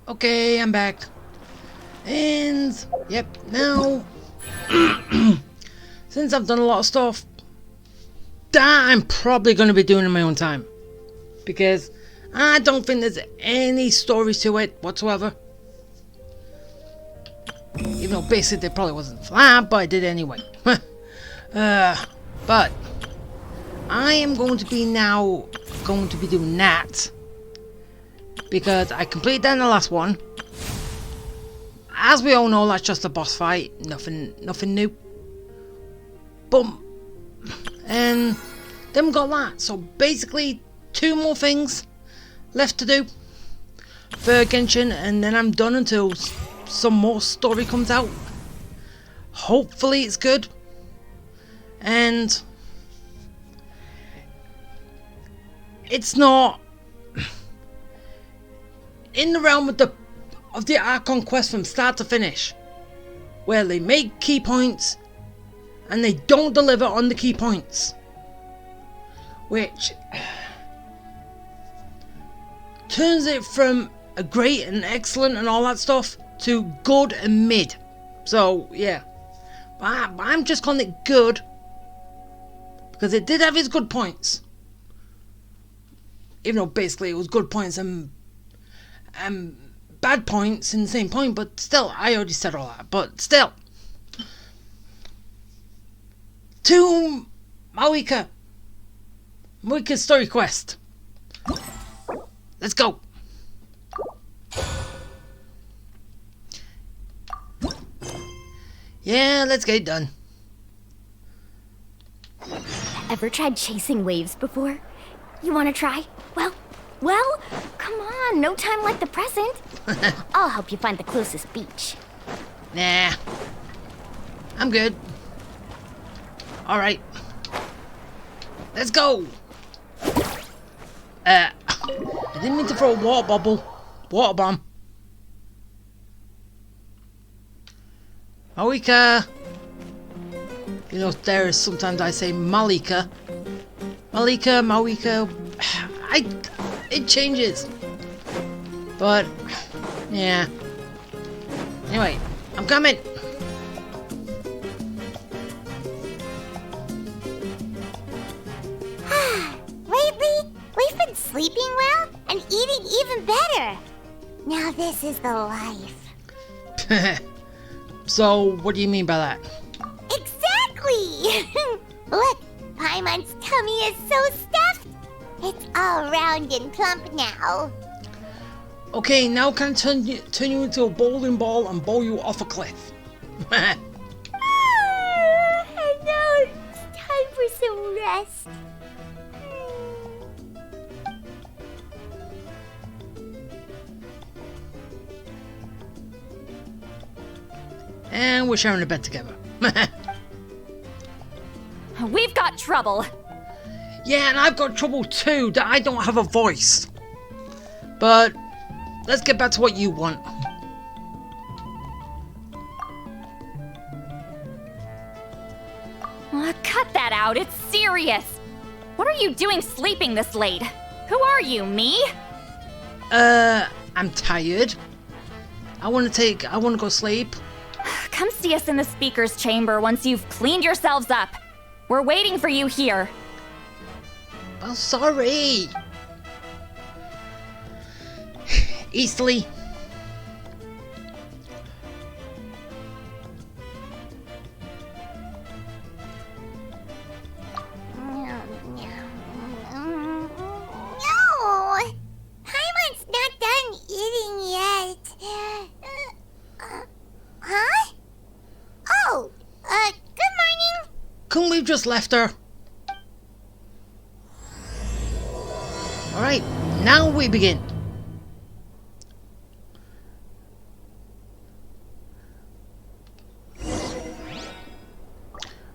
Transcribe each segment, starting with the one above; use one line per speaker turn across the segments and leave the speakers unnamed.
Okay, I'm back. And, yep, now, since I've done a lot of stuff, that I'm probably going to be doing in my own time. Because I don't think there's any story to it whatsoever. Even though basically there probably wasn't for that, but I did anyway. But I am going to be doing that. Because I completed that in the last one. As we all know, that's just a boss fight. Nothing new. Boom. And then we got that. So basically, 2 more things left to do for Genshin, and then I'm done until some more story comes out. Hopefully it's good. And it's not in the realm of the Archon quest from start to finish, where they make key points and they don't deliver on the key points, which turns it from a great and excellent and all that stuff to good and mid. So yeah, but I'm just calling it good because it did have its good points, even though basically it was good points and bad points in the same point, but still, I already said all that, but still. To Mawika's story quest. Let's go. Yeah, let's get it done.
Ever tried chasing waves before? You want to try? Well, come on, no time like the present. I'll help you find the closest beach.
Nah, I'm good. Alright, let's go. I didn't mean to throw a water bomb. Mawika. You know, there is sometimes I say Mawika. Mawika. It changes. But, yeah. Anyway, I'm coming.
Lately, we've been sleeping well and eating even better. Now this is the life.
So, what do you mean by that?
Exactly! Look, Paimon's tummy is so stuffed. It's all round and plump now.
Okay, now can I turn you into a bowling ball and bowl you off a cliff?
I know, it's time for some rest.
And we're sharing a bed together.
We've got trouble.
Yeah, and I've got trouble too, that I don't have a voice. But let's get back to what you want.
Cut that out, it's serious. What are you doing sleeping this late? Who are you, me?
I'm tired. I want to go sleep.
Come see us in the speaker's chamber once you've cleaned yourselves up. We're waiting for you here.
Oh, sorry. Easterly.
No! Paimon's not done eating yet. Huh? Oh, good morning.
Couldn't we just left her? Alright, now we begin.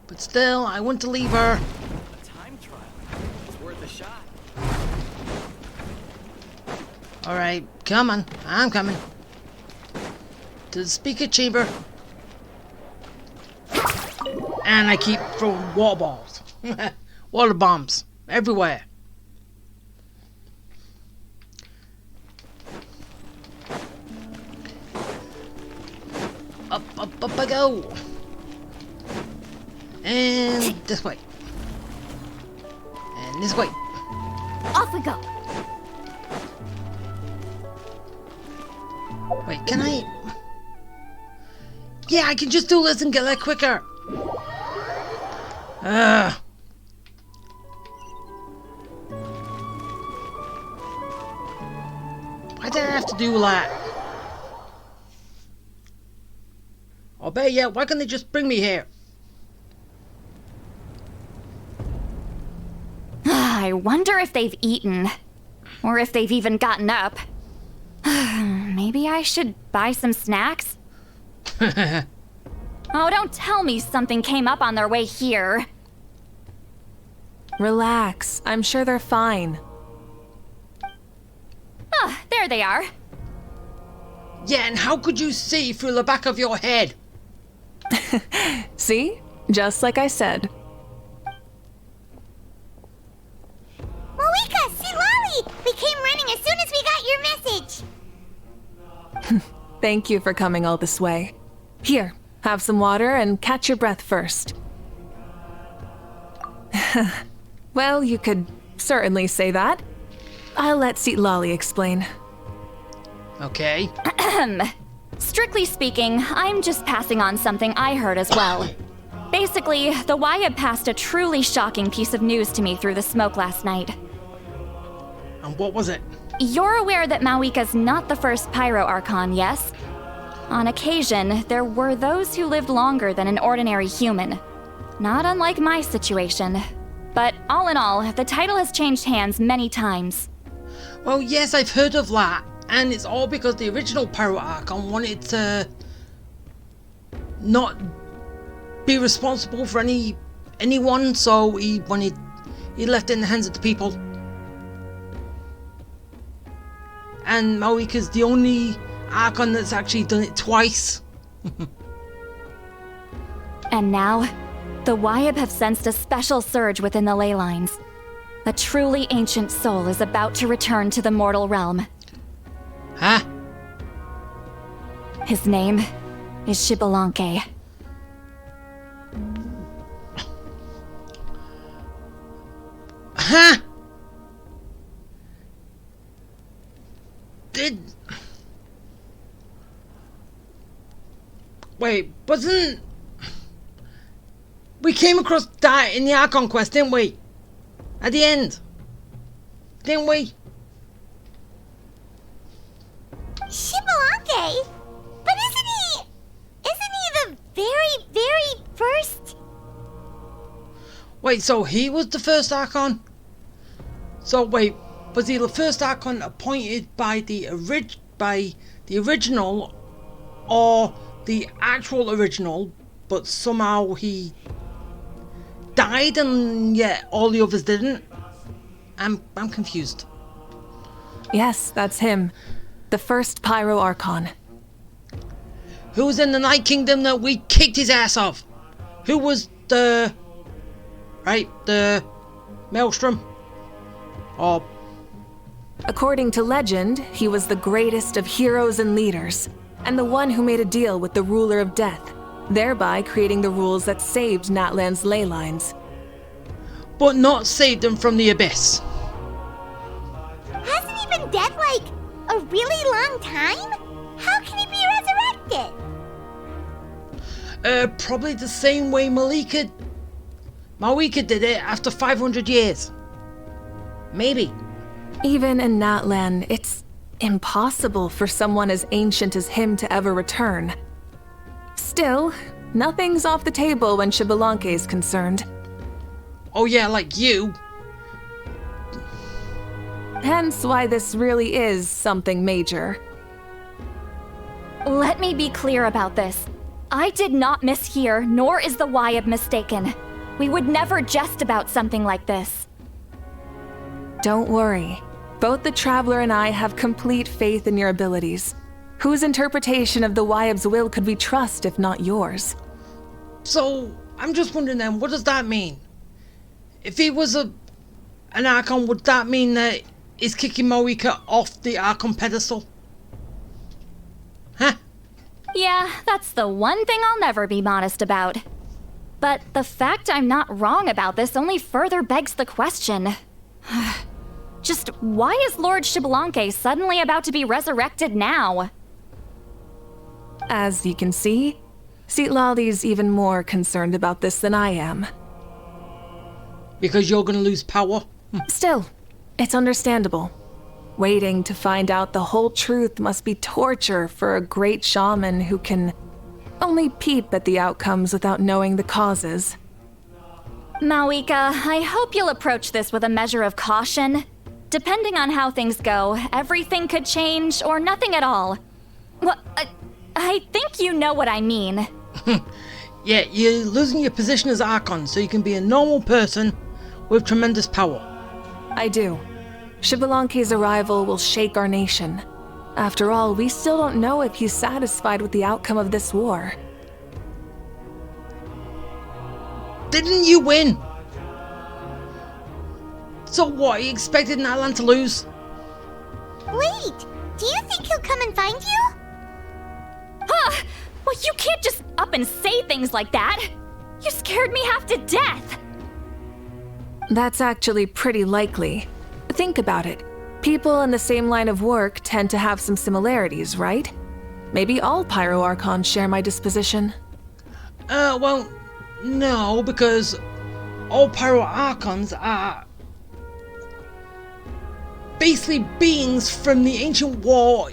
But still, I want to leave her.
Time trial. It's worth a shot.
Alright, come on. I'm coming. To the speaker chamber. And I keep throwing water balls. Water bombs. Everywhere. up I go. And this way. And this way.
Off we go.
Wait, can I? Yeah, I can just do this and get there quicker. Why did I have to do that? Or better yet, why can't they just bring me here?
I wonder if they've eaten. Or if they've even gotten up. Maybe I should buy some snacks? Oh, don't tell me something came up on their way here.
Relax. I'm sure they're fine.
Ah, there they are.
Yeah, and how could you see through the back of your head?
See? Just like I said.
Moika, see Lolly! We came running as soon as we got your message.
Thank you for coming all this way. Here, have some water and catch your breath first. Well, you could certainly say that. I'll let Lolly explain.
Okay.
Strictly speaking, I'm just passing on something I heard as well. Basically, the Wyab passed a truly shocking piece of news to me through the smoke last night.
And what was it?
You're aware that Mawika's not the first Pyro Archon, yes? On occasion, there were those who lived longer than an ordinary human. Not unlike my situation. But all in all, the title has changed hands many times.
Well, yes, I've heard of that. And it's all because the original Pyro Archon wanted to not be responsible for anyone, so he left it in the hands of the people. And Mawika's the only Archon that's actually done it twice.
And now, the Wyab have sensed a special surge within the ley lines. A truly ancient soul is about to return to the mortal realm.
Huh?
His name is Xbalanque.
Huh? Wait, wasn't... We came across that in the Archon quest, didn't we? At the end. Didn't we?
Xbalanque? But isn't he the very, very first?
Wait, so he was the first Archon? So wait, was he the first Archon appointed by the original, or the actual original, but somehow he died and yet all the others didn't? I'm confused.
Yes, that's him. The first Pyro Archon.
Who was in the Night Kingdom that we kicked his ass off? Who was the Maelstrom? Or...
According to legend, he was the greatest of heroes and leaders, and the one who made a deal with the ruler of death, thereby creating the rules that saved Natlan's ley lines.
but not saved them from the abyss.
Hasn't he been dead like a really long time? How can he be resurrected?
Probably the same way Mawika did it after 500 years. Maybe.
Even in Natlan, it's impossible for someone as ancient as him to ever return. Still, nothing's off the table when Xbalanque is concerned.
Oh yeah, like you.
Hence why this really is something major.
Let me be clear about this. I did not mishear, nor is the Wyab mistaken. We would never jest about something like this.
Don't worry. Both the Traveler and I have complete faith in your abilities. Whose interpretation of the Wyab's will could we trust if not yours?
So, I'm just wondering then, what does that mean? If he was an Archon, would that mean that he's kicking Mawika off the Archon pedestal? Huh?
Yeah, that's the one thing I'll never be modest about. But the fact I'm not wrong about this only further begs the question. Just why is Lord Xbalanque suddenly about to be resurrected now?
As you can see, Citlali's even more concerned about this than I am.
Because you're gonna lose power?
Still, it's understandable. Waiting to find out the whole truth must be torture for a great shaman who can only peep at the outcomes without knowing the causes.
Mawika, I hope you'll approach this with a measure of caution. Depending on how things go, everything could change or nothing at all. Well, I think you know what I mean.
Yeah, you're losing your position as Archon, so you can be a normal person with tremendous power.
I do. Xbalanque's arrival will shake our nation. After all, we still don't know if he's satisfied with the outcome of this war.
Didn't you win? So what, you expected Nightland to lose?
Wait, do you think he'll come and find you?
Huh! Well, you can't just up and say things like that! You scared me half to death!
That's actually pretty likely. Think about it. People in the same line of work tend to have some similarities, right? Maybe all Pyro Archons share my disposition.
Well, no, because all Pyro Archons are basically beings from the ancient war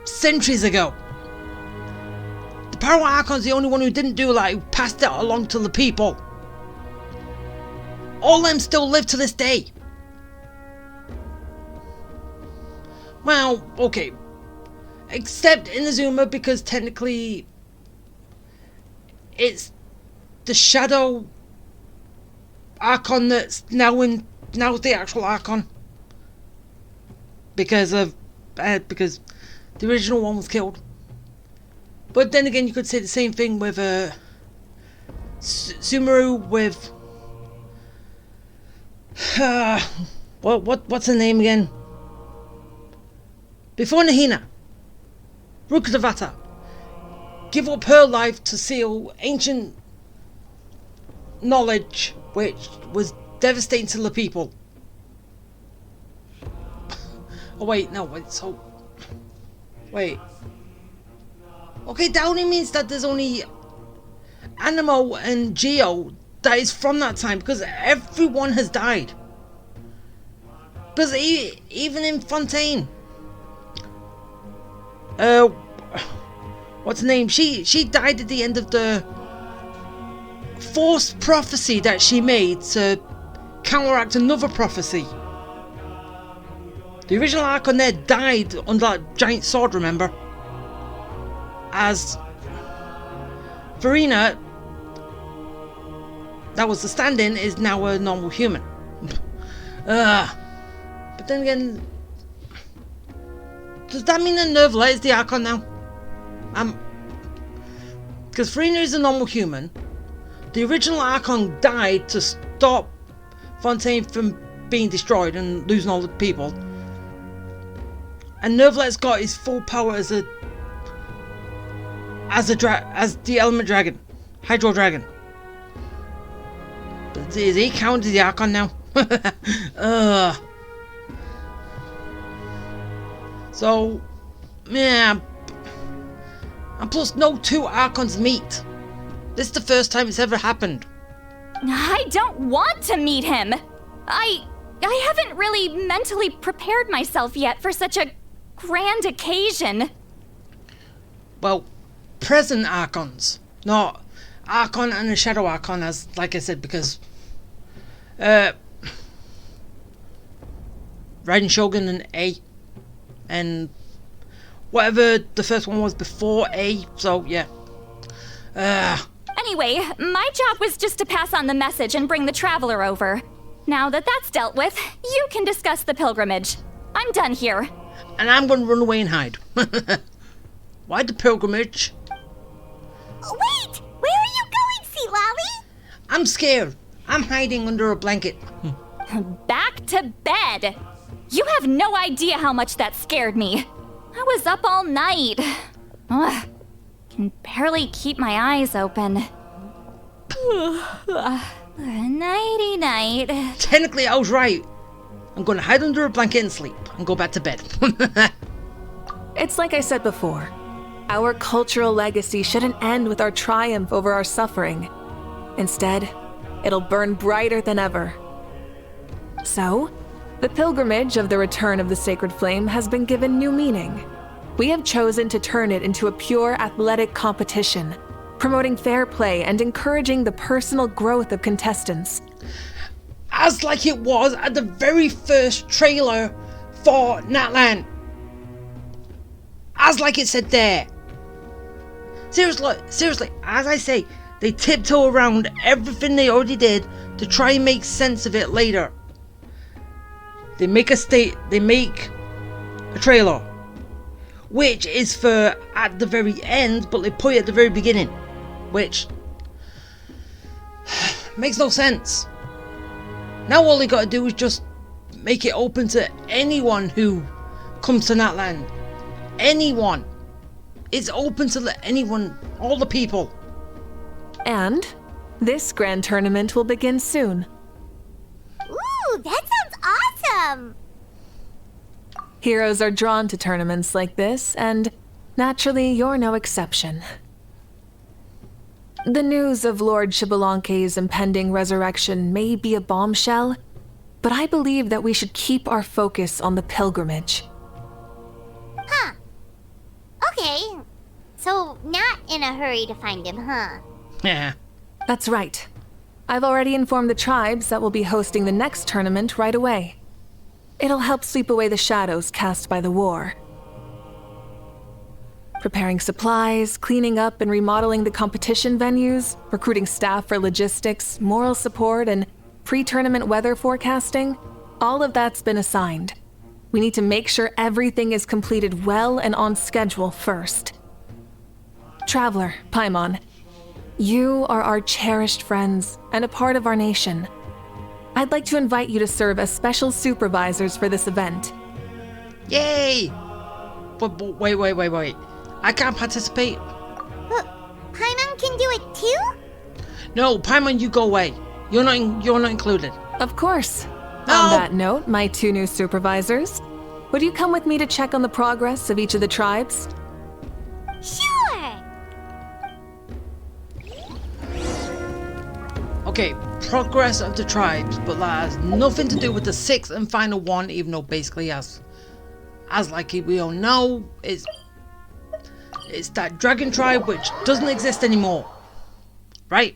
centuries ago. The Pyro Archon's the only one who didn't do like, who passed it along to the people. All them still live to this day. Well, okay. Except Inazuma, because technically it's the Shadow Archon that's now's the actual Archon. Because the original one was killed. But then again, you could say the same thing with Sumeru with what's her name again? Before Nahina, Rukkhadevata give up her life to seal ancient knowledge, which was devastating to the people. Oh wait, no, wait, so wait. Okay, that only means that there's only Animo and Geo that is from that time, because everyone has died. Because even in Fontaine, what's her name? She died at the end of the forced prophecy that she made to counteract another prophecy. The original Archon there died under that giant sword, remember? As Farina, that was the stand-in, is now a normal human. But then again, does that mean that Nervla is the Archon now? Because Farina is a normal human. The original Archon died to stop Fontaine from being destroyed and losing all the people. And Nervlet's got his full power as the element dragon, Hydro Dragon. But is he counted the Archon now? So, yeah. And plus, no two Archons meet. This is the first time it's ever happened.
I don't want to meet him! I haven't really mentally prepared myself yet for such a grand occasion.
Well, present Archons, not Archon and a Shadow Archon, as like I said, because Raiden Shogun and A, and whatever the first one was before A. So yeah.
Anyway, my job was just to pass on the message and bring the traveler over. Now that that's dealt with, you can discuss the pilgrimage. I'm done here.
And I'm going to run away and hide. Why the pilgrimage?
Wait! Where are you going, Citlali?
I'm scared. I'm hiding under a blanket.
Back to bed! You have no idea how much that scared me. I was up all night. Ugh, can barely keep my eyes open. Nighty night.
Technically, I was right. I'm gonna hide under a blanket and sleep and go back to bed.
It's like I said before. Our cultural legacy shouldn't end with our triumph over our suffering. Instead, it'll burn brighter than ever. So, the pilgrimage of the return of the sacred flame has been given new meaning. We have chosen to turn it into a pure athletic competition, promoting fair play and encouraging the personal growth of contestants.
As like it was at the very first trailer for Natlan. As like it said there. Seriously, as I say, they tiptoe around everything they already did to try and make sense of it later. They make a trailer, which is for at the very end, but they put it at the very beginning, which makes no sense. Now all they gotta do is just make it open to anyone who comes to Natland. Anyone. It's open to anyone, all the people.
And this grand tournament will begin soon.
Ooh, that sounds awesome!
Heroes are drawn to tournaments like this, and naturally, you're no exception. The news of Lord Xbalanque's impending resurrection may be a bombshell, but I believe that we should keep our focus on the pilgrimage.
Huh. Okay. So, not in a hurry to find him, huh?
Yeah.
That's right. I've already informed the tribes that we'll be hosting the next tournament right away. It'll help sweep away the shadows cast by the war. Preparing supplies, cleaning up and remodeling the competition venues, recruiting staff for logistics, moral support, and pre-tournament weather forecasting, all of that's been assigned. We need to make sure everything is completed well and on schedule first. Traveler, Paimon, you are our cherished friends and a part of our nation. I'd like to invite you to serve as special supervisors for this event.
Yay! But wait. I can't participate.
Paimon can do it too?
No, Paimon, you go away. You're not included.
Of course.
No.
On that note, my two new supervisors, would you come with me to check on the progress of each of the tribes?
Sure!
Okay, progress of the tribes, but that has nothing to do with the sixth and final one, even though basically as like we all know, it's that dragon tribe which doesn't exist anymore. Right?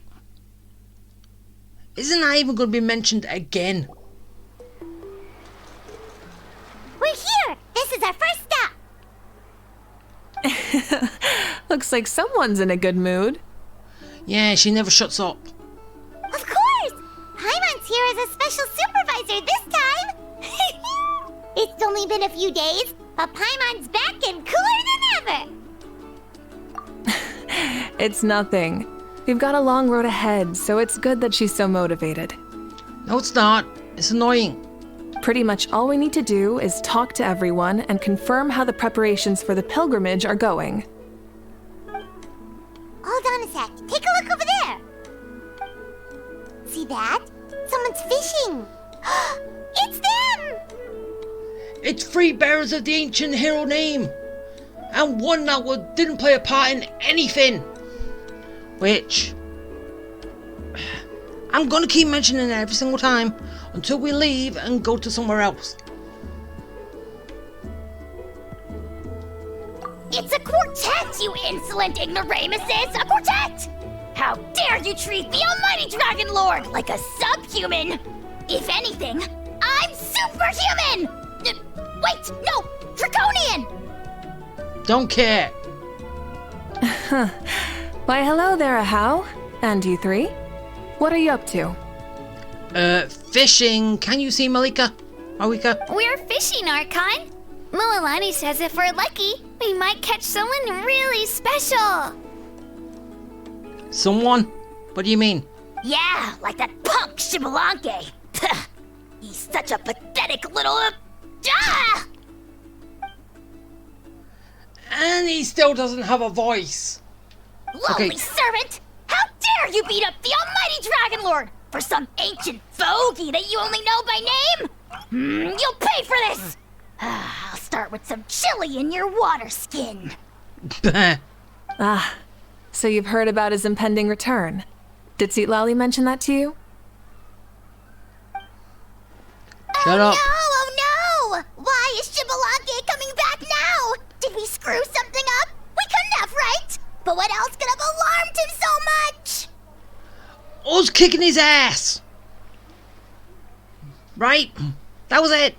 Isn't that even going to be mentioned again?
We're here! This is our first stop!
Looks like someone's in a good mood.
Yeah, she never shuts up.
Of course! Paimon's here as a special supervisor this time! It's only been a few days, but Paimon's back and cooler than ever!
It's nothing. We've got a long road ahead, so it's good that she's so motivated.
No, it's not. It's annoying.
Pretty much all we need to do is talk to everyone and confirm how the preparations for the pilgrimage are going.
Hold on a sec. Take a look over there. See that? Someone's fishing. It's them!
It's three bearers of the ancient hero name. And one that didn't play a part in anything. Which I'm gonna keep mentioning every single time until we leave and go to somewhere else.
It's a quartet, you insolent ignoramuses! A quartet! How dare you treat the almighty Dragon Lord like a subhuman! If anything, I'm superhuman! Wait, no! Draconian!
Don't care.
Why, hello there, Ahau. And you three? What are you up to?
Fishing. Can you see Malika? Malika?
We're fishing, Archon. Mulalani says if we're lucky, we might catch someone really special.
Someone? What do you mean?
Yeah, like that punk Xbalanque. He's such a pathetic little...
And he still doesn't have a voice.
Lowly
Okay.
servant! How dare you beat up the almighty Dragon Lord for some ancient fogey that you only know by name? You'll pay for this! I'll start with some chili in your water skin.
Ah, so you've heard about his impending return. Did Lolly mention that to you?
Shut up.
Oh no! Why is Shibalake coming back now? Did we screw something up? We couldn't have, right? But what else could have alarmed him so much?
Us kicking his ass. Right? That was it.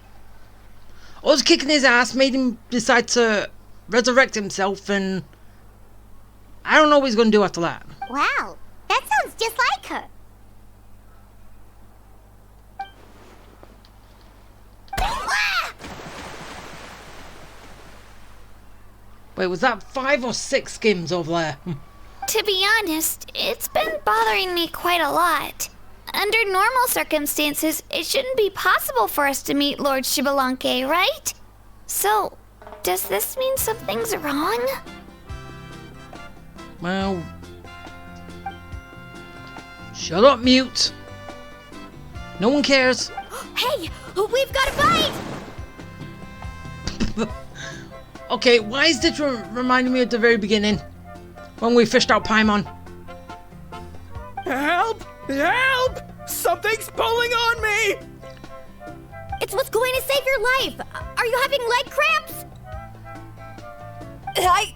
Us kicking his ass made him decide to resurrect himself, and I don't know what he's going to do after that.
Wow, that sounds just like her. Ah!
Wait, was that 5 or 6 skims over there?
To be honest, it's been bothering me quite a lot. Under normal circumstances, it shouldn't be possible for us to meet Lord Shibalanke, right? So, does this mean something's wrong?
Well... Shut up, mute. No one cares.
Hey, we've got a bite!
Okay, why is this reminding me at the very beginning? When we fished out Paimon.
Help! Help! Something's pulling on me!
It's what's going to save your life! Are you having leg cramps? Help!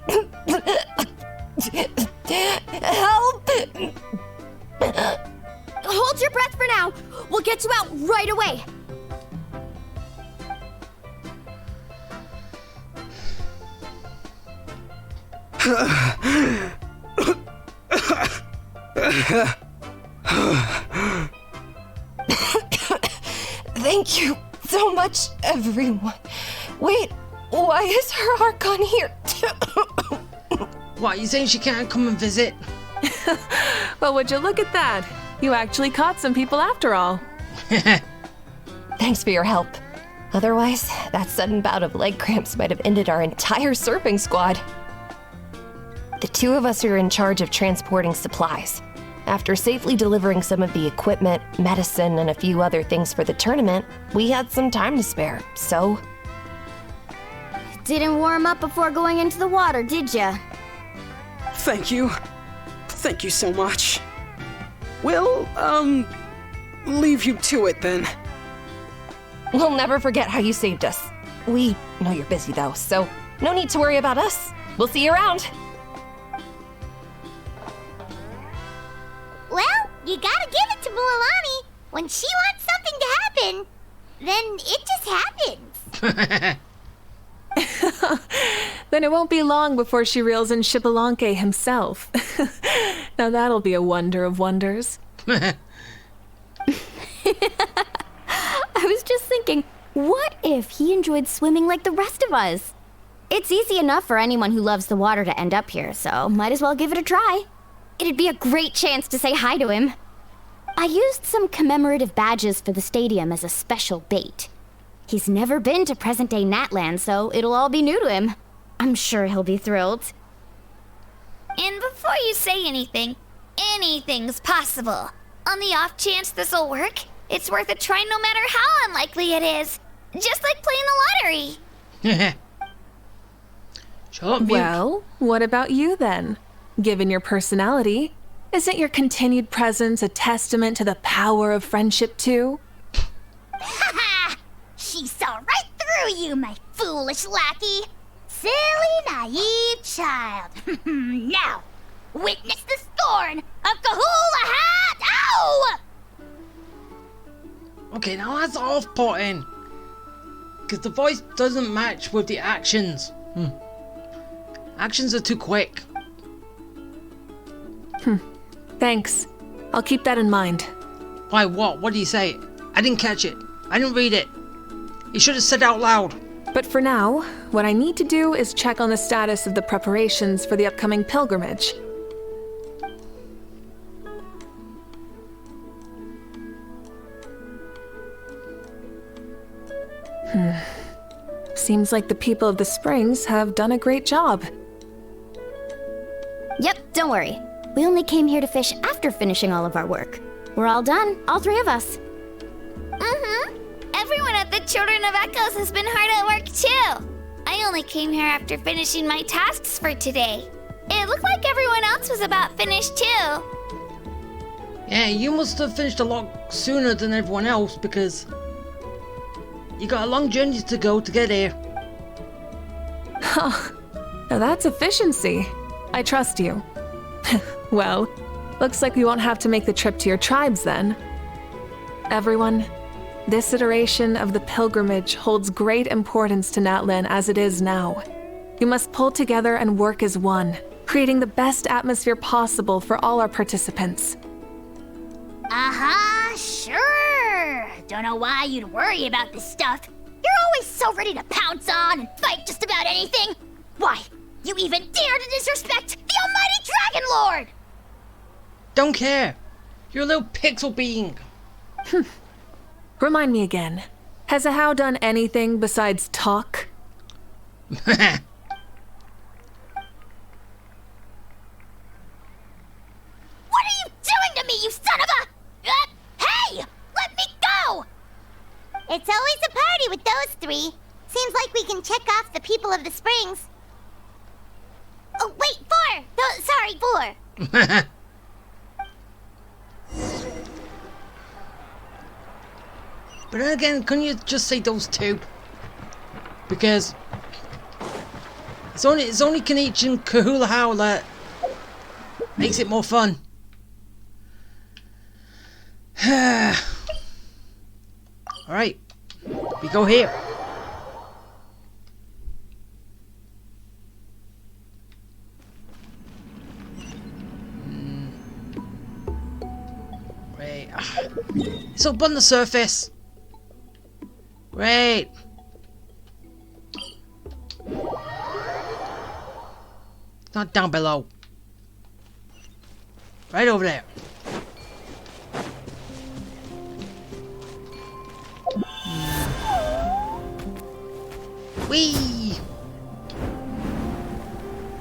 Hold your breath for now. We'll get you out right away.
Thank you so much, everyone. Wait, why is her Archon here?
What, you saying she can't come and visit?
Well, would you look at that? You actually caught some people after all.
Thanks for your help. Otherwise, that sudden bout of leg cramps might have ended our entire surfing squad. The two of us are in charge of transporting supplies. After safely delivering some of the equipment, medicine, and a few other things for the tournament, we had some time to spare, so...
Didn't warm up before going into the water, did ya?
Thank you. Thank you so much. We'll, leave you to it then.
We'll never forget how you saved us. We know you're busy though, so no need to worry about us. We'll see you around.
Well, you gotta give it to Mualani. When she wants something to happen, then it just happens.
Then it won't be long before she reels in Shibalanke himself. Now that'll be a wonder of wonders.
I was just thinking, what if he enjoyed swimming like the rest of us? It's easy enough for anyone who loves the water to end up here, so might as well give it a try. It'd be a great chance to say hi to him. I used some commemorative badges for the stadium as a special bait. He's never been to present-day Natland, so it'll all be new to him. I'm sure he'll be thrilled.
And before you say anything, anything's possible. On the off chance this'll work, it's worth a try no matter how unlikely it is. Just like playing the lottery.
Shut up, mute.
Well, what about you then? Given your personality, isn't your continued presence a testament to the power of friendship too?
Ha! She saw right through you, my foolish lackey. Silly, naive child.
Now, witness the scorn of Kahula Hat! Ow!
Okay, now that's off-putting. Because the voice doesn't match with the actions. Actions are too quick.
Thanks. I'll keep that in mind.
Why, what? What do you say? I didn't catch it. I didn't read it. You should have said it out loud.
But for now, what I need to do is check on the status of the preparations for the upcoming pilgrimage. Seems like the people of the Springs have done a great job.
Yep, don't worry. We only came here to fish after finishing all of our work. We're all done, all three of us.
Everyone at the Children of Echoes has been hard at work too. I only came here after finishing my tasks for today. It looked like everyone else was about finished too.
Yeah, you must have finished a lot sooner than everyone else because you got a long journey to go to get here.
Huh. Now that's efficiency. I trust you. Well, looks like we won't have to make the trip to your tribes then. Everyone, this iteration of the pilgrimage holds great importance to Natlan as it is now. You must pull together and work as one, creating the best atmosphere possible for all our participants.
Sure. Don't know why you'd worry about this stuff. You're always so ready to pounce on and fight just about anything. Why, you even dare to disrespect the almighty Dragon Lord!
Don't care. You're a little pixel being.
Remind me again. Has Ahau done anything besides talk?
What are you doing to me, you son of a... hey! Let me go!
It's always a party with those three. Seems like we can check off the people of the Springs. Oh, wait, 4! No, sorry, 4.
But then again, couldn't you just say those two? Because it's only Kanich and Kahulahau that makes it more fun. Alright, we go here. Wait, it's up on the surface. Great. It's not down below. Right over there. Whee!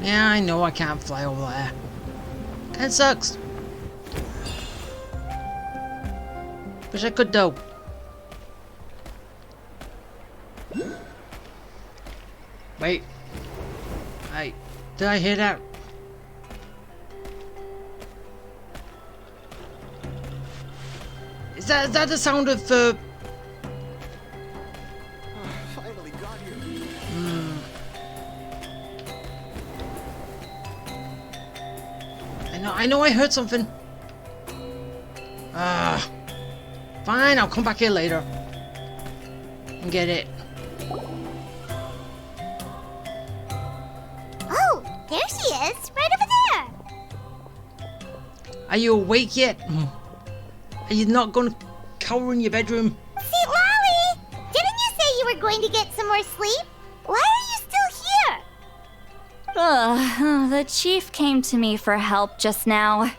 Yeah, I know I can't fly over there. That sucks. Wish I could though. Wait. Did I hear that? Is that the sound of
Finally got here.
I know I heard something. Fine, I'll come back here later and get it.
Oh, there she is, right over there.
Are you awake yet? Are you not going to cower in your bedroom?
See, Lolly, didn't you say you were going to get some more sleep? Why are you still here?
The chief came to me for help just now.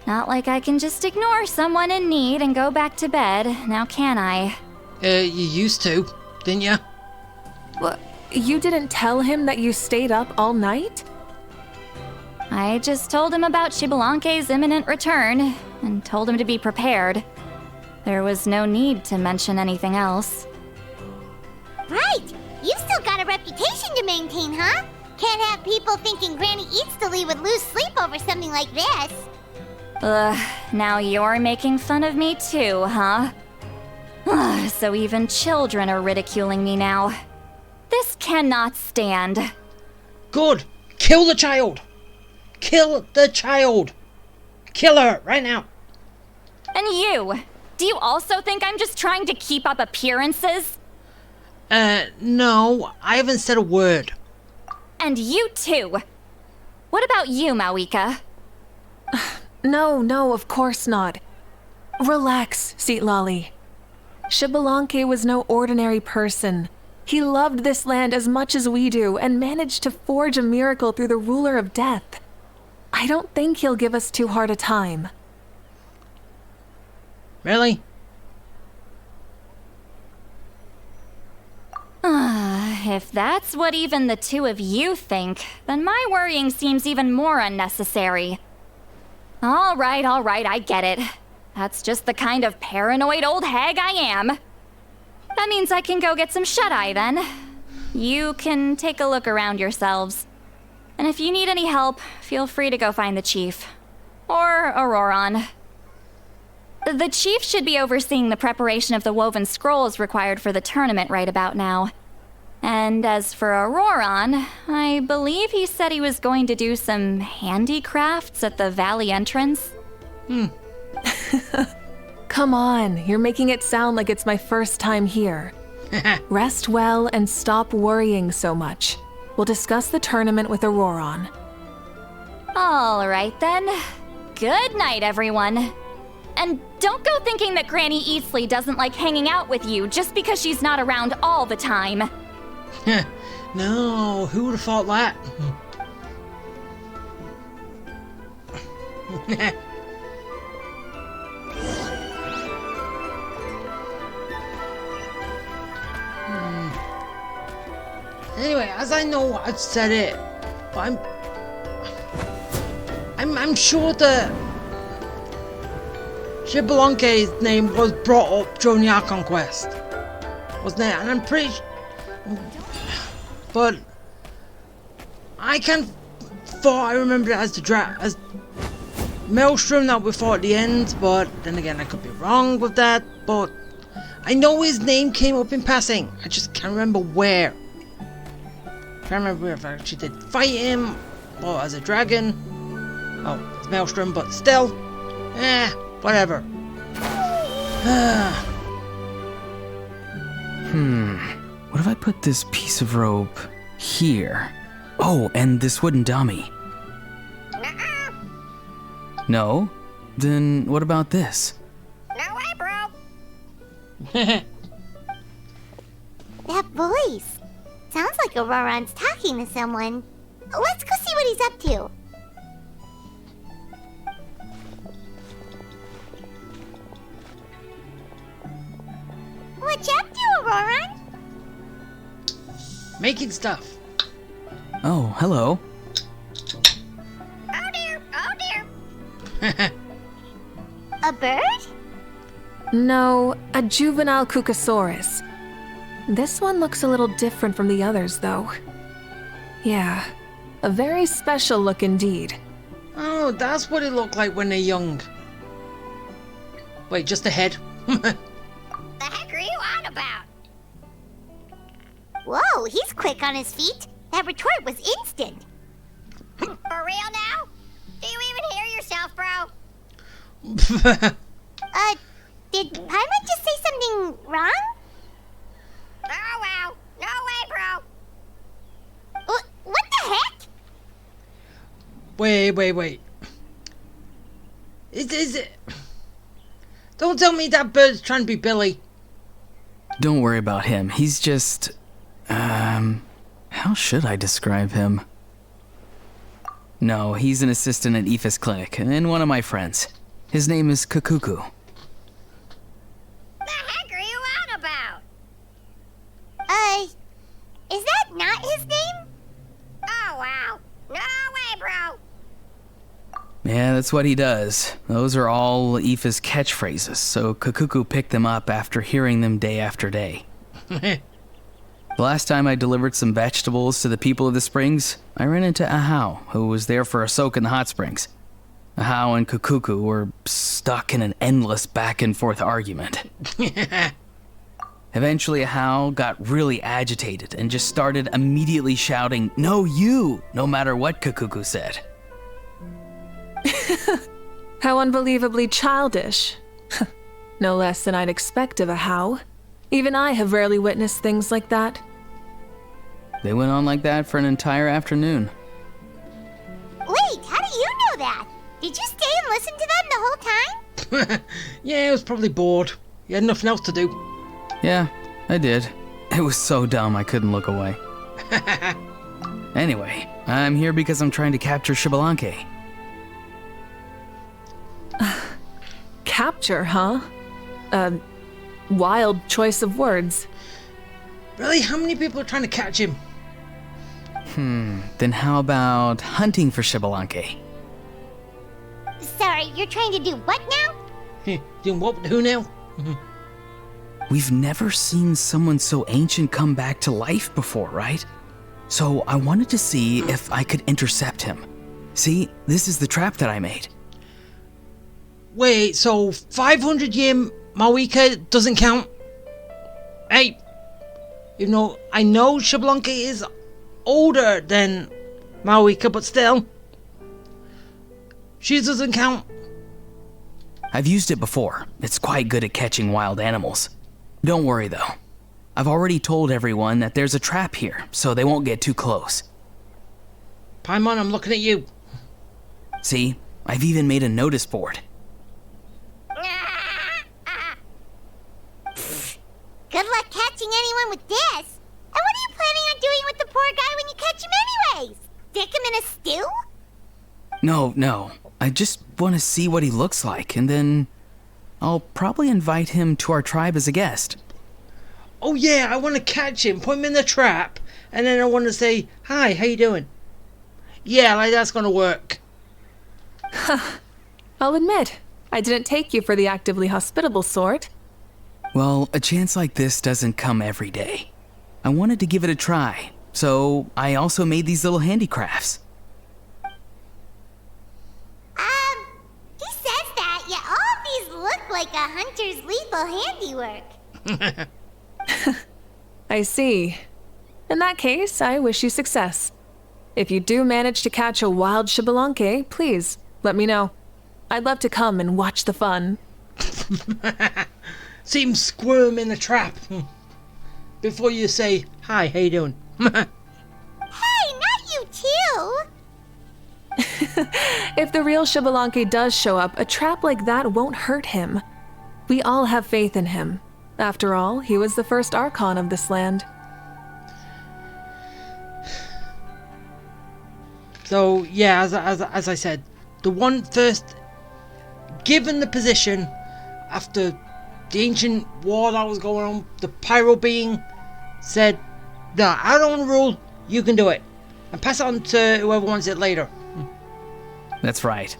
Not like I can just ignore someone in need and go back to bed, now can I?
You used to, didn't you?
What? You didn't tell him that you stayed up all night?
I just told him about Shibalanke's imminent return, and told him to be prepared. There was no need to mention anything else.
Right, you've still got a reputation to maintain, huh? Can't have people thinking Granny Eatstily would lose sleep over something like this.
Now you're making fun of me too, huh? So even children are ridiculing me now. This cannot stand.
Good. Kill the child. Kill the child. Kill her right now.
And you? Do you also think I'm just trying to keep up appearances?
No, I haven't said a word.
And you too. What about you, Mawika?
No, of course not. Relax, Seatlolly. Shibalanke was no ordinary person. He loved this land as much as we do and managed to forge a miracle through the ruler of death. I don't think he'll give us too hard a time.
Really? if that's what even the two of you think, then my worrying seems even more unnecessary. All right, I get it. That's just the kind of paranoid old hag I am. That means I can go get some shut-eye then. You can take a look around yourselves. And if you need any help, feel free to go find the chief. Or Auroron. The chief should be overseeing the preparation of the woven scrolls required for the tournament right about now. And as for Auroron, I believe he said he was going to do some handicrafts at the valley entrance.
Come on, you're making it sound like it's my first time here. Rest well and stop worrying so much. We'll discuss the tournament with Auroron.
All right then. Good night, everyone. And don't go thinking that Granny Eastley doesn't like hanging out with you just because she's not around all the time.
No, who would have thought that? Anyway, as I know I've said it, but I'm sure that Xbalanque's name was brought up during the Archon quest, wasn't it? And I'm pretty but I thought I remembered it as as Maelstrom that we fought at the end, but then again I could be wrong with that, but I know his name came up in passing. I just can't remember where. Can't remember if I actually did fight him or as a dragon. Oh, it's Maelstrom, but still. Whatever.
What if I put this piece of rope here? Oh, and this wooden dummy. No? Then what about this?
No way, bro. That voice. Sounds like Auroron's talking to someone. Let's go see what he's up to. What you up to, Auroron?
Making stuff.
Oh, hello.
Oh dear. A bird?
No, a juvenile Cucosaurus. This one looks a little different from the others, though. Yeah, a very special look indeed.
Oh, that's what it looked like when they're young. Wait, just a head.
The heck are you on about? Whoa, he's quick on his feet. That retort was instant. For real now? Do you even hear yourself, bro? Did Paimon just say something wrong? Oh, wow. No way, bro. What the heck?
Wait. Is it... Don't tell me that bird's trying to be Billy.
Don't worry about him. He's just... how should I describe him? No, he's an assistant at Aoife's clinic, and one of my friends. His name is Kukuku.
The heck are you on about? Is that not his name? Oh, wow. No way, bro.
Yeah, that's what he does. Those are all Aoife's catchphrases, so Kukuku picked them up after hearing them day after day. The last time I delivered some vegetables to the people of the springs, I ran into Ahau, who was there for a soak in the hot springs. Ahau and Kukuku were stuck in an endless back-and-forth argument. Eventually, Ahau got really agitated and just started immediately shouting, "No, you!" no matter what Kukuku said.
How unbelievably childish. No less than I'd expect of Ahau. Even I have rarely witnessed things like that.
They went on like that for an entire afternoon.
Wait, how do you know that? Did you stay and listen to them the whole time?
Yeah, he was probably bored. He had nothing else to do.
Yeah, I did. It was so dumb I couldn't look away. Anyway, I'm here because I'm trying to capture Xbalanque.
Capture, huh? A wild choice of words.
Really? How many people are trying to catch him?
Then how about hunting for Xbalanque?
Sorry, you're trying to do what now?
Doing what with who now?
We've never seen someone so ancient come back to life before, right? So I wanted to see if I could intercept him. See, this is the trap that I made.
Wait, so 500-year Mawika doesn't count? Hey, you know, I know Xbalanque is older than Mawika, but still, she doesn't count.
I've used it before. It's quite good at catching wild animals. Don't worry though. I've already told everyone that there's a trap here, so they won't get too close.
Paimon, I'm looking at you.
See, I've even made a notice board.
Good luck catching anyone with this. And what are you planning on doing with the poor guy when you catch him anyways? Stick him in a stew?
No. I just want to see what he looks like, and then I'll probably invite him to our tribe as a guest.
Oh yeah, I want to catch him, put him in the trap, and then I want to say, hi, how you doing? Yeah, like that's gonna work.
I'll admit, I didn't take you for the actively hospitable sort.
Well, a chance like this doesn't come every day. I wanted to give it a try, so I also made these little handicrafts.
He says that, yet all of these look like a hunter's lethal handiwork.
I see. In that case, I wish you success. If you do manage to catch a wild Xbalanque, please, let me know. I'd love to come and watch the fun.
See him squirm in the trap. Before you say, hi, how you doing?
Hey, not you too!
If the real Xbalanque does show up, a trap like that won't hurt him. We all have faith in him. After all, he was the first Archon of this land.
So, yeah, as I said, the one first, given the position, after the ancient war that was going on, the pyro being said, no, I don't want to rule, you can do it. And pass it on to whoever wants it later.
That's right.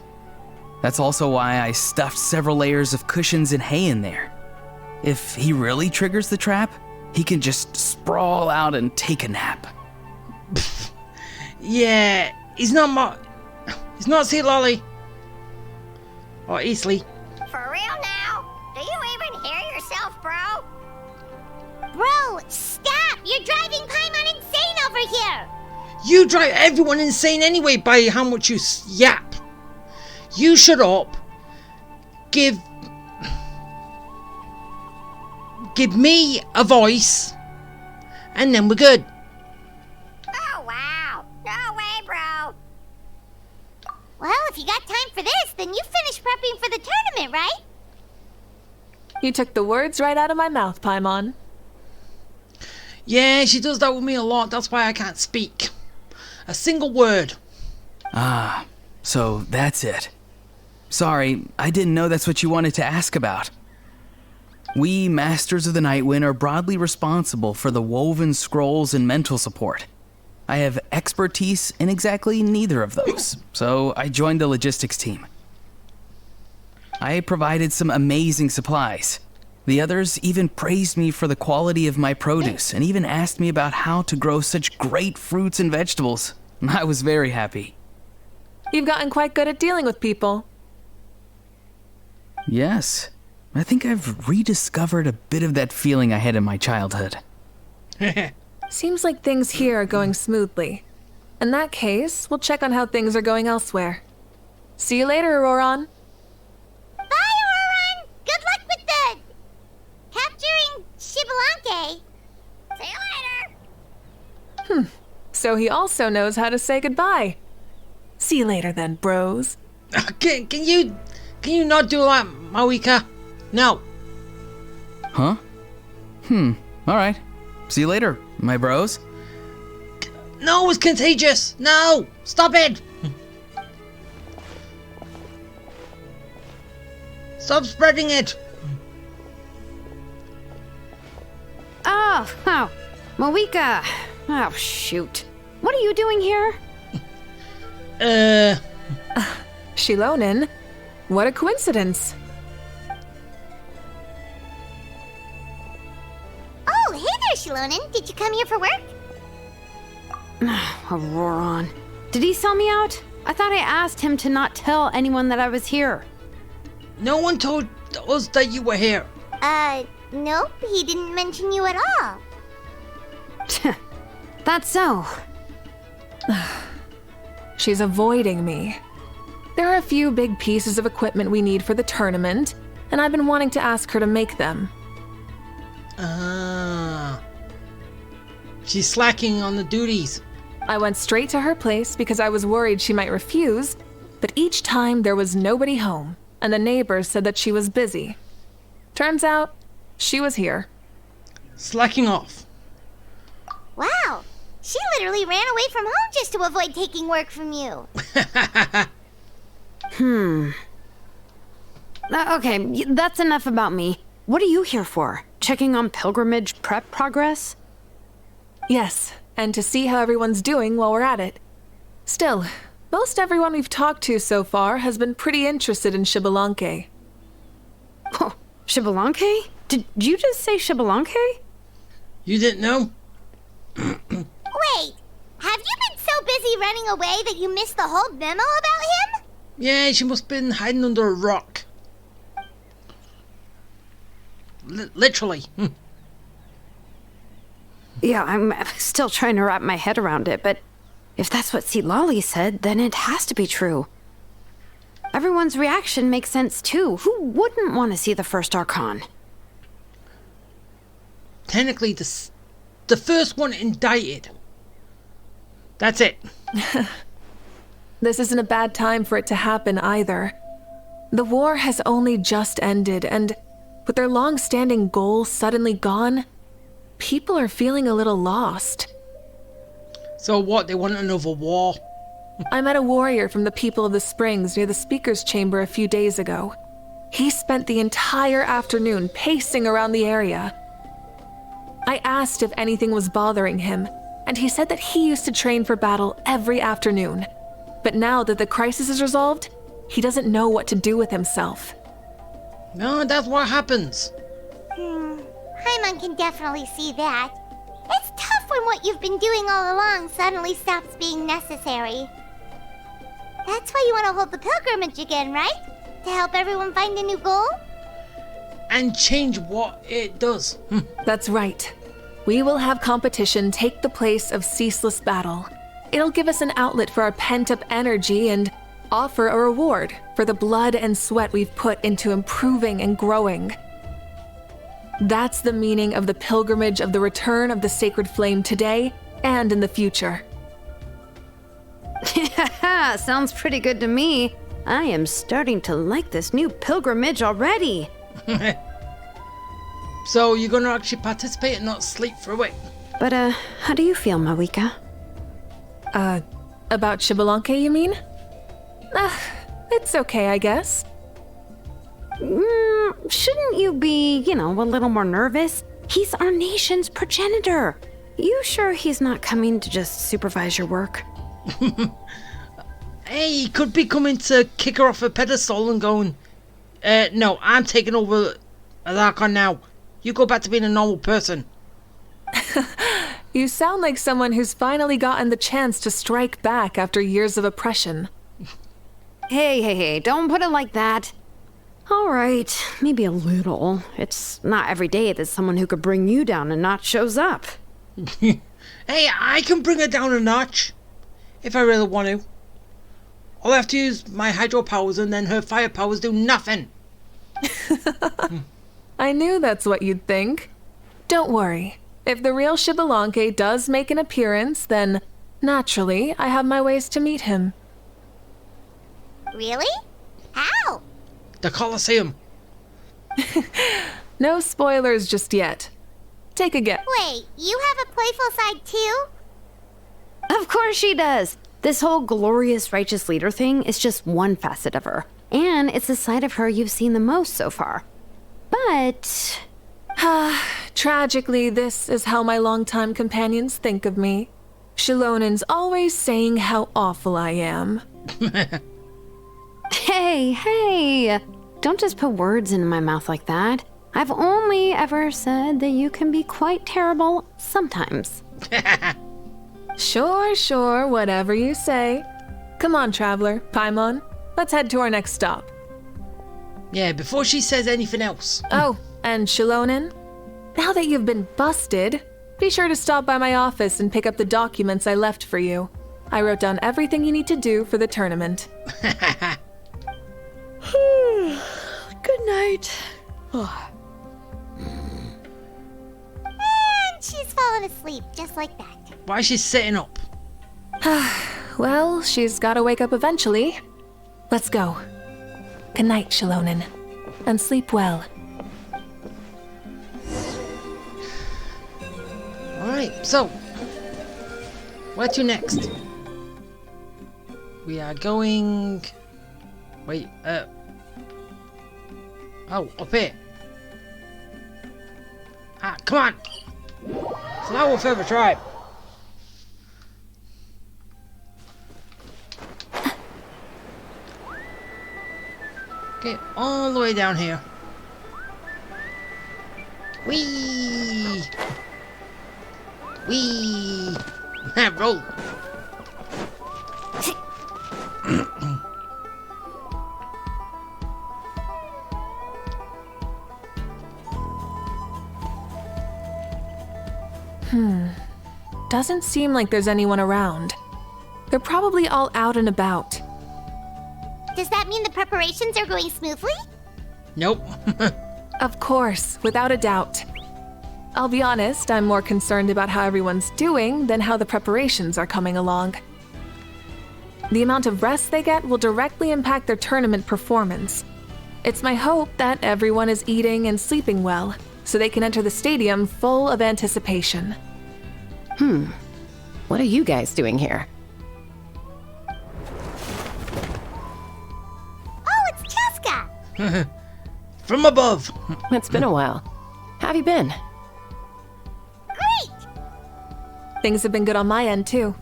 That's also why I stuffed several layers of cushions and hay in there. If he really triggers the trap, he can just sprawl out and take a nap.
Yeah, he's not Sea Lolly. Or Eastleigh.
For real now? Do you even hear yourself, bro?
Bro, stop! You're driving Paimon insane over here!
You drive everyone insane anyway by how much you yap. You shut up. Give me a voice, and then we're good.
Oh, wow. No way, bro.
Well, if you got time for this, then you finished prepping for the tournament, right?
You took the words right out of my mouth, Paimon.
Yeah, she does that with me a lot. That's why I can't speak a single word.
Ah, so that's it. Sorry, I didn't know that's what you wanted to ask about. We Masters of the Nightwind are broadly responsible for the woven scrolls and mental support. I have expertise in exactly neither of those, so I joined the logistics team. I provided some amazing supplies. The others even praised me for the quality of my produce and even asked me about how to grow such great fruits and vegetables. I was very happy.
You've gotten quite good at dealing with people.
Yes, I think I've rediscovered a bit of that feeling I had in my childhood.
Seems like things here are going smoothly. In that case, we'll check on how things are going elsewhere. See you later, Auroron.
Bye, Auroron! Good luck with the capturing Xbalanque.
See you later.
So he also knows how to say goodbye. See you later then, bros.
Can you not do that, Mawika? No.
Huh? Alright. See you later, my bros.
No, it's contagious. No, stop it. Stop spreading it.
Oh, Malika! Oh, shoot. What are you doing here?
Shilonin? What a coincidence.
Oh, hey there, Shilonin. Did you come here for work?
Auroron. Did he sell me out? I thought I asked him to not tell anyone that I was here.
No one told us that you were here.
Nope. He didn't mention you at all.
That's so.
She's avoiding me. There are a few big pieces of equipment we need for the tournament, and I've been wanting to ask her to make them.
She's slacking on the duties.
I went straight to her place because I was worried she might refuse, but each time there was nobody home, and the neighbors said that she was busy. Turns out, she was here.
Slacking off.
Wow. She literally ran away from home just to avoid taking work from you.
Okay, that's enough about me. What are you here for? Checking on pilgrimage prep progress?
Yes, and to see how everyone's doing while we're at it. Still, most everyone we've talked to so far has been pretty interested in Xbalanque.
Oh, Xbalanque? Did you just say Xbalanque?
You didn't know?
Wait, have you been so busy running away that you missed the whole memo about him?
Yeah, she must have been hiding under a rock. Literally.
Yeah, I'm still trying to wrap my head around it, but if that's what Lolly said, then it has to be true. Everyone's reaction makes sense too. Who wouldn't want to see the first Archon?
Technically, the first one indicted. That's it.
This isn't a bad time for it to happen either. The war has only just ended, and with their long-standing goal suddenly gone, people are feeling a little lost.
So what, they want another war?
I met a warrior from the People of the Springs near the speaker's chamber a few days ago. He spent the entire afternoon pacing around the area. I asked if anything was bothering him, and he said that he used to train for battle every afternoon. But now that the crisis is resolved, he doesn't know what to do with himself.
No, that's what happens.
Paimon can definitely see that. It's tough when what you've been doing all along suddenly stops being necessary. That's why you want to hold the pilgrimage again, right? To help everyone find a new goal?
And change what it does.
That's right. We will have competition take the place of ceaseless battle. It'll give us an outlet for our pent-up energy and offer a reward for the blood and sweat we've put into improving and growing. That's the meaning of the pilgrimage of the return of the sacred flame today and in the future.
Sounds pretty good to me. I am starting to like this new pilgrimage already.
So you're gonna actually participate and not sleep through it?
But, how do you feel, Mawika?
About Xbalanque, you mean? It's okay, I guess.
Shouldn't you be, a little more nervous? He's our nation's progenitor. You sure he's not coming to just supervise your work?
Hey, he could be coming to kick her off a pedestal and going, no, I'm taking over as Archon now. You go back to being a normal person.
You sound like someone who's finally gotten the chance to strike back after years of oppression.
Hey, don't put it like that. All right, maybe a little. It's not every day that someone who could bring you down a notch shows up.
Hey, I can bring her down a notch. If I really want to. I'll have to use my hydro powers and then her fire powers do nothing.
I knew that's what you'd think. Don't worry. If the real Xbalanque does make an appearance, then, naturally, I have my ways to meet him.
Really? How?
The Colosseum.
No spoilers just yet. Take a guess.
Wait, you have a playful side too?
Of course she does. This whole glorious righteous leader thing is just one facet of her. And it's the side of her you've seen the most so far. But
Tragically, this is how my longtime companions think of me. Shilonen's always saying how awful I am.
Hey, don't just put words into my mouth like that. I've only ever said that you can be quite terrible sometimes.
Sure, whatever you say. Come on, Traveler, Paimon, let's head to our next stop.
Yeah, before she says anything else.
Oh, and Shilonen, now that you've been busted, be sure to stop by my office and pick up the documents I left for you. I wrote down everything you need to do for the tournament.
Good night.
And she's fallen asleep, just like that.
Why is she sitting up?
Well, she's gotta wake up eventually. Let's go. Good night, Shilonen. And sleep well.
Alright, so. Where to next? We are going... Wait, Oh, up here. Ah, come on! Flower Feather Tribe! Okay, all the way down here. Whee! Whee! Roll!
Doesn't seem like there's anyone around. They're probably all out and about.
Does that mean the preparations are going smoothly?
Nope.
Of course, without a doubt. I'll be honest, I'm more concerned about how everyone's doing than how the preparations are coming along. The amount of rest they get will directly impact their tournament performance. It's my hope that everyone is eating and sleeping well, so they can enter the stadium full of anticipation.
What are you guys doing here?
Oh, it's Cheska!
From above!
It's been a while. How have you been?
Great!
Things have been good on my end, too.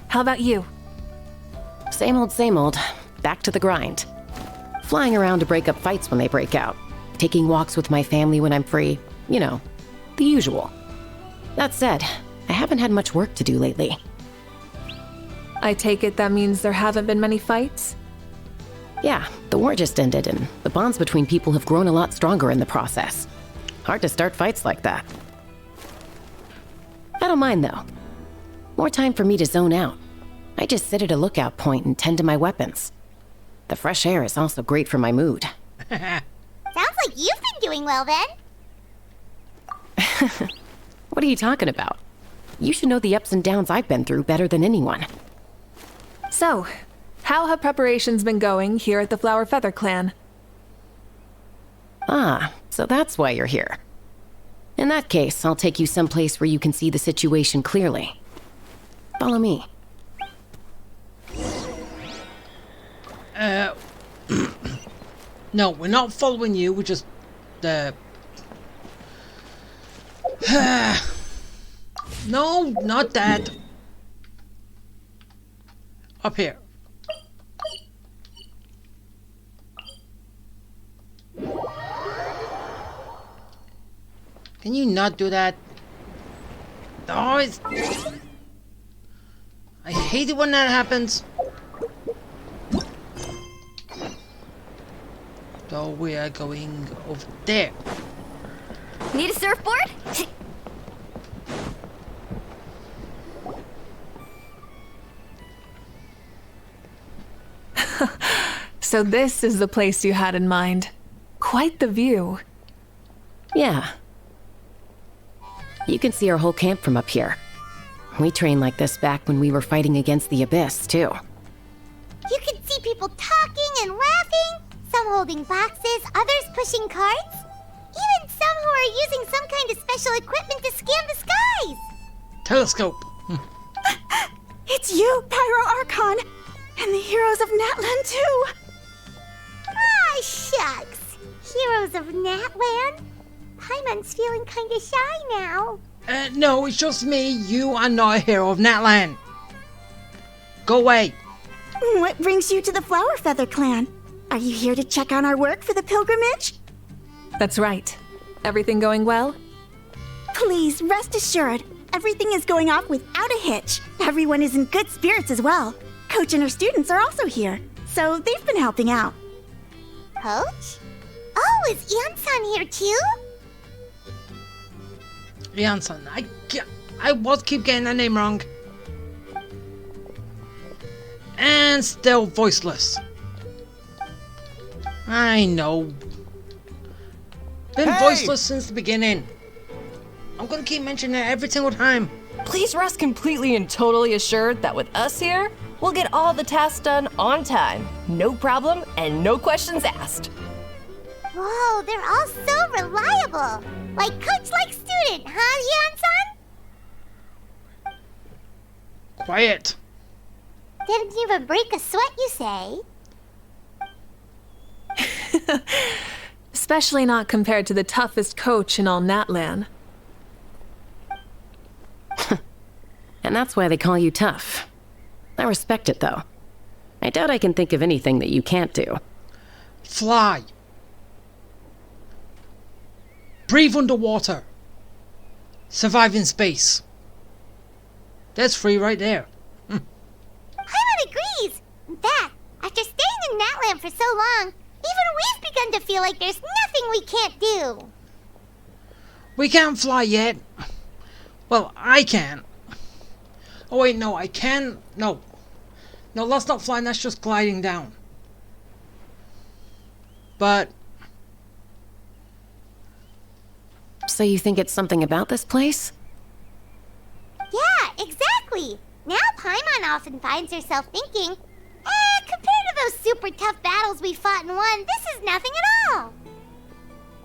How about you?
Same old. Back to the grind. Flying around to break up fights when they break out. Taking walks with my family when I'm free. You know, the usual. That said, I haven't had much work to do lately.
I take it that means there haven't been many fights?
Yeah, the war just ended, and the bonds between people have grown a lot stronger in the process. Hard to start fights like that. I don't mind, though. More time for me to zone out. I just sit at a lookout point and tend to my weapons. The fresh air is also great for my mood.
Sounds like you've been doing well then.
What are you talking about? You should know the ups and downs I've been through better than anyone.
So, how have preparations been going here at the Flower Feather Clan?
Ah, so that's why you're here. In that case, I'll take you someplace where you can see the situation clearly. Follow me.
No, we're not following you, we're just... No, not that. Up here. Can you not do that? Oh, it's... I hate it when that happens. So we are going over there.
Need a surfboard?
So this is the place you had in mind. Quite the view.
Yeah. You can see our whole camp from up here. We trained like this back when we were fighting against the Abyss, too.
You can see people talking and laughing, some holding boxes, others pushing carts. Even some who are using some kind of special equipment to scan the skies.
Telescope.
It's you, Pyro Archon, and the heroes of Natlan too.
Ah, shucks. Heroes of Natlan? Paimon's feeling kinda shy now.
No, it's just me. You are not a hero of Natlan. Go away.
What brings you to the Flower Feather Clan? Are you here to check on our work for the pilgrimage?
That's right. Everything going well?
Please, rest assured, everything is going off without a hitch. Everyone is in good spirits as well. Coach and her students are also here, so they've been helping out.
Coach? Oh, is Ian-san here too?
Janssen, I was keep getting that name wrong. And still voiceless. I know. Been voiceless since the beginning. I'm gonna keep mentioning it every single time.
Please rest completely and totally assured that with us here, we'll get all the tasks done on time. No problem and no questions asked.
Whoa, they're all so reliable. Like coach, like student, huh, Ian-san?
Quiet.
Didn't even break a sweat, you say?
Especially not compared to the toughest coach in all Natlan.
And that's why they call you tough. I respect it, though. I doubt I can think of anything that you can't do.
Fly. Breathe underwater. Survive in space. That's free right there.
Paimon agrees. In fact, after staying in Natlan for so long, even we've begun to feel like there's nothing we can't do.
We can't fly yet. Well, I can't. Oh wait, no, I can. No. No, that's not flying, that's just gliding down. But...
So you think it's something about this place?
Yeah, exactly. Now Paimon often finds herself thinking, compared to those super tough battles we fought and won, this is nothing at all.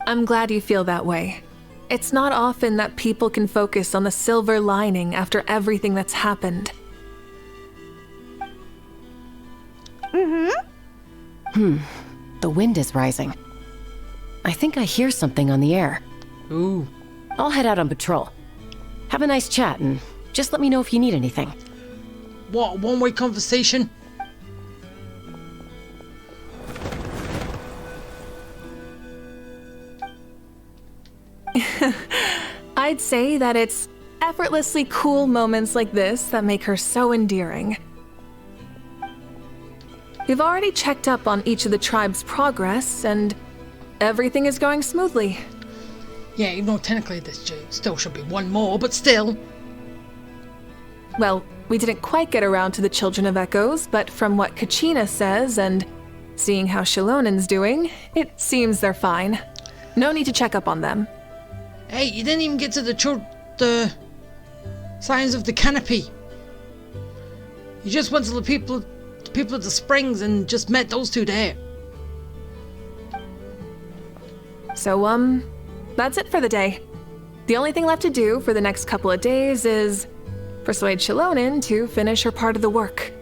I'm glad you feel that way. It's not often that people can focus on the silver lining after everything that's happened.
The wind is rising. I think I hear something on the air.
Ooh.
I'll head out on patrol. Have a nice chat and just let me know if you need anything.
What, one-way conversation?
I'd say that it's effortlessly cool moments like this that make her so endearing. We've already checked up on each of the tribe's progress, and everything is going smoothly.
Yeah, even though technically this still should be one more, but still.
Well, we didn't quite get around to the Children of Echoes, but from what Kachina says and seeing how Shilonen's doing, it seems they're fine. No need to check up on them.
Hey, you didn't even get to the signs of the canopy. You just went to the people at the springs and just met those two there.
So, that's it for the day. The only thing left to do for the next couple of days is persuade Shilonen to finish her part of the work.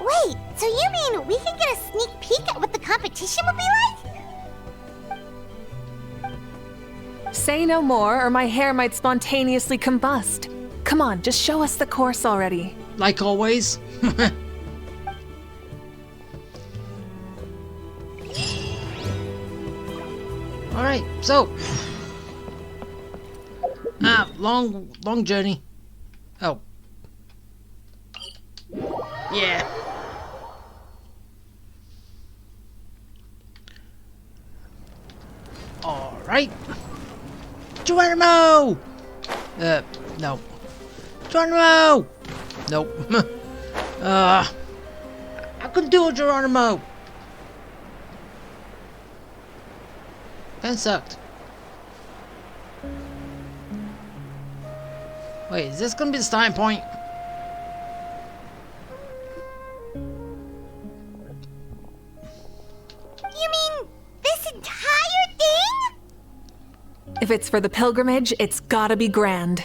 Wait, so you mean we can get a sneak peek at what the competition will be like?
Say no more, or my hair might spontaneously combust. Come on, just show us the course already.
Like always. Alright, so. Long journey. Oh. Yeah. Alright. Geronimo! No. Geronimo! Nope. I couldn't do a Geronimo. That sucked. Wait, is this gonna be the starting point?
You mean this entire thing?
If it's for the pilgrimage, it's gotta be grand.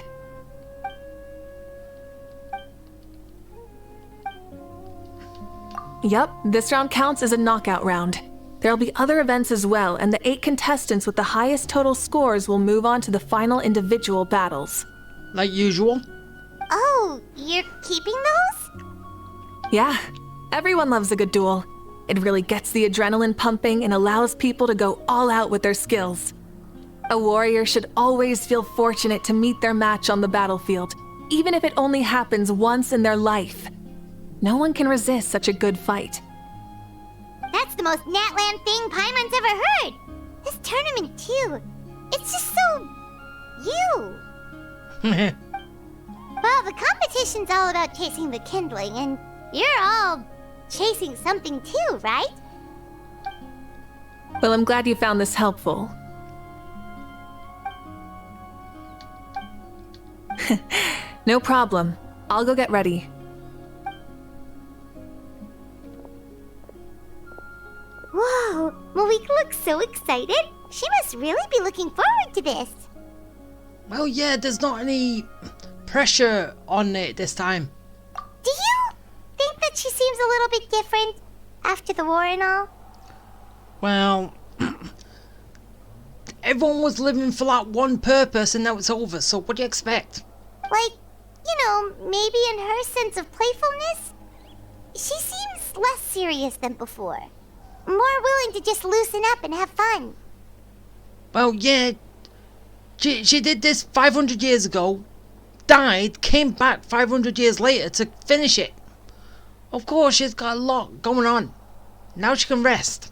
Yup, this round counts as a knockout round. There'll be other events as well, and the 8 contestants with the highest total scores will move on to the final individual battles.
Like usual?
Oh, you're keeping those?
Yeah, everyone loves a good duel. It really gets the adrenaline pumping and allows people to go all out with their skills. A warrior should always feel fortunate to meet their match on the battlefield, even if it only happens once in their life. No one can resist such a good fight.
That's the most Natland thing Paimon's ever heard. This tournament, too. It's just so... you. Well, the competition's all about chasing the kindling, and you're all chasing something too, right?
Well, I'm glad you found this helpful. No problem. I'll go get ready.
Whoa, Malika looks so excited. She must really be looking forward to this.
Well, yeah, there's not any pressure on it this time.
Do you think that she seems a little bit different after the war and all?
Well, everyone was living for that one purpose and now it's over, so what do you expect?
Like, you know, maybe in her sense of playfulness? She seems less serious than before. More willing to just loosen up and have fun.
Well, yeah, she did this 500 years ago, died, came back 500 years later to finish it. Of course, she's got a lot going on. Now she can rest.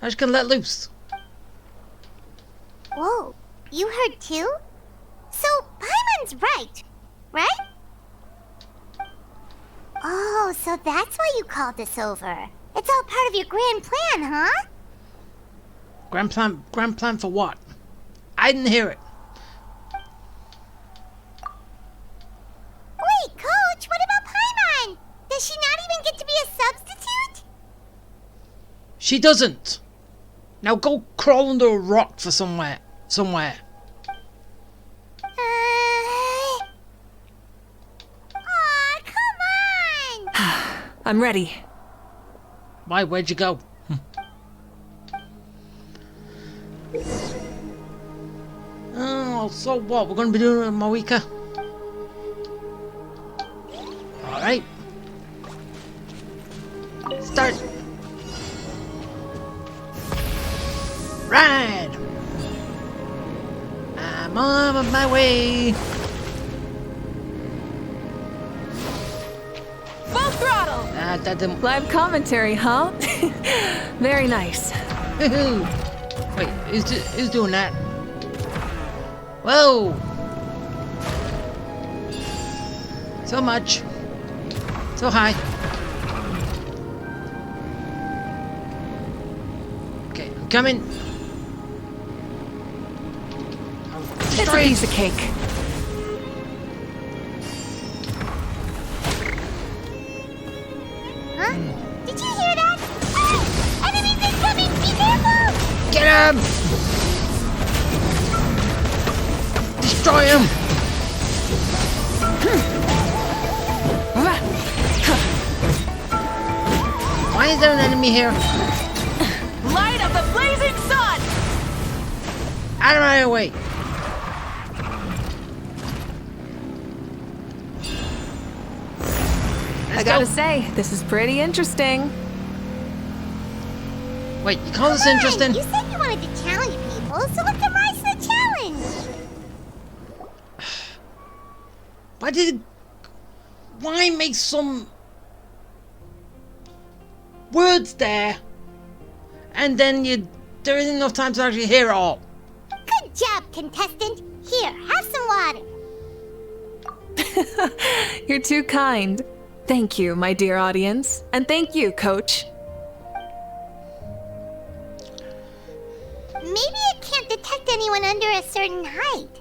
Now she can let loose.
Whoa, you heard too? So, Paimon's right? Oh, so that's why you called us over. It's all part of your grand plan, huh?
Grand plan for what? I didn't hear it.
Wait, Coach, what about Paimon? Does she not even get to be a substitute?
She doesn't. Now go crawl under a rock for somewhere.
Aw, come on!
I'm ready.
Why? Where'd you go? Oh, so what? We're going to be doing it with Malika? Alright. Start. Ride! I'm on my way.
Full throttle!
That didn't...
Live commentary, huh? Very nice.
Wait, who's doing that? Whoa! So much. So high. Okay, I'm coming.
It's a piece of cake.
Huh? Did you hear that? Ah! Enemies incoming! Be careful!
Get him! Destroy him! Why is there an enemy here?
Light of the blazing sun!
Out of my way!
I gotta say, this is pretty interesting.
Wait, you call this interesting?
You said you wanted to challenge people, so let them rise to the challenge!
Why make some words there and then there isn't enough time to actually hear it all?
Good job, contestant! Here, have some water!
You're too kind. Thank you, my dear audience. And thank you, Coach.
Maybe it can't detect anyone under a certain height.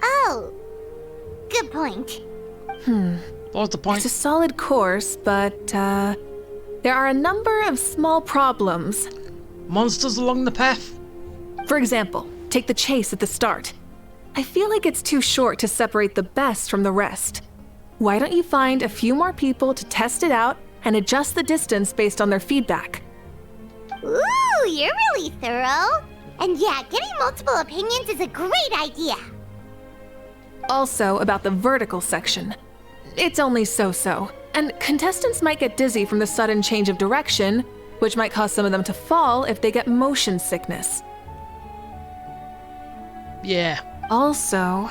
Oh, good point.
What was the point?
It's a solid course, but there are a number of small problems.
Monsters along the path?
For example, take the chase at the start. I feel like it's too short to separate the best from the rest. Why don't you find a few more people to test it out and adjust the distance based on their feedback.
Ooh, you're really thorough. And yeah, getting multiple opinions is a great idea.
Also, about the vertical section. It's only so-so, and contestants might get dizzy from the sudden change of direction, which might cause some of them to fall if they get motion sickness.
Yeah.
Also...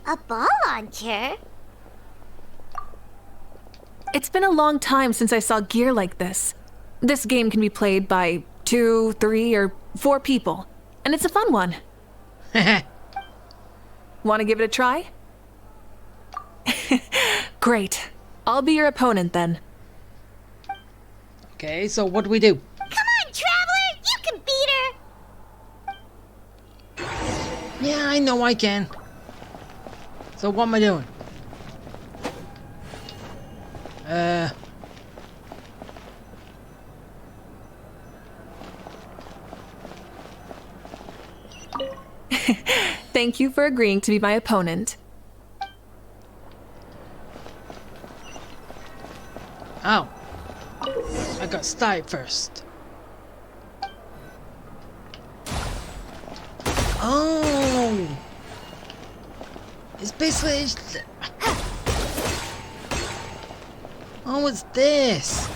A ball launcher?
It's been a long time since I saw gear like this. This game can be played by 2, 3, or 4 people, and it's a fun one. Want to give it a try? Great. I'll be your opponent then.
Okay, so what do we do?
Come on, Traveler! You can beat her!
Yeah, I know I can. So what am I doing?
Thank you for agreeing to be my opponent.
Oh. I got started first. Oh. It's basically... Oh, it's this.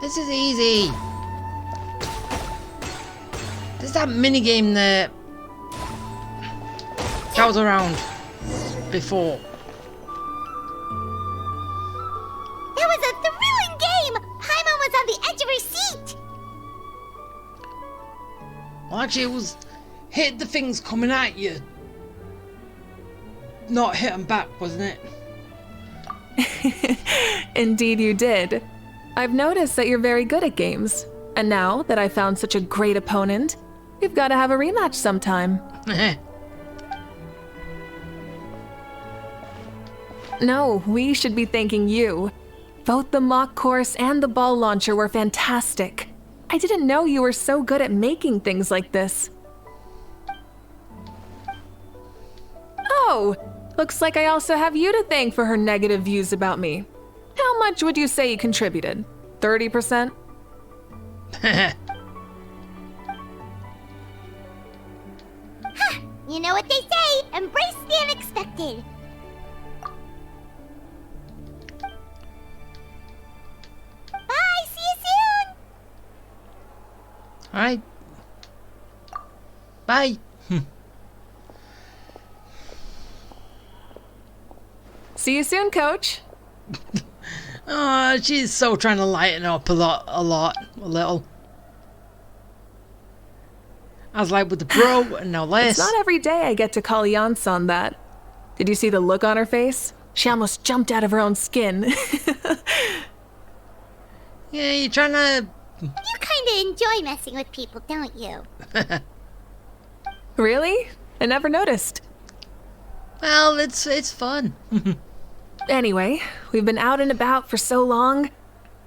This is easy. There's that minigame that was around before.
That was a thrilling game! Paimon was on the edge of her seat!
Well, actually, it was hit the things coming at you. Not hit them back, wasn't it?
Indeed you did. I've noticed that you're very good at games. And now that I found such a great opponent, we've got to have a rematch sometime. No, we should be thanking you. Both the mock course and the ball launcher were fantastic. I didn't know you were so good at making things like this. Oh, looks like I also have you to thank for her negative views about me. How much would you say you contributed? 30%?
You know what they say, embrace the unexpected. Bye, see you soon!
Alright. Bye.
See you soon, Coach.
Oh, she's so trying to lighten up a little. I was like with the bro and no less.
It's not every day I get to call Yansan that. Did you see the look on her face? She almost jumped out of her own skin.
Yeah, you're trying to...
You kinda enjoy messing with people, don't you?
Really? I never noticed.
Well, it's fun.
Anyway, we've been out and about for so long.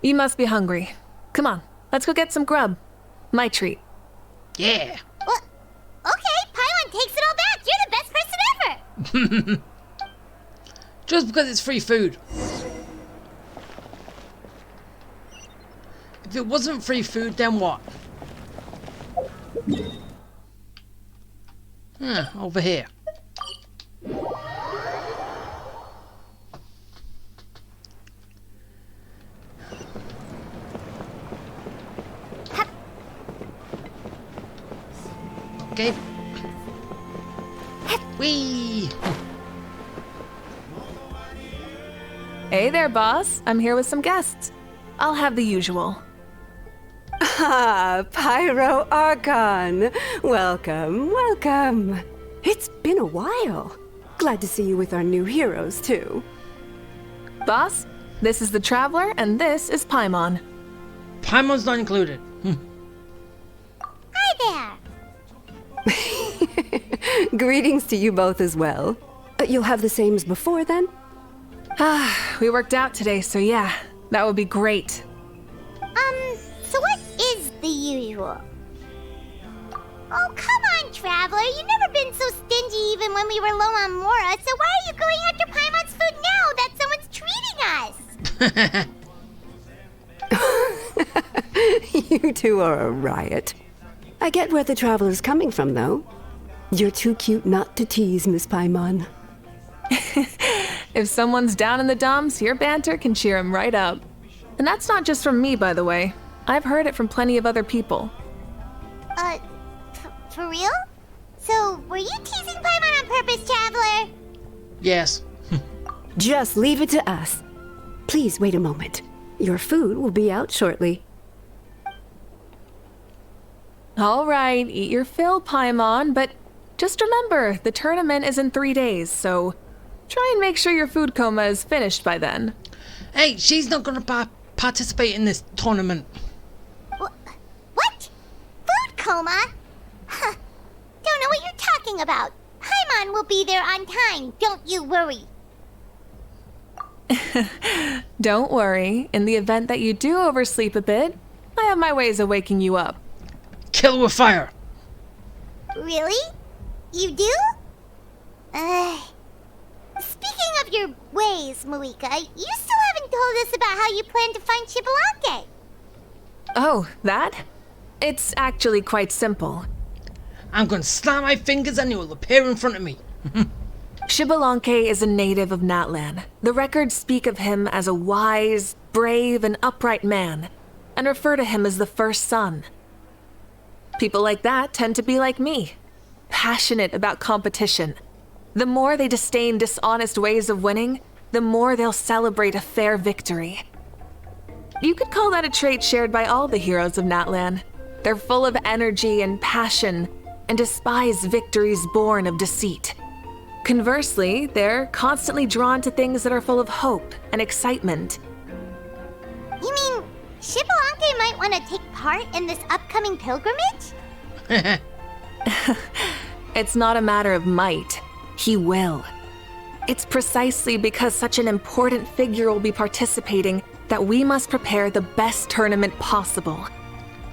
You must be hungry. Come on, let's go get some grub. My treat.
Yeah.
What? Okay, Paimon takes it all back. You're the best person ever.
Just because it's free food. If it wasn't free food, then what? Over here. Okay. Whee!
Hey there, boss. I'm here with some guests. I'll have the usual.
Ah, Pyro Archon. Welcome, welcome. It's been a while. Glad to see you with our new heroes, too.
Boss, this is the Traveler, and this is Paimon.
Paimon's not included.
Hi there.
Greetings to you both as well. You'll have the same as before then?
We worked out today, so yeah, that would be great.
So what is the usual? Oh, come on, Traveler. You've never been so stingy even when we were low on Mora, so why are you going after Paimon's food now that someone's treating us?
You two are a riot. I get where the Traveler's coming from, though. You're too cute not to tease, Miss Paimon.
If someone's down in the dumps, your banter can cheer him right up. And that's not just from me, by the way. I've heard it from plenty of other people.
For real? So, were you teasing Paimon on purpose, Traveler?
Yes.
Just leave it to us. Please wait a moment. Your food will be out shortly.
All right, eat your fill, Paimon, but just remember, the tournament is in 3 days, so try and make sure your food coma is finished by then.
Hey, she's not gonna participate in this tournament.
What? Food coma? Huh. Don't know what you're talking about. Paimon will be there on time, don't you worry.
Don't worry, in the event that you do oversleep a bit, I have my ways of waking you up.
Kill with fire.
Really? You do? Speaking of your ways, Moika, you still haven't told us about how you plan to find Xbalanque.
Oh, that? It's actually quite simple.
I'm gonna snap my fingers and it will appear in front of me.
Xbalanque is a native of Natlan. The records speak of him as a wise, brave, and upright man, and refer to him as the first son. People like that tend to be like me, passionate about competition. The more they disdain dishonest ways of winning, the more they'll celebrate a fair victory. You could call that a trait shared by all the heroes of Natlan. They're full of energy and passion, and despise victories born of deceit. Conversely, they're constantly drawn to things that are full of hope and excitement.
You mean Xbalanque might want to take part in this upcoming pilgrimage?
It's not a matter of might. He will. It's precisely because such an important figure will be participating that we must prepare the best tournament possible.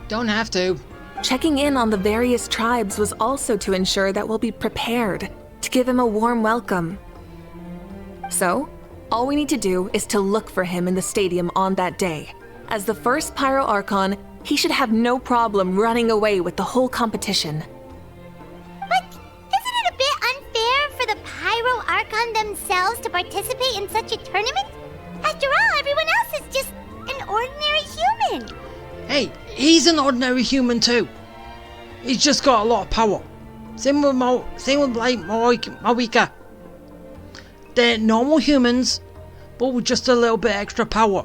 Don't have to.
Checking in on the various tribes was also to ensure that we'll be prepared to give him a warm welcome. So, all we need to do is to look for him in the stadium on that day. As the first Pyro Archon, he should have no problem running away with the whole competition.
But isn't it a bit unfair for the Pyro Archon themselves to participate in such a tournament? After all, everyone else is just an ordinary human.
Hey, he's an ordinary human too. He's just got a lot of power. Same with Mawika. They're normal humans, but with just a little bit extra power.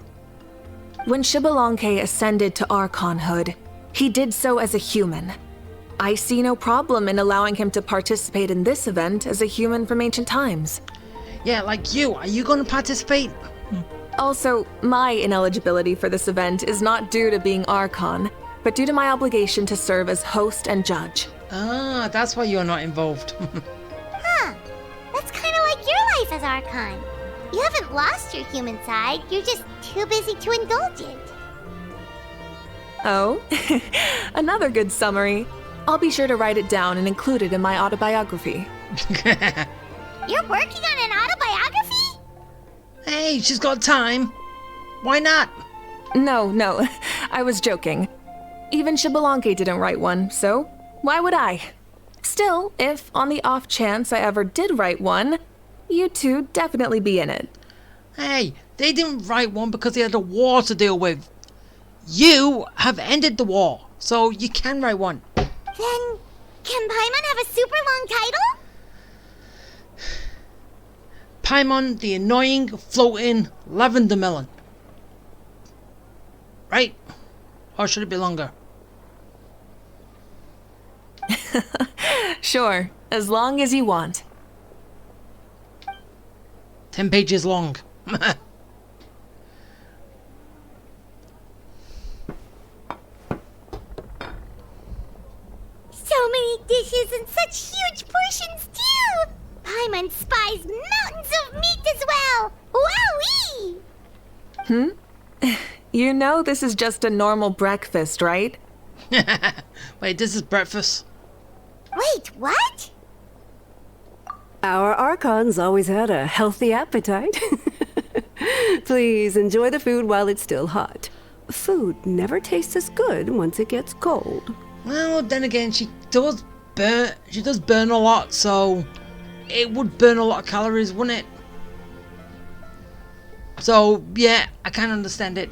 When Xbalanque ascended to Archonhood, he did so as a human. I see no problem in allowing him to participate in this event as a human from ancient times.
Yeah, like you. Are you going to participate?
Also, my ineligibility for this event is not due to being Archon, but due to my obligation to serve as host and judge.
Ah, that's why you're not involved.
Huh. That's kind of like your life as Archon. You haven't lost your human side, you're just too busy to indulge it.
Oh, another good summary. I'll be sure to write it down and include it in my autobiography.
You're working on an autobiography?
Hey, she's got time. Why not?
No, I was joking. Even Xbalanque didn't write one, so why would I? Still, if on the off chance I ever did write one, you two definitely be in it.
Hey, they didn't write one because they had a war to deal with. You have ended the war, so you can write one.
Then, can Paimon have a super long title?
Paimon the annoying, floating lavender melon. Right? Or should it be longer?
Sure, as long as you want.
10 pages long.
You know this is just a normal breakfast, right?
Wait, this is breakfast?
Wait, what?
Our Archon's always had a healthy appetite. Please enjoy the food while it's still hot. Food never tastes as good once it gets cold.
Well, then again, she does burn a lot, so it would burn a lot of calories, wouldn't it? So, yeah, I can understand it.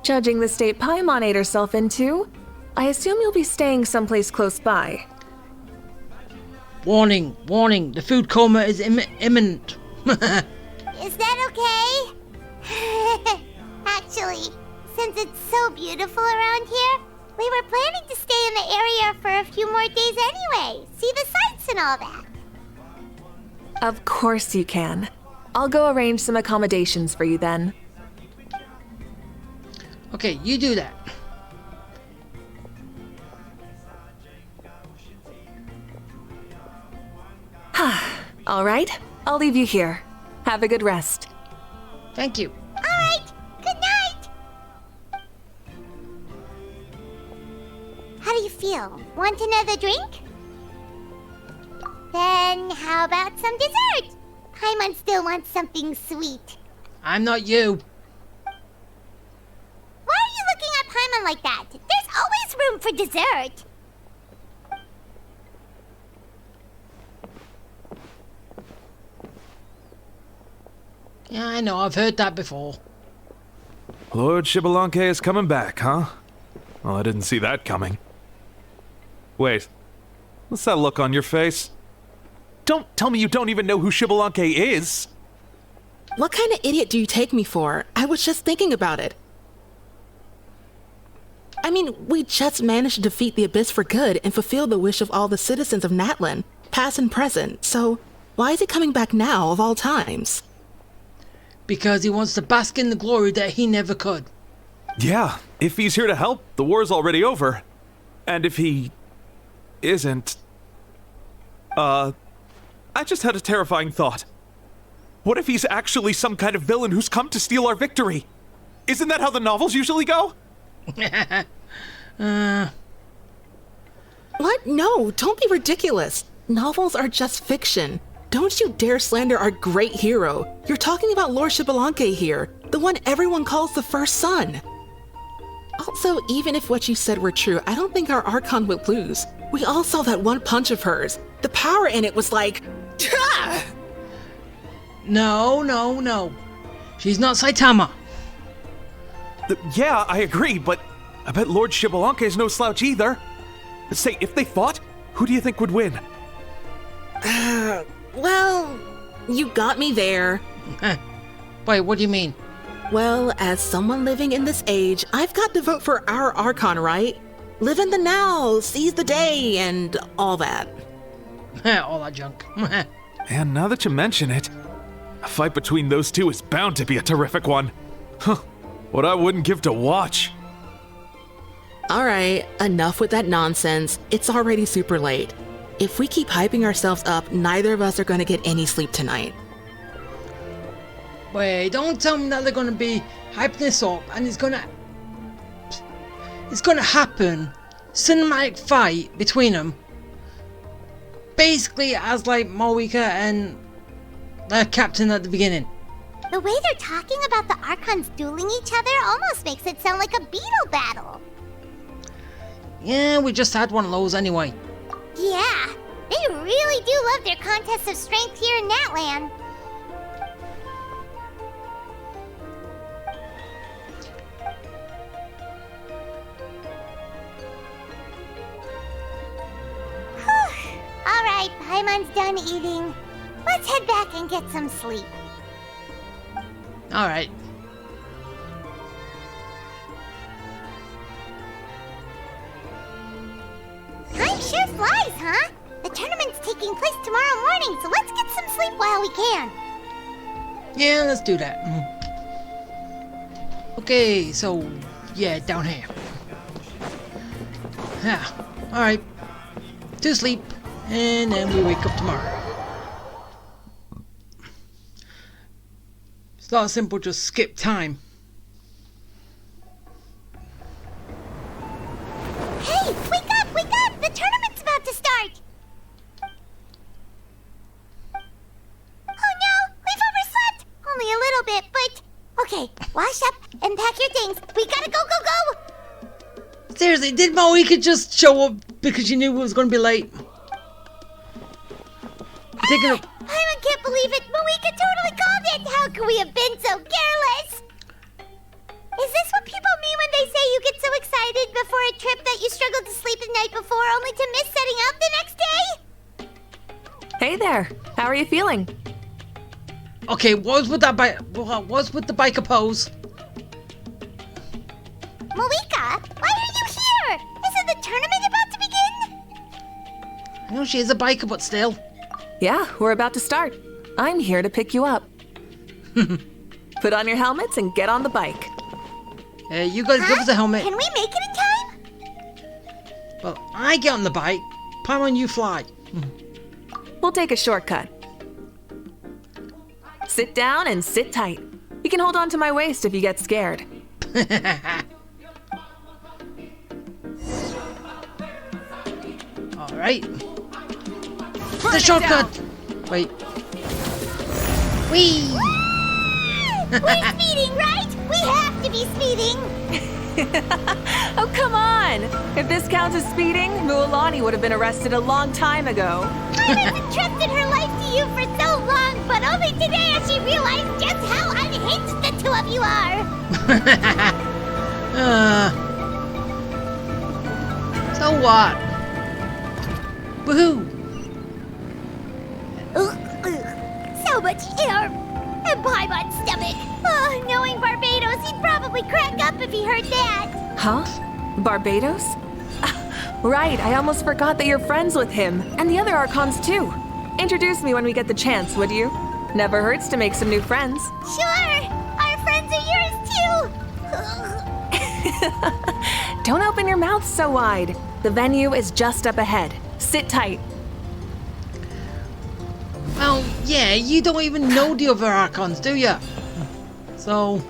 Judging the state Paimon ate herself into, I assume you'll be staying someplace close by.
Warning, warning, the food coma is imminent.
Is that okay? Actually, since it's so beautiful around here, we were planning to stay in the area for a few more days anyway. See the sights and all that.
Of course you can. I'll go arrange some accommodations for you then.
Okay, you do that.
All right, I'll leave you here. Have a good rest.
Thank you.
All right, good night. How do you feel? Want another drink? Then how about some dessert? Paimon still wants something sweet.
I'm not you.
Why are you looking at Paimon like that? There's always room for dessert.
Yeah, I know, I've heard that before.
Lord Xbalanque is coming back, huh? Well, I didn't see that coming. Wait, what's that look on your face? Don't tell me you don't even know who Xbalanque is!
What kind of idiot do you take me for? I was just thinking about it. I mean, we just managed to defeat the Abyss for good and fulfill the wish of all the citizens of Natlan, past and present, so why is he coming back now of all times?
Because he wants to bask in the glory that he never could.
Yeah, if he's here to help, the war's already over. And if he isn't... I just had a terrifying thought. What if he's actually some kind of villain who's come to steal our victory? Isn't that how the novels usually go?
What? No, don't be ridiculous. Novels are just fiction. Don't you dare slander our great hero. You're talking about Lord Xbalanque here, the one everyone calls the first son. Also, even if what you said were true, I don't think our Archon would lose. We all saw that one punch of hers. The power in it was like... Tah!
No. She's not Saitama.
Yeah, I agree, but I bet Lord Xbalanque is no slouch either. Say, if they fought, who do you think would win?
Well, you got me there.
Wait, what do you mean?
Well, as someone living in this age, I've got to vote for our Archon, right? Live in the now, seize the day, and all that.
All that junk.
And now that you mention it, a fight between those two is bound to be a terrific one. Huh, what I wouldn't give to watch.
Alright, enough with that nonsense. It's already super late. If we keep hyping ourselves up, neither of us are going to get any sleep tonight.
Wait, don't tell me that they're going to be hyping this up and it's going to happen. Cinematic fight between them. Basically as like Moika and the captain at the beginning.
The way they're talking about the Archons dueling each other almost makes it sound like a beetle battle.
Yeah, we just had one of those anyway.
Yeah, they really do love their contests of strength here in Natlan. Alright, Paimon's done eating. Let's head back and get some sleep.
Alright.
Time sure flies, huh? The tournament's taking place tomorrow morning, so let's get some sleep while we can.
Yeah, let's do that. Okay, so yeah, down here. Yeah. Alright. To sleep, and then we wake up tomorrow. It's not simple, just skip time.
Hey, wake up, wake up! The tournament's about to start! Oh no, we've overslept! Only a little bit, but... Okay, wash up and pack your things. We gotta go, go, go!
Seriously, did Moika just show up because she knew it was going to be late? Taking a...
I can't believe it! Moika totally called it! How could we have been so careless? Is this what people mean when they say you get so excited before a trip that you struggled to sleep the night before only to miss setting out the next day?
Hey there. How are you feeling?
Okay, what's with that what's with the biker pose?
Moika, why are you here? Isn't the tournament about to begin?
I know she is a biker, but still.
Yeah, we're about to start. I'm here to pick you up. Put on your helmets and get on the bike.
You guys give us a helmet.
Can we make it in time?
Well, I get on the bike. Paimon, you fly.
We'll take a shortcut. Sit down and sit tight. You can hold on to my waist if you get scared.
Alright. The shortcut! Wait. Whee!
We're speeding, right? We have to be speeding!
Oh, come on! If this counts as speeding, Mualani would have been arrested a long time ago.
I've entrusted her life to you for so long, but only today has she realized just how unhinged the two of you are!
So what? Woohoo!
So much air! And Paimon's stomach! Oh, knowing Barbados, he'd probably crack up if he heard that!
Huh? Barbados? Right, I almost forgot that you're friends with him, and the other Archons too. Introduce me when we get the chance, would you? Never hurts to make some new friends.
Sure! Our friends are yours too!
Don't open your mouth so wide. The venue is just up ahead. Sit tight.
Well, yeah, you don't even know the other Archons, do ya? So...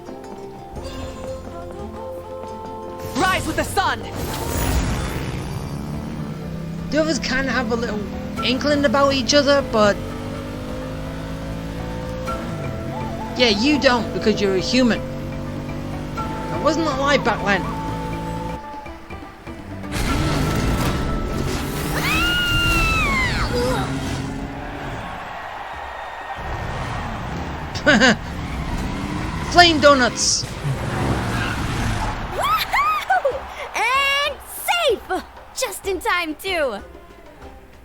Rise with the sun!
The others kind of have a little inkling about each other, but... Yeah, you don't, because you're a human. That wasn't like back then. Flame donuts!
And safe! Just in time, too.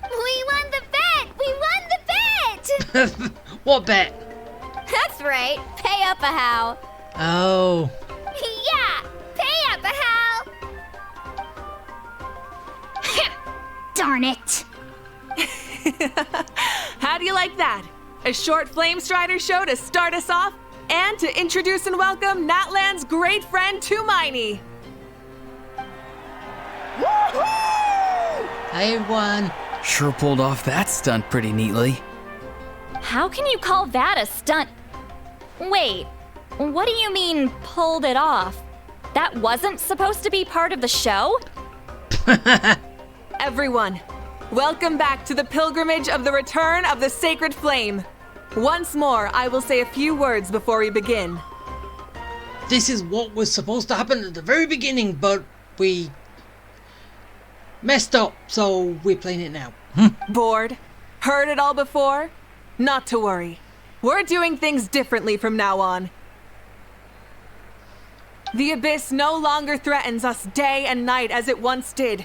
We won the bet! We won the bet!
What bet?
That's right. Pay up a how.
Oh.
Yeah! Pay up, Hal! Darn it!
How do you like that? A short Flame Strider show to start us off, and to introduce and welcome Natlan's great friend Tumaini.
Hey, everyone.
Sure pulled off that stunt pretty neatly.
How can you call that a stunt? Wait, what do you mean, pulled it off? That wasn't supposed to be part of the show?
Everyone, welcome back to the pilgrimage of the return of the sacred flame. Once more, I will say a few words before we begin.
This is what was supposed to happen at the very beginning, but we messed up, so we're playing it now.
Bored? Heard it all before? Not to worry. We're doing things differently from now on. The abyss no longer threatens us day and night as it once did.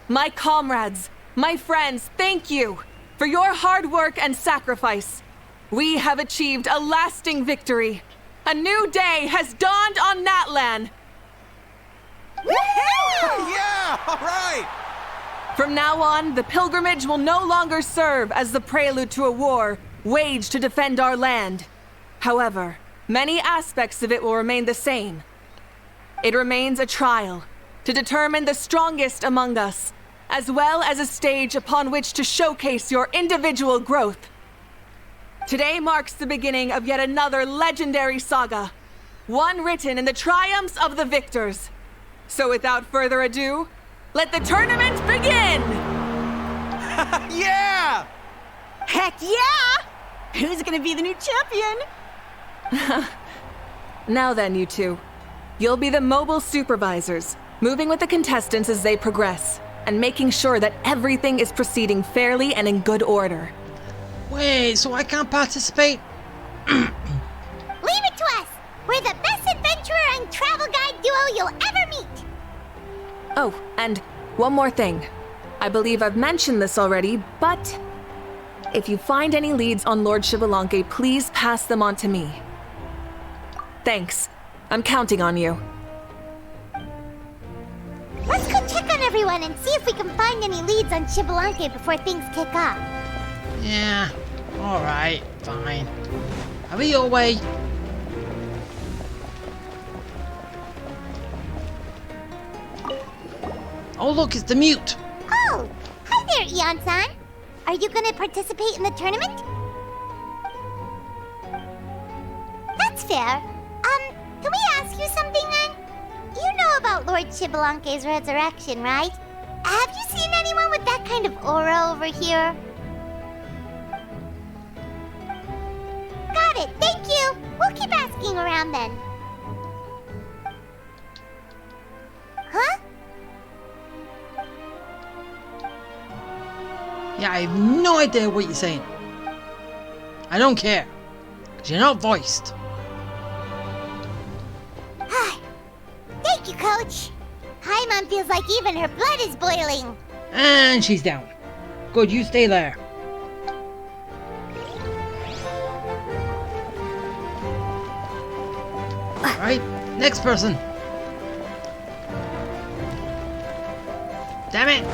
My comrades, my friends, thank you for your hard work and sacrifice. We have achieved a lasting victory. A new day has dawned on Natlan.
Yeah, all right!
From now on, the pilgrimage will no longer serve as the prelude to a war waged to defend our land. However, many aspects of it will remain the same. it remains a trial to determine the strongest among us, as well as a stage upon which to showcase your individual growth. Today marks the beginning of yet another legendary saga, one written in the triumphs of the victors. So without further ado, let the tournament begin!
Yeah!
Heck yeah! Who's gonna be the new champion?
Now then, you two. You'll be the mobile supervisors, moving with the contestants as they progress, and making sure that everything is proceeding fairly and in good order.
Wait, so I can't participate?
Leave it to us! We're the best adventurer and travel guide duo you'll ever meet!
Oh, and one more thing. I believe I've mentioned this already, but if you find any leads on Lord Xbalanque, please pass them on to me. Thanks. I'm counting on you.
Let's go check on everyone and see if we can find any leads on Xbalanque before things kick off.
Yeah, alright, fine. Have it your way. Oh look, it's the mute!
Oh, hi there, Eon-san. Are you gonna participate in the tournament? That's fair. Can we ask you something then? You know about Lord Xbalanque's resurrection, right? Have you seen anyone with that kind of aura over here? Got it, thank you. We'll keep asking around then. Huh?
Yeah, I have no idea what you're saying. I don't care, because you're not voiced.
Thank you, Coach. Paimon feels like even her blood is boiling.
And she's down. Good, you stay there. Alright, next person. Damn it!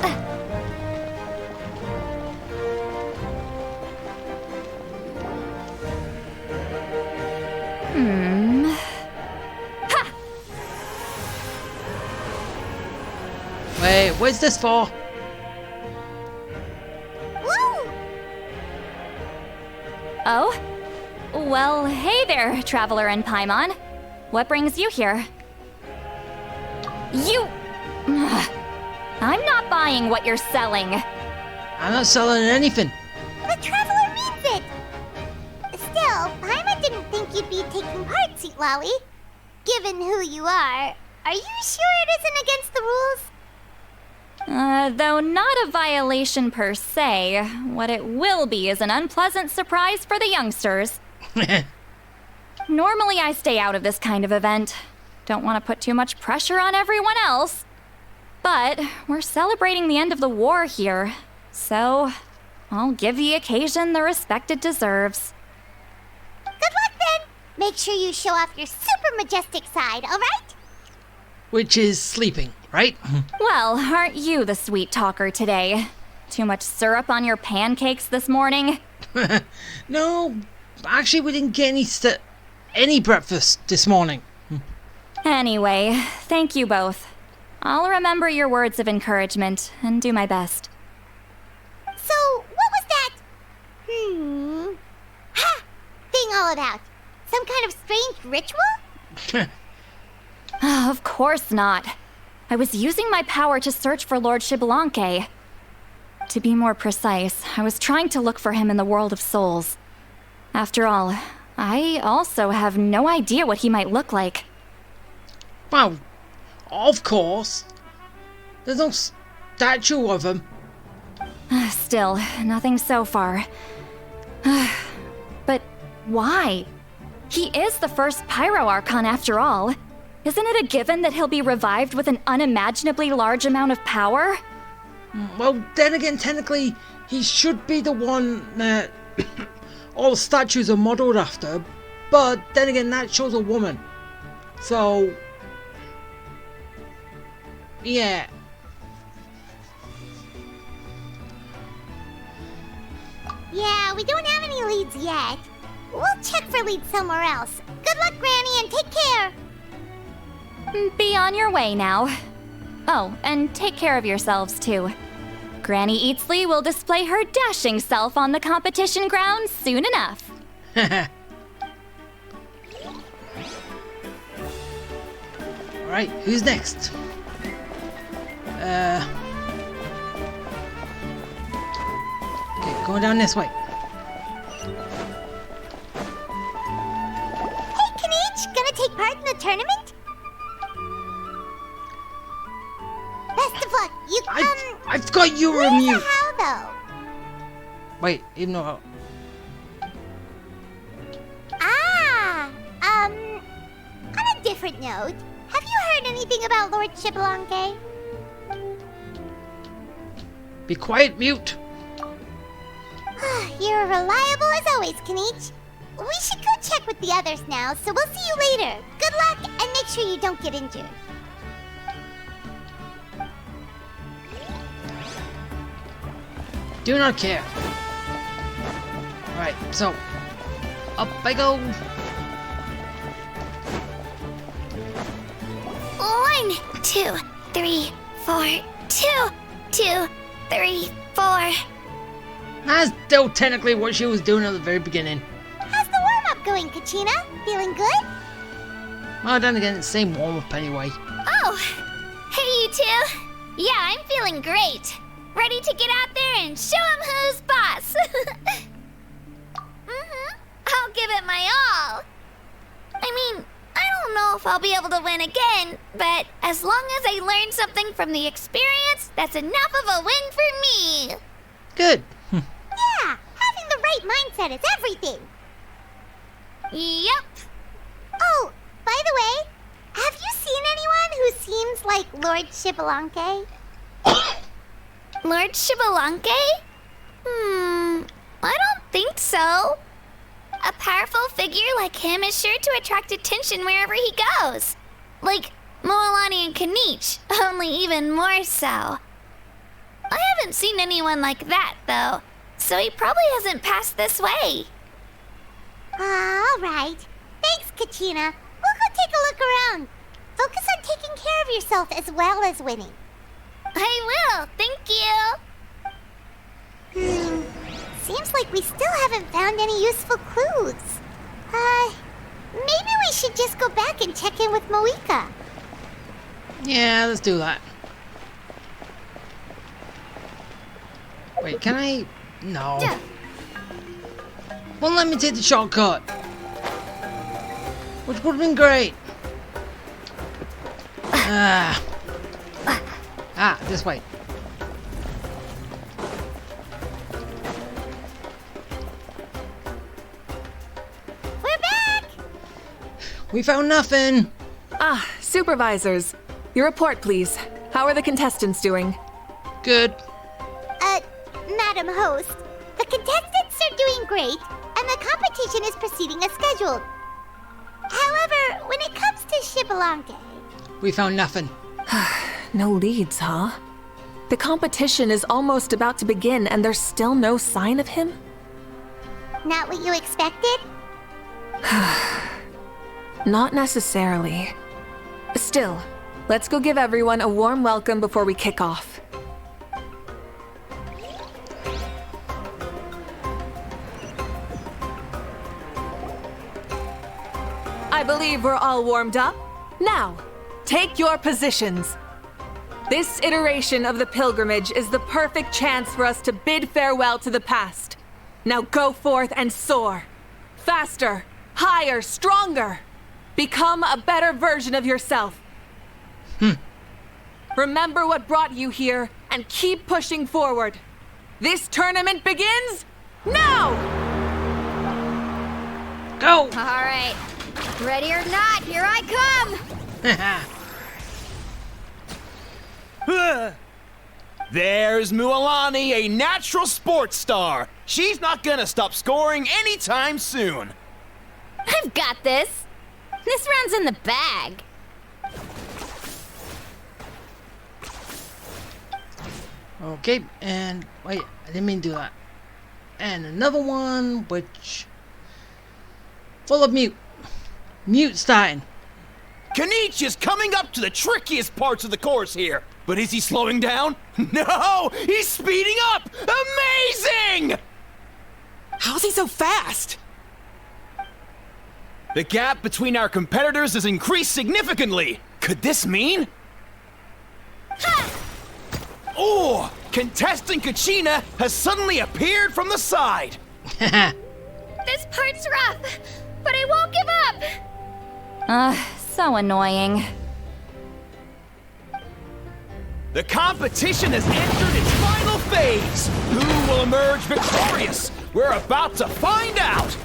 Wait, what's this for?
Woo!
Oh? Well, hey there, Traveler and Paimon. What brings you here? You... I'm not buying what you're selling.
I'm not selling anything.
The Traveler means it! Still, Paimon didn't think you'd be taking part, Sweet Lolly. Given who you are you sure it isn't against the rules?
Though not a violation per se, what it will be is an unpleasant surprise for the youngsters. Normally I stay out of this kind of event. Don't want to put too much pressure on everyone else. But we're celebrating the end of the war here, so I'll give the occasion the respect it deserves.
Good luck then! Make sure you show off your super majestic side, alright?
Which is sleeping, right?
Well, aren't you the sweet talker today? Too much syrup on your pancakes this morning?
No, actually we didn't get any breakfast this morning.
Anyway, thank you both. I'll remember your words of encouragement and do my best.
So, what was that? Ha! Thing all about? Some kind of strange ritual?
Of course not. I was using my power to search for Lord Xbalanque. To be more precise, I was trying to look for him in the world of souls. After all, I also have no idea what he might look like.
Well, of course. There's no statue of him.
Still, nothing so far. But why? He is the first Pyro Archon after all. Isn't it a given that he'll be revived with an unimaginably large amount of power?
Well, then again, technically, he should be the one that all statues are modeled after, but then again, that shows a woman. So, yeah.
Yeah, we don't have any leads yet. We'll check for leads somewhere else. Good luck, Granny, and take care!
Be on your way now. Oh, and take care of yourselves too. Granny Eatsley will display her dashing self on the competition grounds soon enough.
Alright, who's next? Okay, going down this way.
Hey, Kanich, gonna take part in the tournament? Best of luck.
I've got you
where's
mute.
the how, though?
Wait, even though...
On a different note, have you heard anything about Lord Xbalanque?
Be quiet, mute.
You're reliable as always, Kanich. We should go check with the others now, so we'll see you later. Good luck, and make sure you don't get injured.
Do not care. Alright, so... up I go.
1, 2, 3, 4. 2, 2, 3, 4.
That's still technically what she was doing at the very beginning.
How's the warm-up going, Kachina? Feeling good?
Well, then again, it's the same warm-up anyway.
Oh, hey you two. Yeah, I'm feeling great. Ready to get out there and show 'em who's boss. I'll give it my all. I mean, I don't know if I'll be able to win again, but as long as I learn something from the experience, that's enough of a win for me.
Good.
Yeah, having the right mindset is everything.
Yep.
Oh, by the way, have you seen anyone who seems like Lord Xbalanque?
Lord Xbalanque? I don't think so. A powerful figure like him is sure to attract attention wherever he goes. Like Moalani and Kanich, only even more so. I haven't seen anyone like that, though, so he probably hasn't passed this way.
All right. Thanks, Kachina. We'll go take a look around. Focus on taking care of yourself as well as winning.
I will, thank you.
Seems like we still haven't found any useful clues. Maybe we should just go back and check in with Moika.
Yeah, let's do that. Wait, can I? No. Won't let me take the shortcut. Which would have been great. This way.
We're back!
We found nothing.
Supervisors. Your report, please. How are the contestants doing?
Good.
Madam Host, the contestants are doing great, and the competition is proceeding as scheduled. However, when it comes to Xbalanque...
We found nothing.
No leads, huh? The competition is almost about to begin and there's still no sign of him?
Not what you expected?
Not necessarily. Still, let's go give everyone a warm welcome before we kick off. I believe we're all warmed up. Now, take your positions. This iteration of the pilgrimage is the perfect chance for us to bid farewell to the past. Now go forth and soar. Faster, higher, stronger. Become a better version of yourself. Remember what brought you here and keep pushing forward. This tournament begins now!
Go!
All right. Ready or not, here I come!
There's Mualani, a natural sports star. She's not gonna stop scoring anytime soon.
I've got this. This round's in the bag.
Okay, and wait, I didn't mean to do that. And another one, which... full of mute. Mute starting.
Kanichi is coming up to the trickiest parts of the course here. But is he slowing down? No! He's speeding up! Amazing!
How's he so fast?
The gap between our competitors has increased significantly. Could this mean? Oh! Contestant Kachina has suddenly appeared from the side.
This part's rough, but I won't give up.
So annoying.
The competition has entered its final phase. Who will emerge victorious? We're about to find out.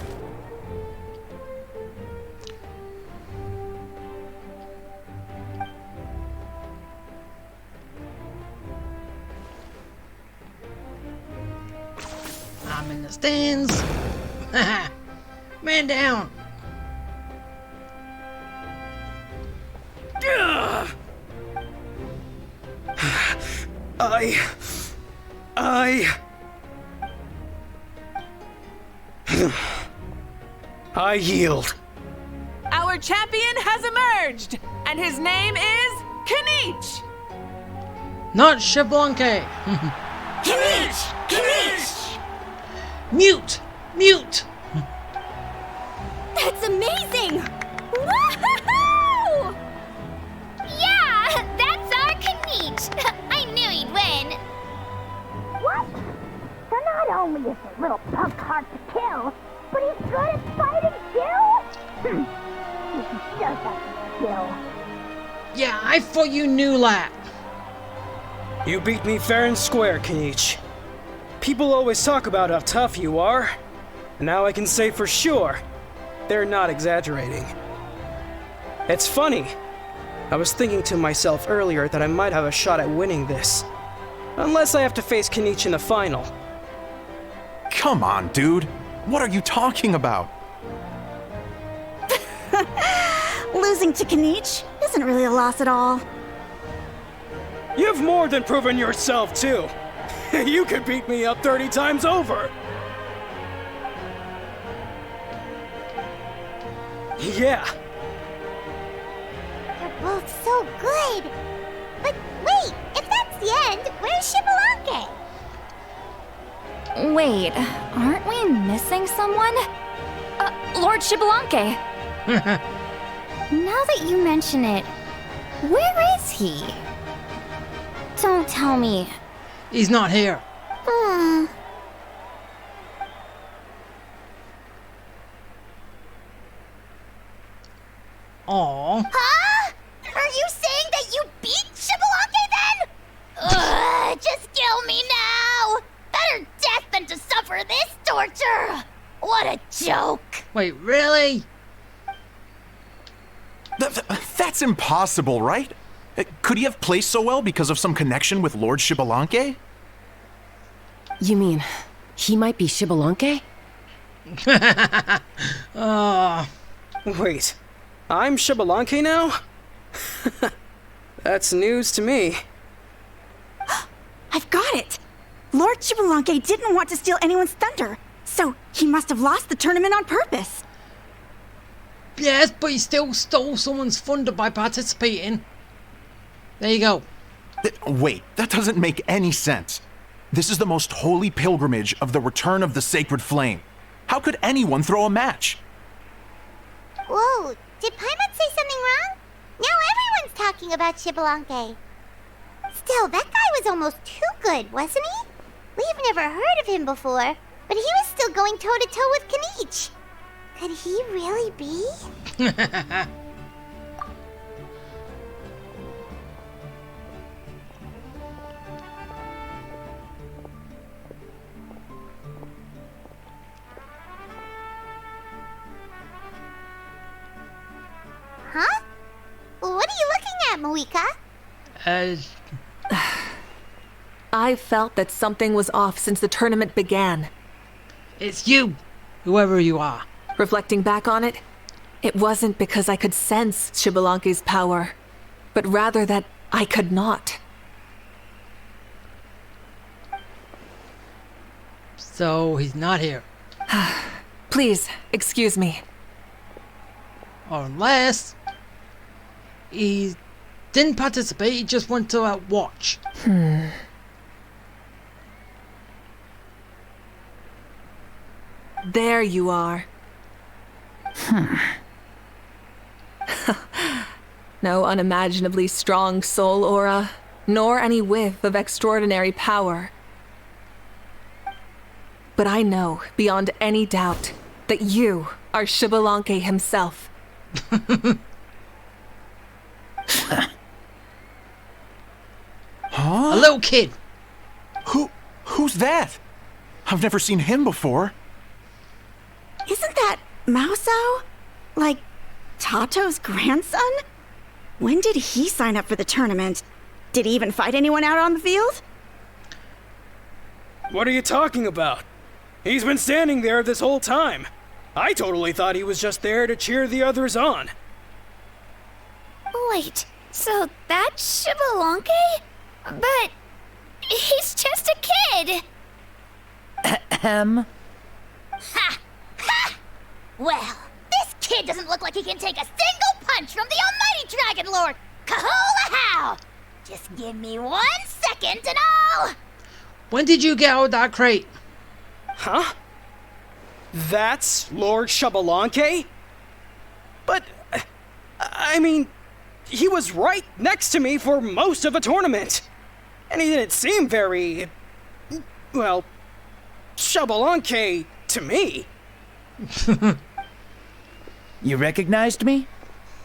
I'm in the stands. Man down.
I yield.
Our champion has emerged, and his name is Kanich.
Not Xbalanque.
Kanich!
Mute! Mute!
That's amazing! Woohoo! Yeah, that's our Kanich. I knew he'd win.
What? So not only is the little punk hard to kill, but he's good at fighting too? He just has skill.
Yeah, I thought you knew that.
You beat me fair and square, Kanich. People always talk about how tough you are. And now I can say for sure, they're not exaggerating. It's funny. I was thinking to myself earlier that I might have a shot at winning this. Unless I have to face Kanich in the final.
Come on, dude. What are you talking about?
Losing to Kanich isn't really a loss at all.
You've more than proven yourself, too. You could beat me up 30 times over. Yeah.
They're both so good. But wait, if that's the end, where's Xbalanque?
Wait, aren't we missing someone? Lord Xbalanque. Now that you mention it, where is he? Don't tell me.
He's not here. Aww.
Huh? Are you saying that you beat Xbalanque then? Ugh, just kill me now! Better death than to suffer this torture! What a joke!
Wait, really?
That's impossible, right? Could he have placed so well because of some connection with Lord Xbalanque?
You mean, he might be Xbalanque?
Wait, I'm Xbalanque now? That's news to me.
I've got it! Lord Xbalanque didn't want to steal anyone's thunder, so he must have lost the tournament on purpose.
Yes, but he still stole someone's thunder by participating. There you go.
Wait, that doesn't make any sense. This is the most holy pilgrimage of the return of the sacred flame. How could anyone throw a match?
Whoa, did Paimon say something wrong? Now everyone's talking about Xbalanque. Still, that guy was almost too good, wasn't he? We've never heard of him before, but he was still going toe-to-toe with Kanich. Could he really be? Huh? What are you looking at, Moika?
I felt that something was off since the tournament began.
It's you, whoever you are.
Reflecting back on it, it wasn't because I could sense Xbalanque's power, but rather that I could not.
So he's not here.
Please, excuse me.
Unless he didn't participate, he just went to watch.
There you are. No unimaginably strong soul aura, nor any whiff of extraordinary power. But I know, beyond any doubt, that you are Xbalanque himself.
Huh?
A little kid.
Who's that? I've never seen him before.
Isn't that Mausao? Like, Tato's grandson? When did he sign up for the tournament? Did he even fight anyone out on the field?
What are you talking about? He's been standing there this whole time. I totally thought he was just there to cheer the others on.
Wait, so that's Xbalanque? But he's just a kid.
Ha! Ha! Well, this kid doesn't look like he can take a single punch from the almighty Dragon Lord! Kahola how! Just give me 1 second and I'll...
When did you get out of that crate?
Huh? That's Lord Xbalanque? But, I mean, he was right next to me for most of the tournament. And he didn't seem very, well, Xbalanque to me.
You recognized me?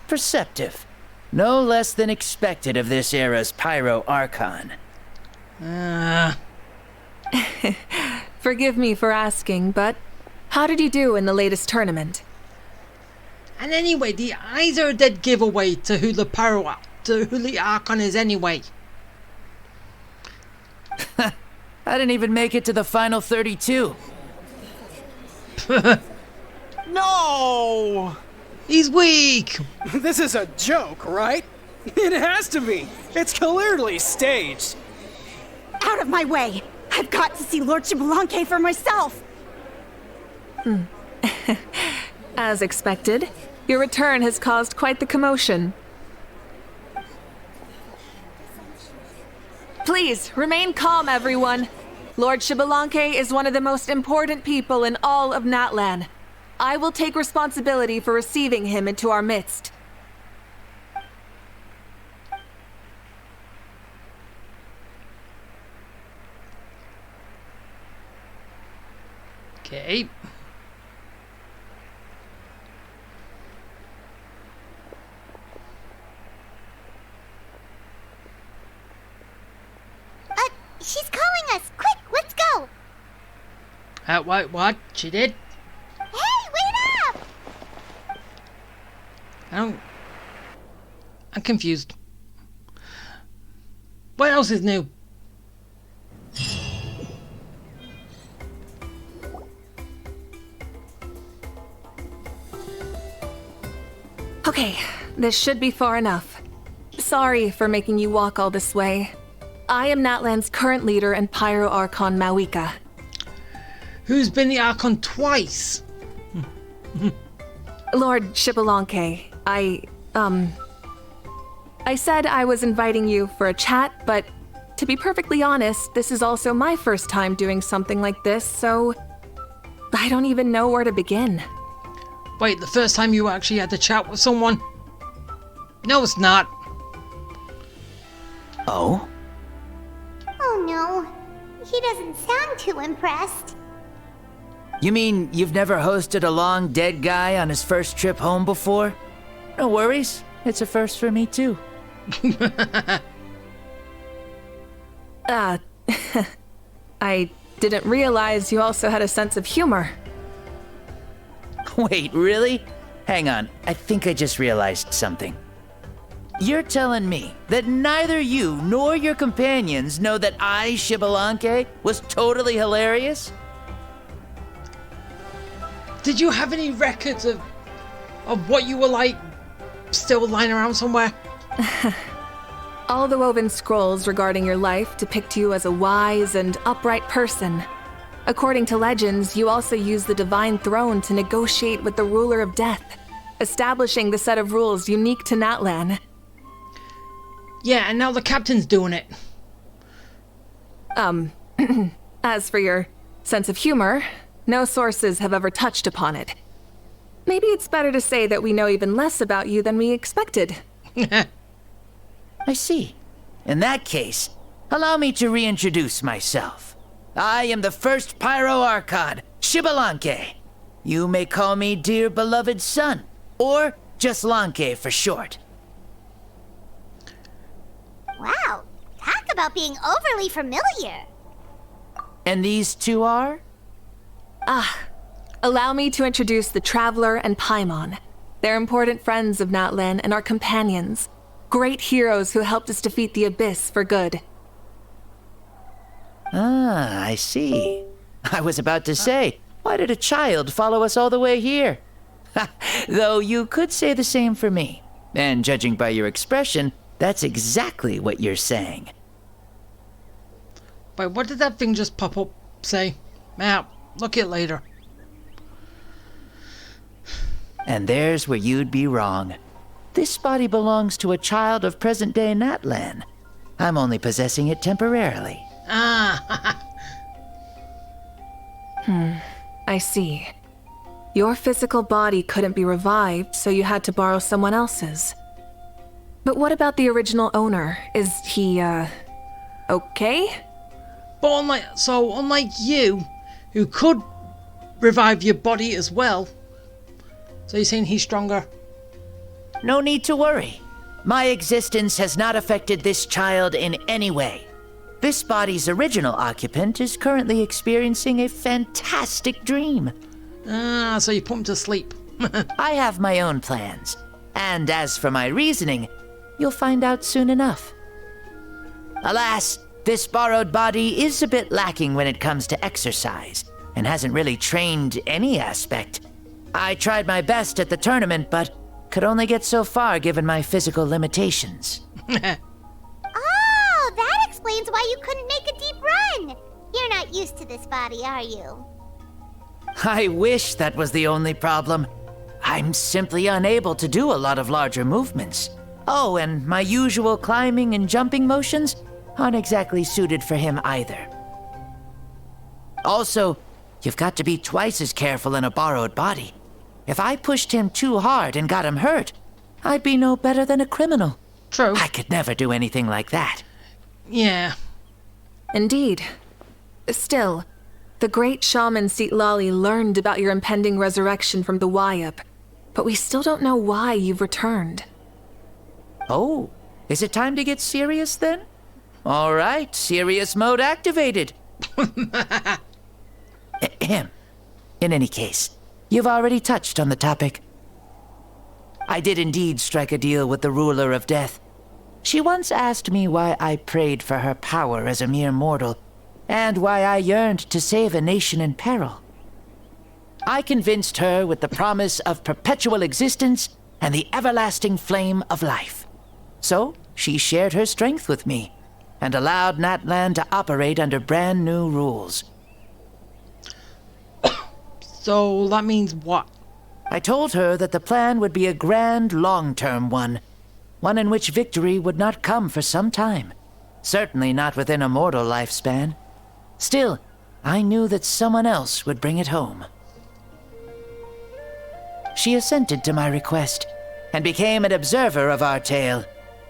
Perceptive. No less than expected of this era's Pyro Archon.
Forgive me for asking, but how did you do in the latest tournament?
And anyway, the eyes are a dead giveaway to who the Archon is anyway.
I didn't even make it to the final 32.
No!
He's weak!
This is a joke, right? It has to be. It's clearly staged.
Out of my way! I've got to see Lord Xbalanque for myself!
As expected, your return has caused quite the commotion. Please, remain calm, everyone. Lord Xbalanque is one of the most important people in all of Natlan. I will take responsibility for receiving him into our midst.
Okay.
She's calling us! Quick, let's go!
What? She did?
Hey, wait up!
I'm confused. What else is new?
Okay, this should be far enough. Sorry for making you walk all this way. I am Natlan's current leader and Pyro Archon Mawika.
Who's been the Archon twice?
Lord Xbalanque, I said I was inviting you for a chat, but to be perfectly honest, this is also my first time doing something like this, so I don't even know where to begin.
Wait, the first time you actually had to chat with someone? No, it's not.
Oh?
Oh no, he doesn't sound too impressed.
You mean you've never hosted a long dead guy on his first trip home before? No worries, it's a first for me too.
I didn't realize you also had a sense of humor.
Wait, really? Hang on, I think I just realized something. You're telling me that neither you nor your companions know that I, Xbalanque, was totally hilarious?
Did you have any records of what you were like still lying around somewhere?
All the woven scrolls regarding your life depict you as a wise and upright person. According to legends, you also use the Divine Throne to negotiate with the Ruler of Death, establishing the set of rules unique to Natlan.
Yeah, and now the captain's doing it.
As for your sense of humor, no sources have ever touched upon it. Maybe it's better to say that we know even less about you than we expected.
I see. In that case, allow me to reintroduce myself. I am the first Pyro Archon, Xbalanque. You may call me dear beloved son, or just Lanque for short.
Wow, talk about being overly familiar.
And these two are?
Allow me to introduce the Traveler and Paimon. They're important friends of Natlan and our companions. Great heroes who helped us defeat the Abyss for good.
Ah, I see. I was about to say, why did a child follow us all the way here? Though you could say the same for me. And judging by your expression, that's exactly what you're saying.
Wait, what did that thing just pop up say? Now, look it later.
And there's where you'd be wrong. This body belongs to a child of present-day Natlan. I'm only possessing it temporarily.
Ah,
I see. Your physical body couldn't be revived, so you had to borrow someone else's. But what about the original owner? Is he, okay?
But unlike you, who could revive your body as well, so you're saying he's stronger?
No need to worry. My existence has not affected this child in any way. This body's original occupant is currently experiencing a fantastic dream.
Ah, so you put him to sleep.
I have my own plans. And as for my reasoning, you'll find out soon enough. Alas, this borrowed body is a bit lacking when it comes to exercise, and hasn't really trained any aspect. I tried my best at the tournament, but could only get so far given my physical limitations.
Oh, that explains why you couldn't make a deep run. You're not used to this body, are you?
I wish that was the only problem. I'm simply unable to do a lot of larger movements. Oh, and my usual climbing and jumping motions aren't exactly suited for him either. Also, you've got to be twice as careful in a borrowed body. If I pushed him too hard and got him hurt, I'd be no better than a criminal.
True.
I could never do anything like that.
Yeah.
Indeed. Still, the great shaman Seatlali learned about your impending resurrection from the Wyup, but we still don't know why you've returned.
Oh, is it time to get serious then? All right, serious mode activated. Ahem. In any case, you've already touched on the topic. I did indeed strike a deal with the ruler of death. She once asked me why I prayed for her power as a mere mortal, and why I yearned to save a nation in peril. I convinced her with the promise of perpetual existence and the everlasting flame of life. So she shared her strength with me, and allowed Natlan to operate under brand new rules.
So that means what?
I told her that the plan would be a grand, long-term one in which victory would not come for some time. Certainly not within a mortal lifespan. Still, I knew that someone else would bring it home. She assented to my request, and became an observer of our tale.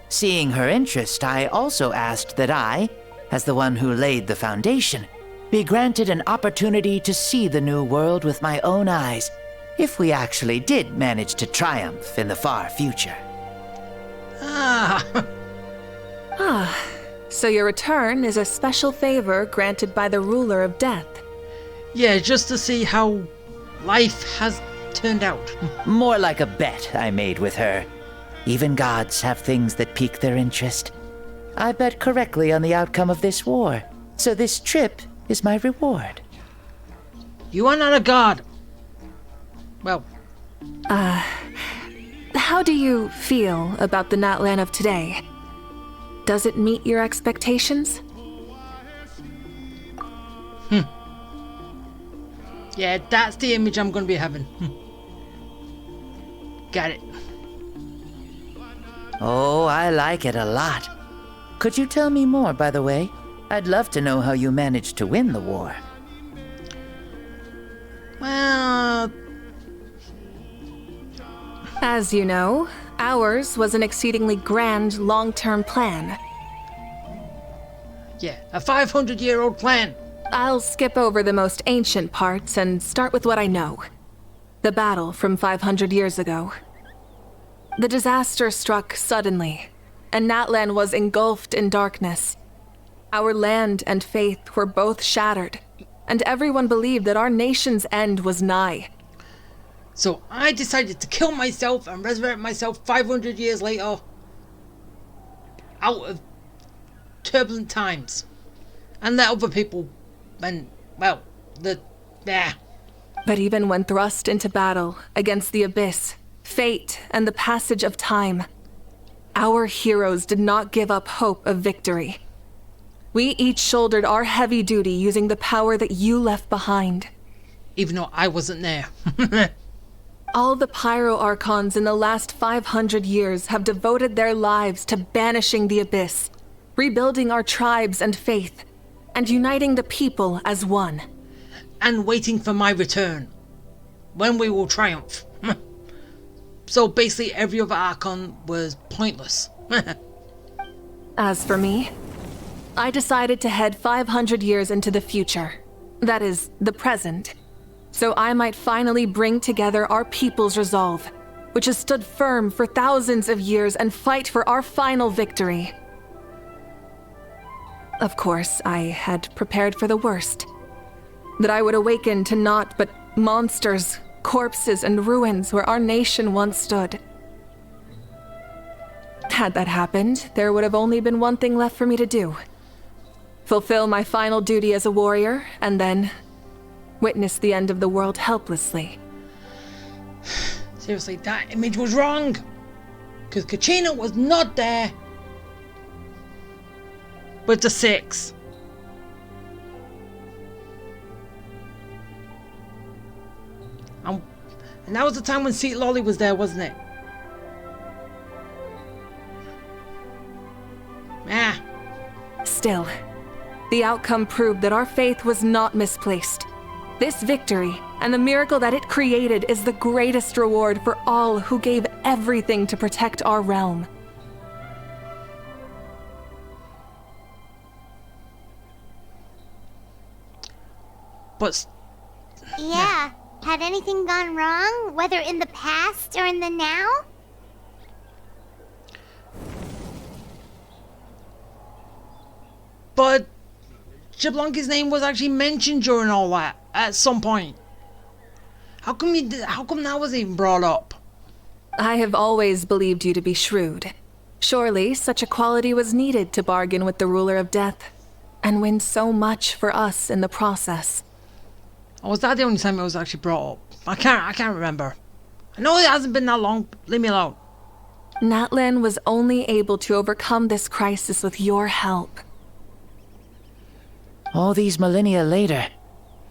Seeing her interest, I also asked that I, as the one who laid the foundation, be granted an opportunity to see the new world with my own eyes, if we actually did manage to triumph in the far future.
So your return is a special favor granted by the ruler of death.
Yeah, just to see how life has turned out.
More like a bet I made with her. Even gods have things that pique their interest. I bet correctly on the outcome of this war, so this trip is my reward.
You are not a god. Well.
How do you feel about the Natlan of today? Does it meet your expectations?
Yeah, that's the image I'm going to be having. Got it.
Oh, I like it a lot. Could you tell me more, by the way? I'd love to know how you managed to win the war.
Well...
As you know, ours was an exceedingly grand long-term plan.
Yeah, a 500-year-old plan.
I'll skip over the most ancient parts and start with what I know. The battle from 500 years ago. The disaster struck suddenly, and Natlan was engulfed in darkness. Our land and faith were both shattered, and everyone believed that our nation's end was nigh.
So I decided to kill myself and resurrect myself 500 years later out of turbulent times. And let other people, and, well,
But even when thrust into battle against the abyss, fate, and the passage of time, our heroes did not give up hope of victory. We each shouldered our heavy duty using the power that you left behind.
Even though I wasn't there.
All the Pyro Archons in the last 500 years have devoted their lives to banishing the abyss, rebuilding our tribes and faith, and uniting the people as one.
And waiting for my return, when we will triumph. So basically every other Archon was pointless.
As for me, I decided to head 500 years into the future, that is, the present, so I might finally bring together our people's resolve, which has stood firm for thousands of years, and fight for our final victory. Of course, I had prepared for the worst. That I would awaken to naught but monsters, corpses, and ruins where our nation once stood. Had that happened, there would have only been one thing left for me to do. Fulfill my final duty as a warrior, and then witness the end of the world helplessly.
Seriously, that image was wrong! Because Kachina was not there! With the 6. And that was the time when Sweet Lolly was there, wasn't it? Yeah.
Still, the outcome proved that our faith was not misplaced. This victory, and the miracle that it created, is the greatest reward for all who gave everything to protect our realm.
But...
Yeah. Had anything gone wrong, whether in the past or in the now?
But Xbalanque's name was actually mentioned during all that at some point. How come that wasn't even brought up?
I have always believed you to be shrewd. Surely such a quality was needed to bargain with the ruler of death, and win so much for us in the process.
Or was that the only time it was actually brought up? I can't remember. I know it hasn't been that long. Leave me alone.
Natlan was only able to overcome this crisis with your help.
All these millennia later,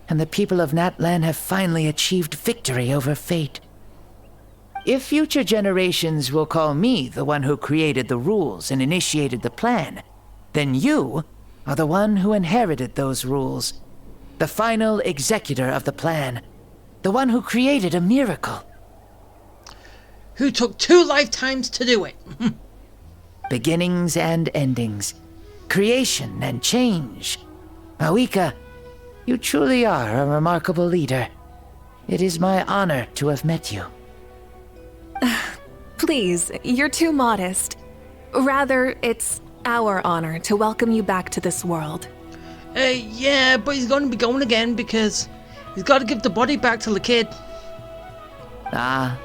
and the people of Natlan have finally achieved victory over fate. If future generations will call me the one who created the rules and initiated the plan, then you are the one who inherited those rules. The final executor of the plan. The one who created a miracle.
Who took 2 lifetimes to do it.
Beginnings and endings. Creation and change. Mawika, you truly are a remarkable leader. It is my honor to have met you.
Please, you're too modest. Rather, it's our honor to welcome you back to this world.
Yeah, but he's going to be going again because he's got to give the body back to the kid.
Ah,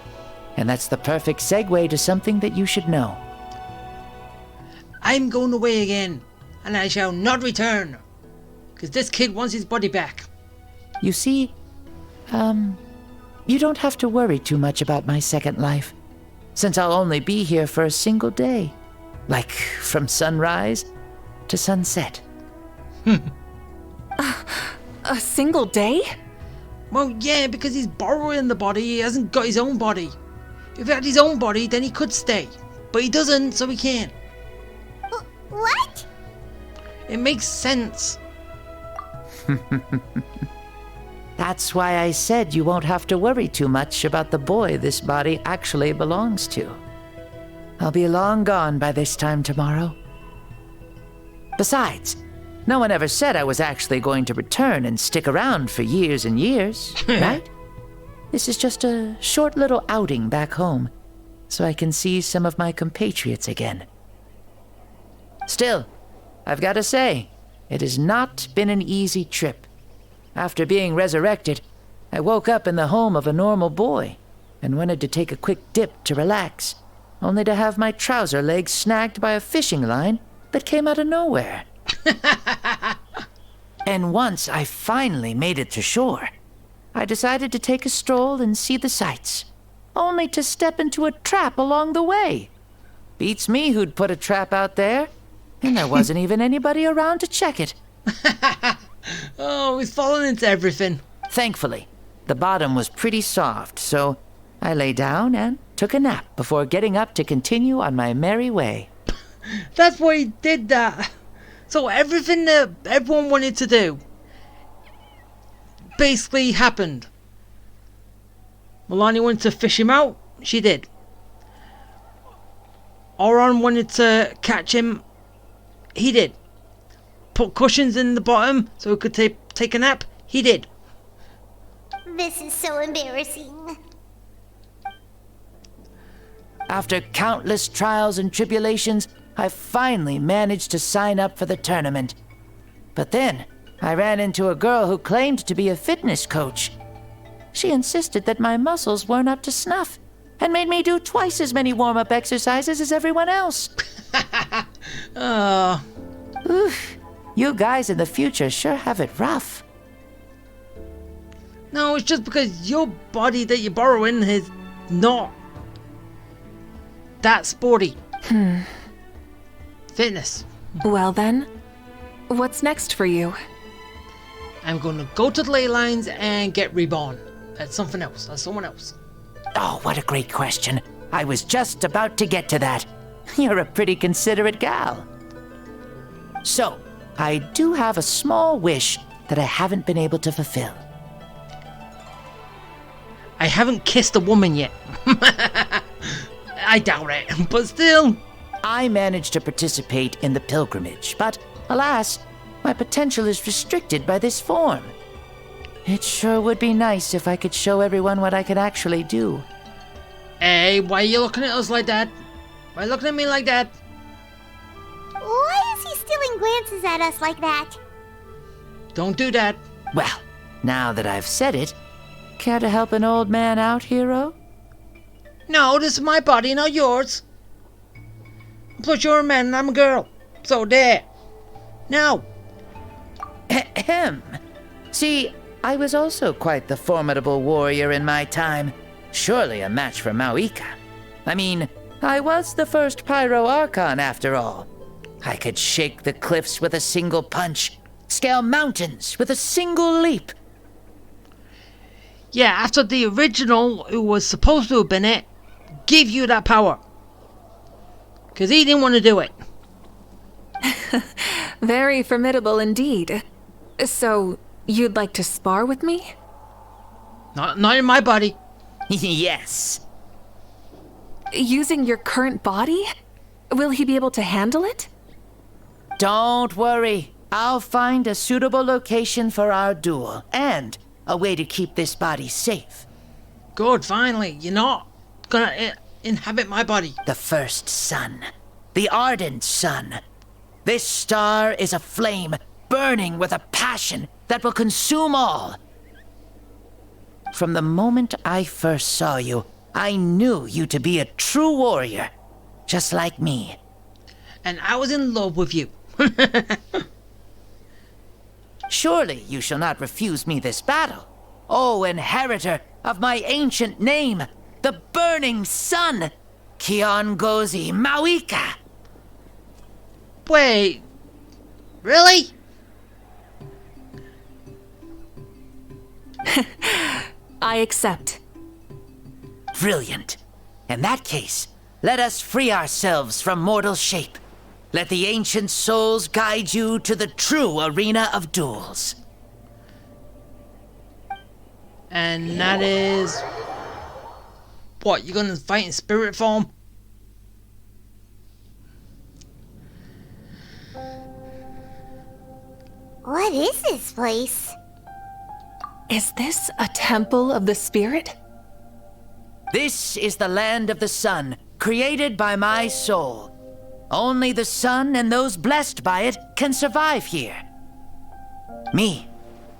and that's the perfect segue to something that you should know.
I'm going away again, and I shall not return. Because this kid wants his body back.
You see, you don't have to worry too much about my second life, since I'll only be here for a single day. Like, from sunrise to sunset.
A single day?
Well, yeah, because he's borrowing the body. He hasn't got his own body. If he had his own body, then he could stay. But he doesn't, so he can't.
What?
It makes sense.
That's why I said you won't have to worry too much about the boy this body actually belongs to. I'll be long gone by this time tomorrow. Besides, no one ever said I was actually going to return and stick around for years and years, right? This is just a short little outing back home, so I can see some of my compatriots again. Still, I've got to say, it has not been an easy trip. After being resurrected, I woke up in the home of a normal boy and wanted to take a quick dip to relax, only to have my trouser legs snagged by a fishing line that came out of nowhere. And once I finally made it to shore, I decided to take a stroll and see the sights, only to step into a trap along the way. Beats me who'd put a trap out there, and there wasn't even anybody around to check it.
Oh, we've fallen into everything.
Thankfully, the bottom was pretty soft, so I lay down and took a nap before getting up to continue on my merry way.
That's why he did that. So everything that everyone wanted to do basically happened. Milani wanted to fish him out. She did. Archon wanted to catch him. He did. Put cushions in the bottom so he could take a nap. He did.
This is so embarrassing.
After countless trials and tribulations, I finally managed to sign up for the tournament. But then, I ran into a girl who claimed to be a fitness coach. She insisted that my muscles weren't up to snuff, and made me do twice as many warm-up exercises as everyone else. Oof, you guys in the future sure have it rough.
No, it's just because your body that you're borrowing is not that sporty. Fitness.
Well then, what's next for you?
I'm gonna go to the ley lines and get reborn. That's something else. That's someone else.
Oh, what a great question. I was just about to get to that. You're a pretty considerate gal. So, I do have a small wish that I haven't been able to fulfill.
I haven't kissed a woman yet. I doubt it, but still.
I managed to participate in the pilgrimage, but alas, my potential is restricted by this form. It sure would be nice if I could show everyone what I can actually do.
Hey, why are you looking at us like that? Why are you looking at me like that?
Why is he stealing glances at us like that?
Don't do that.
Well, now that I've said it, care to help an old man out, hero?
No, this is my body, not yours. Plus, you're a man and I'm a girl. So there. No.
Ahem. See, I was also quite the formidable warrior in my time. Surely a match for Mauika. I mean, I was the first Pyro Archon after all. I could shake the cliffs with a single punch, scale mountains with a single leap.
Yeah, after the original, who was supposed to have been it, gave you that power. Because he didn't want to do it.
Very formidable indeed. So, you'd like to spar with me?
Not in my body.
Yes.
Using your current body? Will he be able to handle it?
Don't worry. I'll find a suitable location for our duel, and a way to keep this body safe.
Good, finally. You're not gonna inhabit my body.
The first sun. The ardent sun. This star is a flame, burning with a passion that will consume all. From the moment I first saw you, I knew you to be a true warrior, just like me.
And I was in love with you.
Surely you shall not refuse me this battle, O inheritor of my ancient name, the burning sun, Kiongozi Mauika.
Wait, really?
I accept.
Brilliant. In that case, let us free ourselves from mortal shape. Let the ancient souls guide you to the true arena of duels.
And that is... What, you're gonna fight in spirit form?
What is this place?
Is this a temple of the spirit?
This is the land of the sun, created by my soul. Only the sun and those blessed by it can survive here. Me,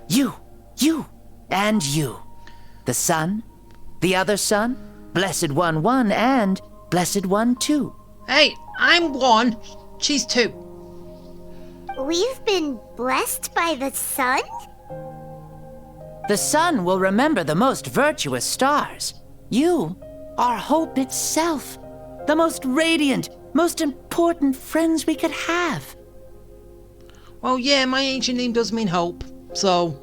you, and you. The sun, the other sun, Blessed One 1, and Blessed One 2.
Hey, I'm 1, she's 2.
We've been blessed by the sun?
The sun will remember the most virtuous stars. You are hope itself, the most radiant, most important friends we could have.
Well, yeah, my ancient name does mean hope, so...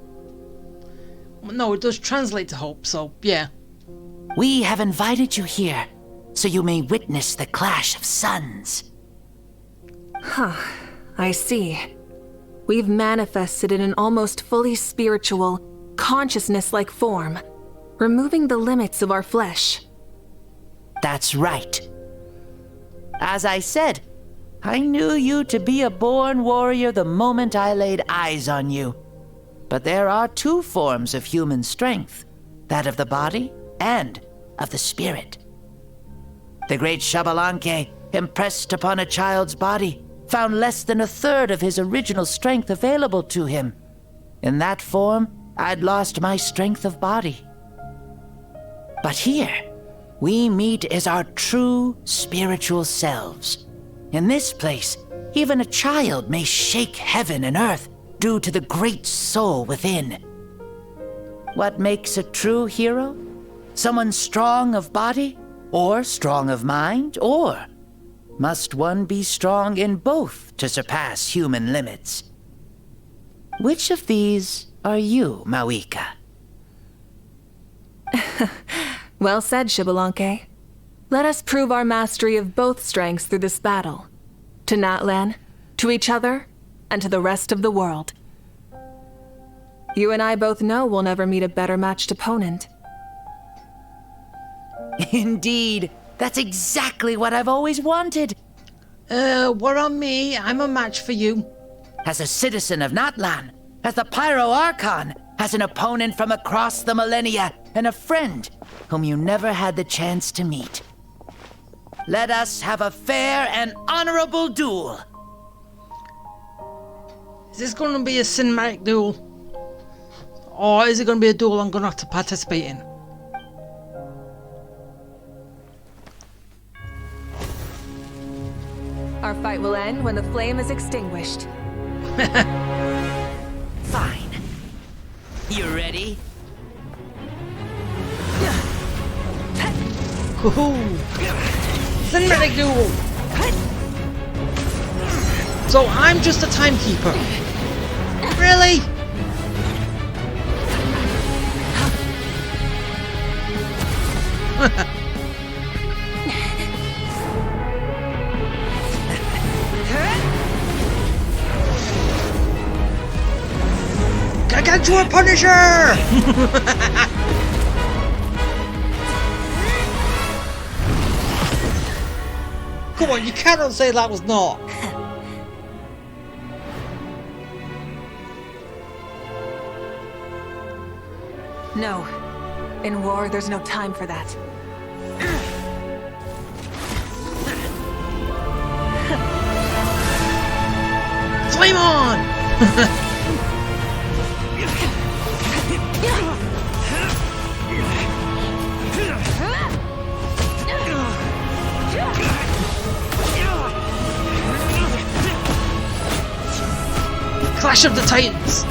No, it does translate to hope, so yeah.
We have invited you here, so you may witness the clash of suns.
Huh, I see. We've manifested in an almost fully spiritual, consciousness-like form, removing the limits of our flesh.
That's right. As I said, I knew you to be a born warrior the moment I laid eyes on you. But there are 2 forms of human strength, that of the body and of the spirit. The great Xbalanque, impressed upon a child's body, found less than 1/3 of his original strength available to him. In that form, I'd lost my strength of body. But here, we meet as our true spiritual selves. In this place, even a child may shake heaven and earth due to the great soul within. What makes a true hero? Someone strong of body, or strong of mind, or must one be strong in both to surpass human limits? Which of these are you, Mawika?
Well said, Xbalanque. Let us prove our mastery of both strengths through this battle. To Natlan, to each other, and to the rest of the world. You and I both know we'll never meet a better matched opponent.
Indeed, that's exactly what I've always wanted.
What on me? I'm a match for you.
As a citizen of Natlan, as the Pyro Archon, as an opponent from across the millennia, and a friend whom you never had the chance to meet. Let us have a fair and honorable duel.
Is this going to be a cinematic duel? Or is it going to be a duel I'm going to have to participate in?
Our fight will end when the flame is extinguished.
Fine. You ready?
Woohoo! Cinematic duel! So I'm just a timekeeper. Really? Gargantua Punisher! Come on, you cannot say that was not.
No. In war, there's no time for that.
Flame on! Clash of the Titans!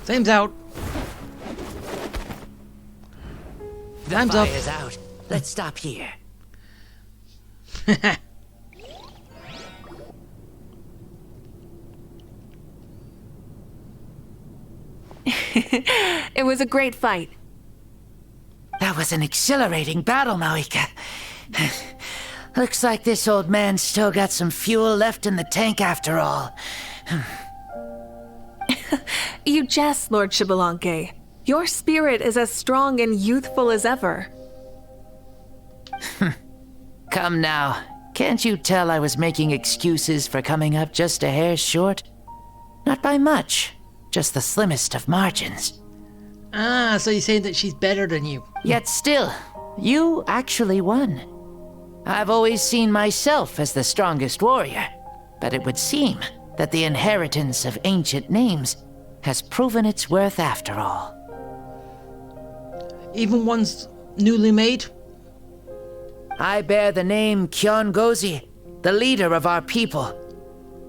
Flame's out.
The
Time's up.
fire's out. Let's stop here.
It was a great fight.
That was an exhilarating battle, Mawika. Looks like this old man's still got some fuel left in the tank after all.
You jest, Lord Xbalanque. Your spirit is as strong and youthful as ever.
Come now. Can't you tell I was making excuses for coming up just a hair short? Not by much. Just the slimmest of margins.
Ah, so you're saying that she's better than you.
Yet still, you actually won. I've always seen myself as the strongest warrior, but it would seem that the inheritance of ancient names has proven its worth after all.
Even ones newly made?
I bear the name Kiongozi, the leader of our people.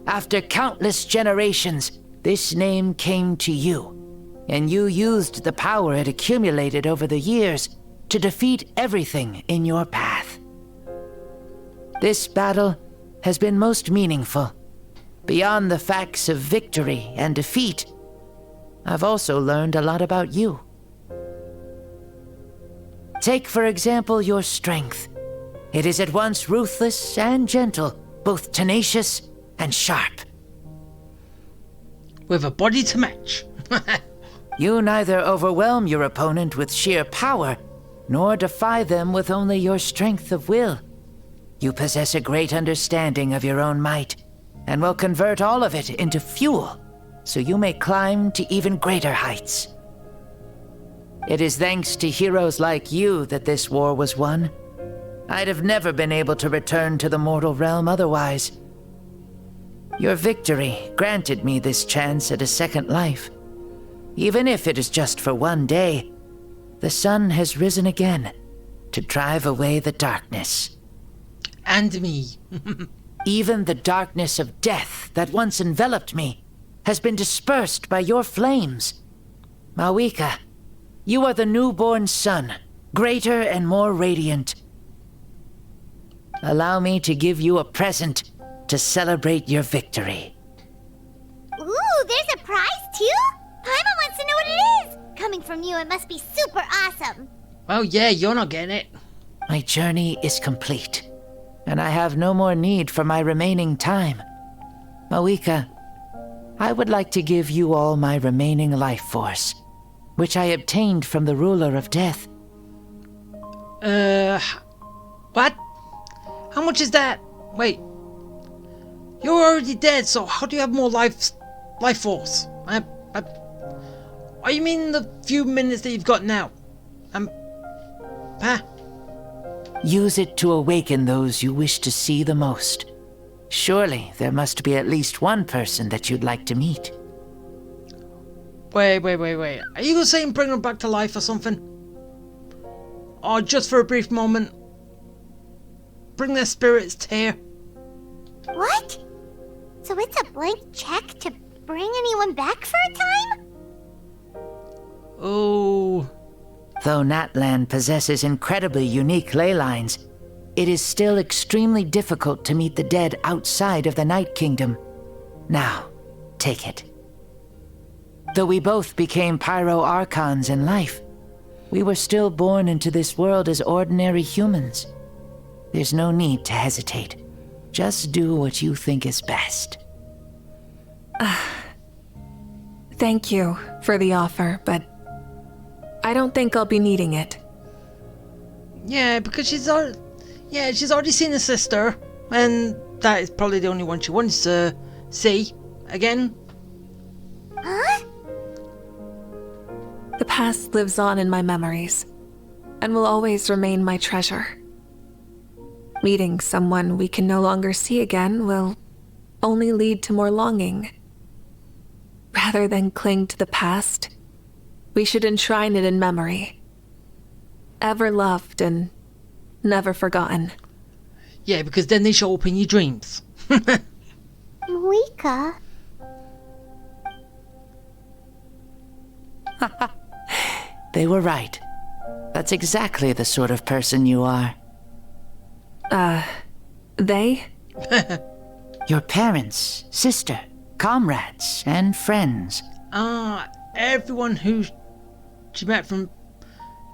After countless generations, this name came to you, and you used the power it accumulated over the years to defeat everything in your path. This battle has been most meaningful. Beyond the facts of victory and defeat, I've also learned a lot about you. Take, for example, your strength. It is at once ruthless and gentle, both tenacious and sharp.
With a body to match.
You neither overwhelm your opponent with sheer power, nor defy them with only your strength of will. You possess a great understanding of your own might, and will convert all of it into fuel, so you may climb to even greater heights. It is thanks to heroes like you that this war was won. I'd have never been able to return to the mortal realm otherwise. Your victory granted me this chance at a second life. Even if it is just for one day, the sun has risen again to drive away the darkness.
And me.
Even the darkness of death that once enveloped me has been dispersed by your flames. Mawika, you are the newborn sun, greater and more radiant. Allow me to give you a present to celebrate your victory.
Ooh, there's a prize too? Paimon wants to know what it is. Coming from you, it must be super awesome.
Well, yeah, you're not getting it.
My journey is complete, and I have no more need for my remaining time. Mawika, I would like to give you all my remaining life force, which I obtained from the ruler of death.
What? How much is that? Wait. You're already dead, so how do you have more life force? What you mean the few minutes that you've got now?
Use it to awaken those you wish to see the most. Surely there must be at least one person that you'd like to meet.
Wait. Are you saying bring them back to life or something? Or just for a brief moment? Bring their spirits to here?
What? So it's a blank check to bring anyone back for a time?
Oh.
Though Natlan possesses incredibly unique ley lines, it is still extremely difficult to meet the dead outside of the Night Kingdom. Now, take it. Though we both became Pyro Archons in life, we were still born into this world as ordinary humans. There's no need to hesitate. Just do what you think is best.
Thank you for the offer, but I don't think I'll be needing it.
Yeah, because she's already seen her sister, and that is probably the only one she wants to see again.
Huh?
The past lives on in my memories, and will always remain my treasure. Meeting someone we can no longer see again will only lead to more longing. Rather than cling to the past, we should enshrine it in memory. Ever loved and never forgotten.
Yeah, because then they show up in your dreams.
Mawika.
They were right. That's exactly the sort of person you are.
They?
Your parents, sister, comrades, and friends.
Everyone who she met from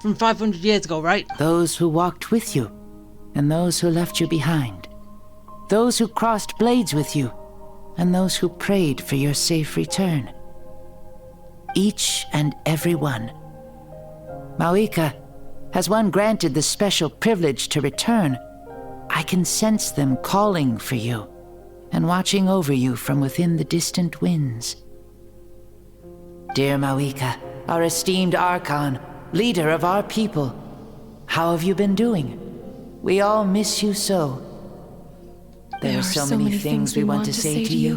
500 years ago, right?
Those who walked with you, and those who left you behind. Those who crossed blades with you, and those who prayed for your safe return. Each and every one. Mawika, has one granted the special privilege to return, I can sense them calling for you, and watching over you from within the distant winds. Dear Mawika, our esteemed Archon, leader of our people, how have you been doing? We all miss you so. There are so many things we want to say to you,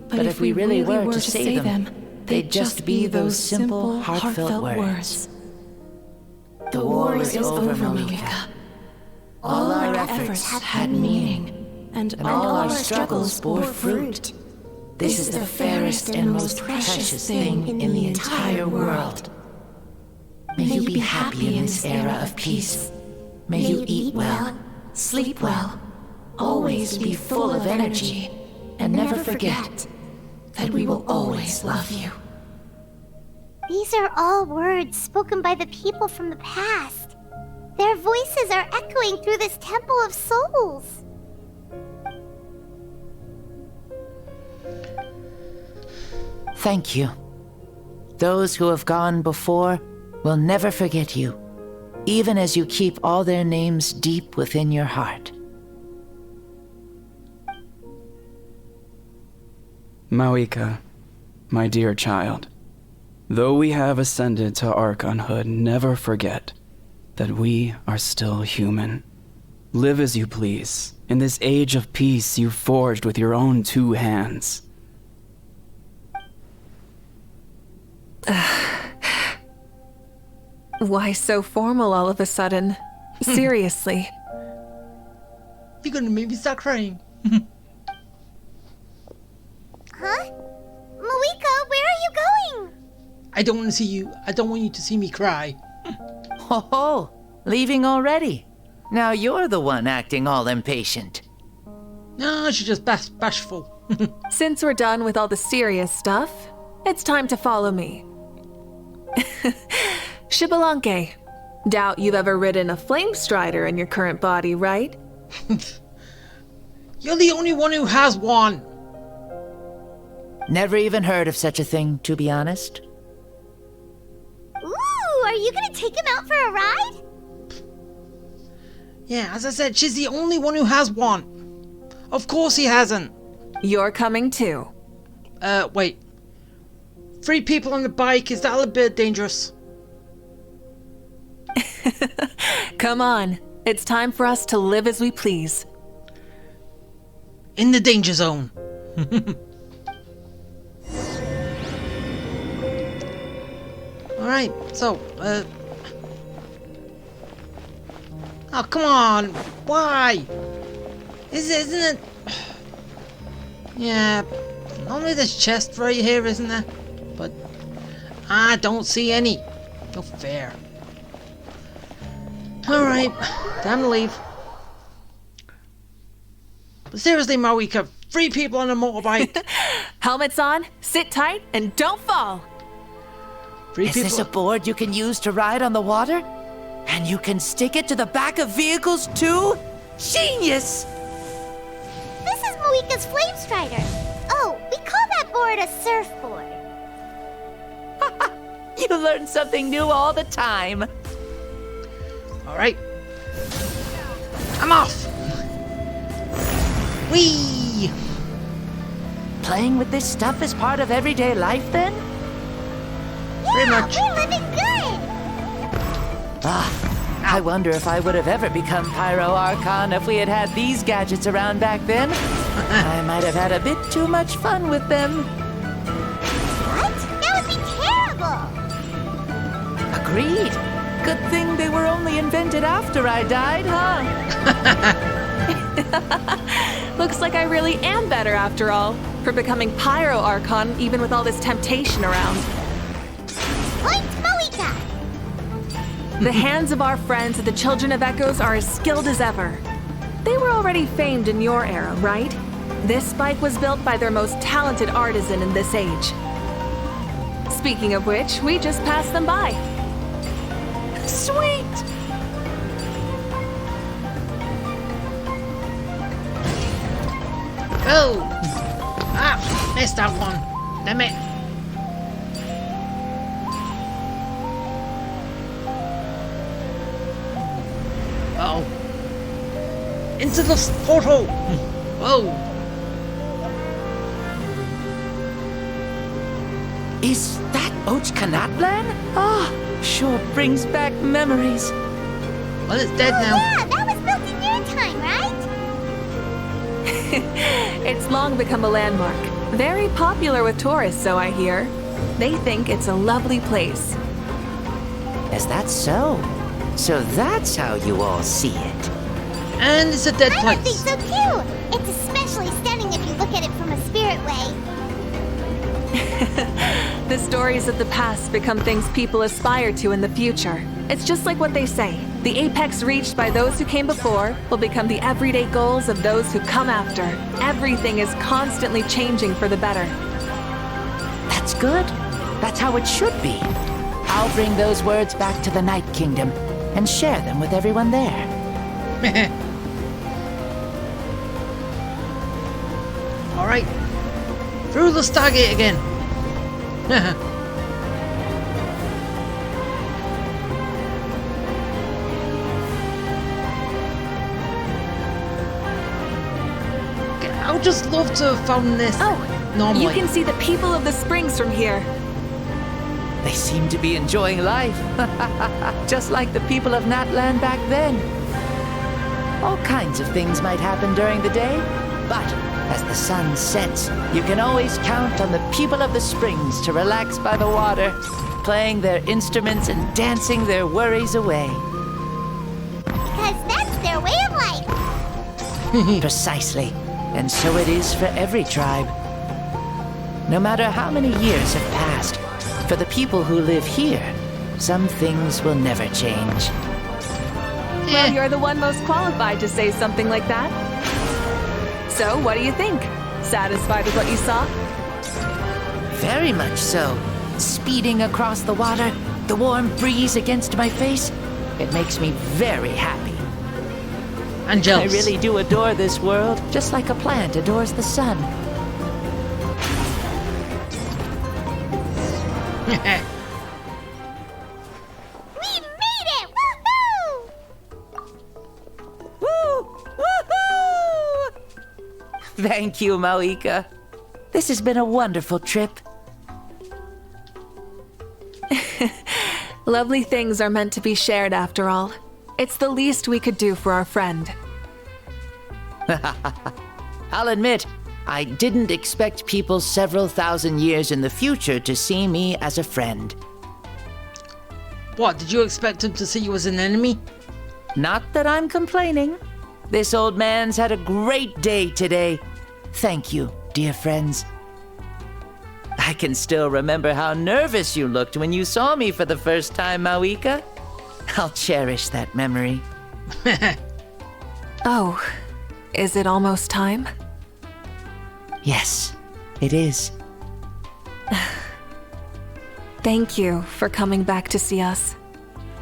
but if we really were to say them, they'd just be those simple, heartfelt words. The war is over, Mawika. All our efforts had meaning, and all our struggles bore fruit. This is the fairest and most precious thing in the entire world. May you be happy in this era of peace. May you eat well, sleep well, always be full of energy, and never forget that we will always love you.
These are all words spoken by the people from the past. Their voices are echoing through this Temple of Souls.
Thank you. Those who have gone before will never forget you, even as you keep all their names deep within your heart.
Mawika, my dear child, though we have ascended to Archonhood, never forget that we are still human. Live as you please, in this age of peace you forged with your own 2 hands.
Why so formal all of a sudden? Seriously.
You're gonna make me start crying.
Huh? Mawika, where are you going?
I don't want to see you. I don't want you to see me cry.
Ho, leaving already? Now you're the one acting all impatient.
No, she's just bashful.
Since we're done with all the serious stuff, it's time to follow me. Xbalanque, doubt you've ever ridden a flame strider in your current body, right?
You're the only one who has one.
Never even heard of such a thing, to be honest.
Ooh, are you gonna take him out for a ride?
Yeah, as I said, she's the only one who has one. Of course he hasn't.
You're coming too.
Wait. 3 people on the bike, is that a little bit dangerous?
Come on, it's time for us to live as we please.
In the danger zone. Alright, so, oh, come on! Why? Isn't it? Yeah, only this chest right here, isn't there? But I don't see any. No fair. Alright, time to leave. But seriously, Mawika, 3 people on a motorbike.
Helmets on, sit tight, and don't fall.
Is this a board you can use to ride on the water? And you can stick it to the back of vehicles too? Genius!
This is Mawika's flame strider. Oh, we call that board a surfboard.
You learn something new all the time.
Alright. I'm off! Whee!
Playing with this stuff is part of everyday life then?
Yeah, we're living good!
I wonder if I would have ever become Pyro Archon if we had had these gadgets around back then. I might have had a bit too much fun with them.
What? That would be terrible!
Agreed. Good thing they were only invented after I died, huh?
Looks like I really am better after all, for becoming Pyro Archon even with all this temptation around.
Point Mawika!
The hands of our friends at the Children of Echoes are as skilled as ever. They were already famed in your era, right? This spike was built by their most talented artisan in this age. Speaking of which, we just passed them by. Sweet!
Oh! Ah! Missed that one. Damn it. Uh-oh. Into the portal! Whoa!
Is that Ochkanatlan? Ah, sure brings back memories.
Well, it's dead now.
Yeah, that was built in your time, right?
It's long become a landmark. Very popular with tourists, so I hear. They think it's a lovely place.
Is that so? So that's how you all see it.
And it's a dead place.
I think so too. It's especially stunning if you look at it from a spirit way.
The stories of the past become things people aspire to in the future. It's just like what they say. The apex reached by those who came before will become the everyday goals of those who come after. Everything is constantly changing for the better.
That's good. That's how it should be. I'll bring those words back to the Night Kingdom and share them with everyone there.
Alright. Through the Stargate again. I would just love to have found this normally.
You can see the people of the springs from here.
They seem to be enjoying life. Just like the people of Natland back then. All kinds of things might happen during the day, but as the sun sets, you can always count on the people of the springs to relax by the water, playing their instruments and dancing their worries away.
Because that's their way of life.
Precisely. And so it is for every tribe. No matter how many years have passed, for the people who live here, some things will never change.
Well, you're the one most qualified to say something like that. So, what do you think? Satisfied with what you saw?
Very much so. Speeding across the water, the warm breeze against my face, it makes me very happy.
And jealous.
I really do adore this world, just like a plant adores the sun.
We made it! Woohoo!
Woo! Woohoo! Thank you, Mauika. This has been a wonderful trip.
Lovely things are meant to be shared after all. It's the least we could do for our friend.
I'll admit, I didn't expect people several thousand years in the future to see me as a friend.
What, did you expect him to see you as an enemy?
Not that I'm complaining. This old man's had a great day today. Thank you, dear friends. I can still remember how nervous you looked when you saw me for the first time, Mauika. I'll cherish that memory.
Oh, is it almost time?
Yes, it is.
Thank you for coming back to see us.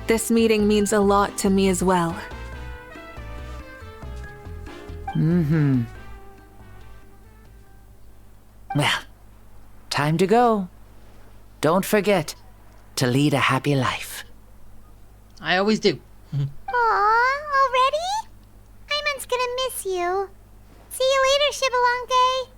This meeting means a lot to me as well.
Mm-hmm. Well, time to go. Don't forget to lead a happy life.
I always do.
Aw, already? Hyman's gonna miss you. See you later, Shibalonke.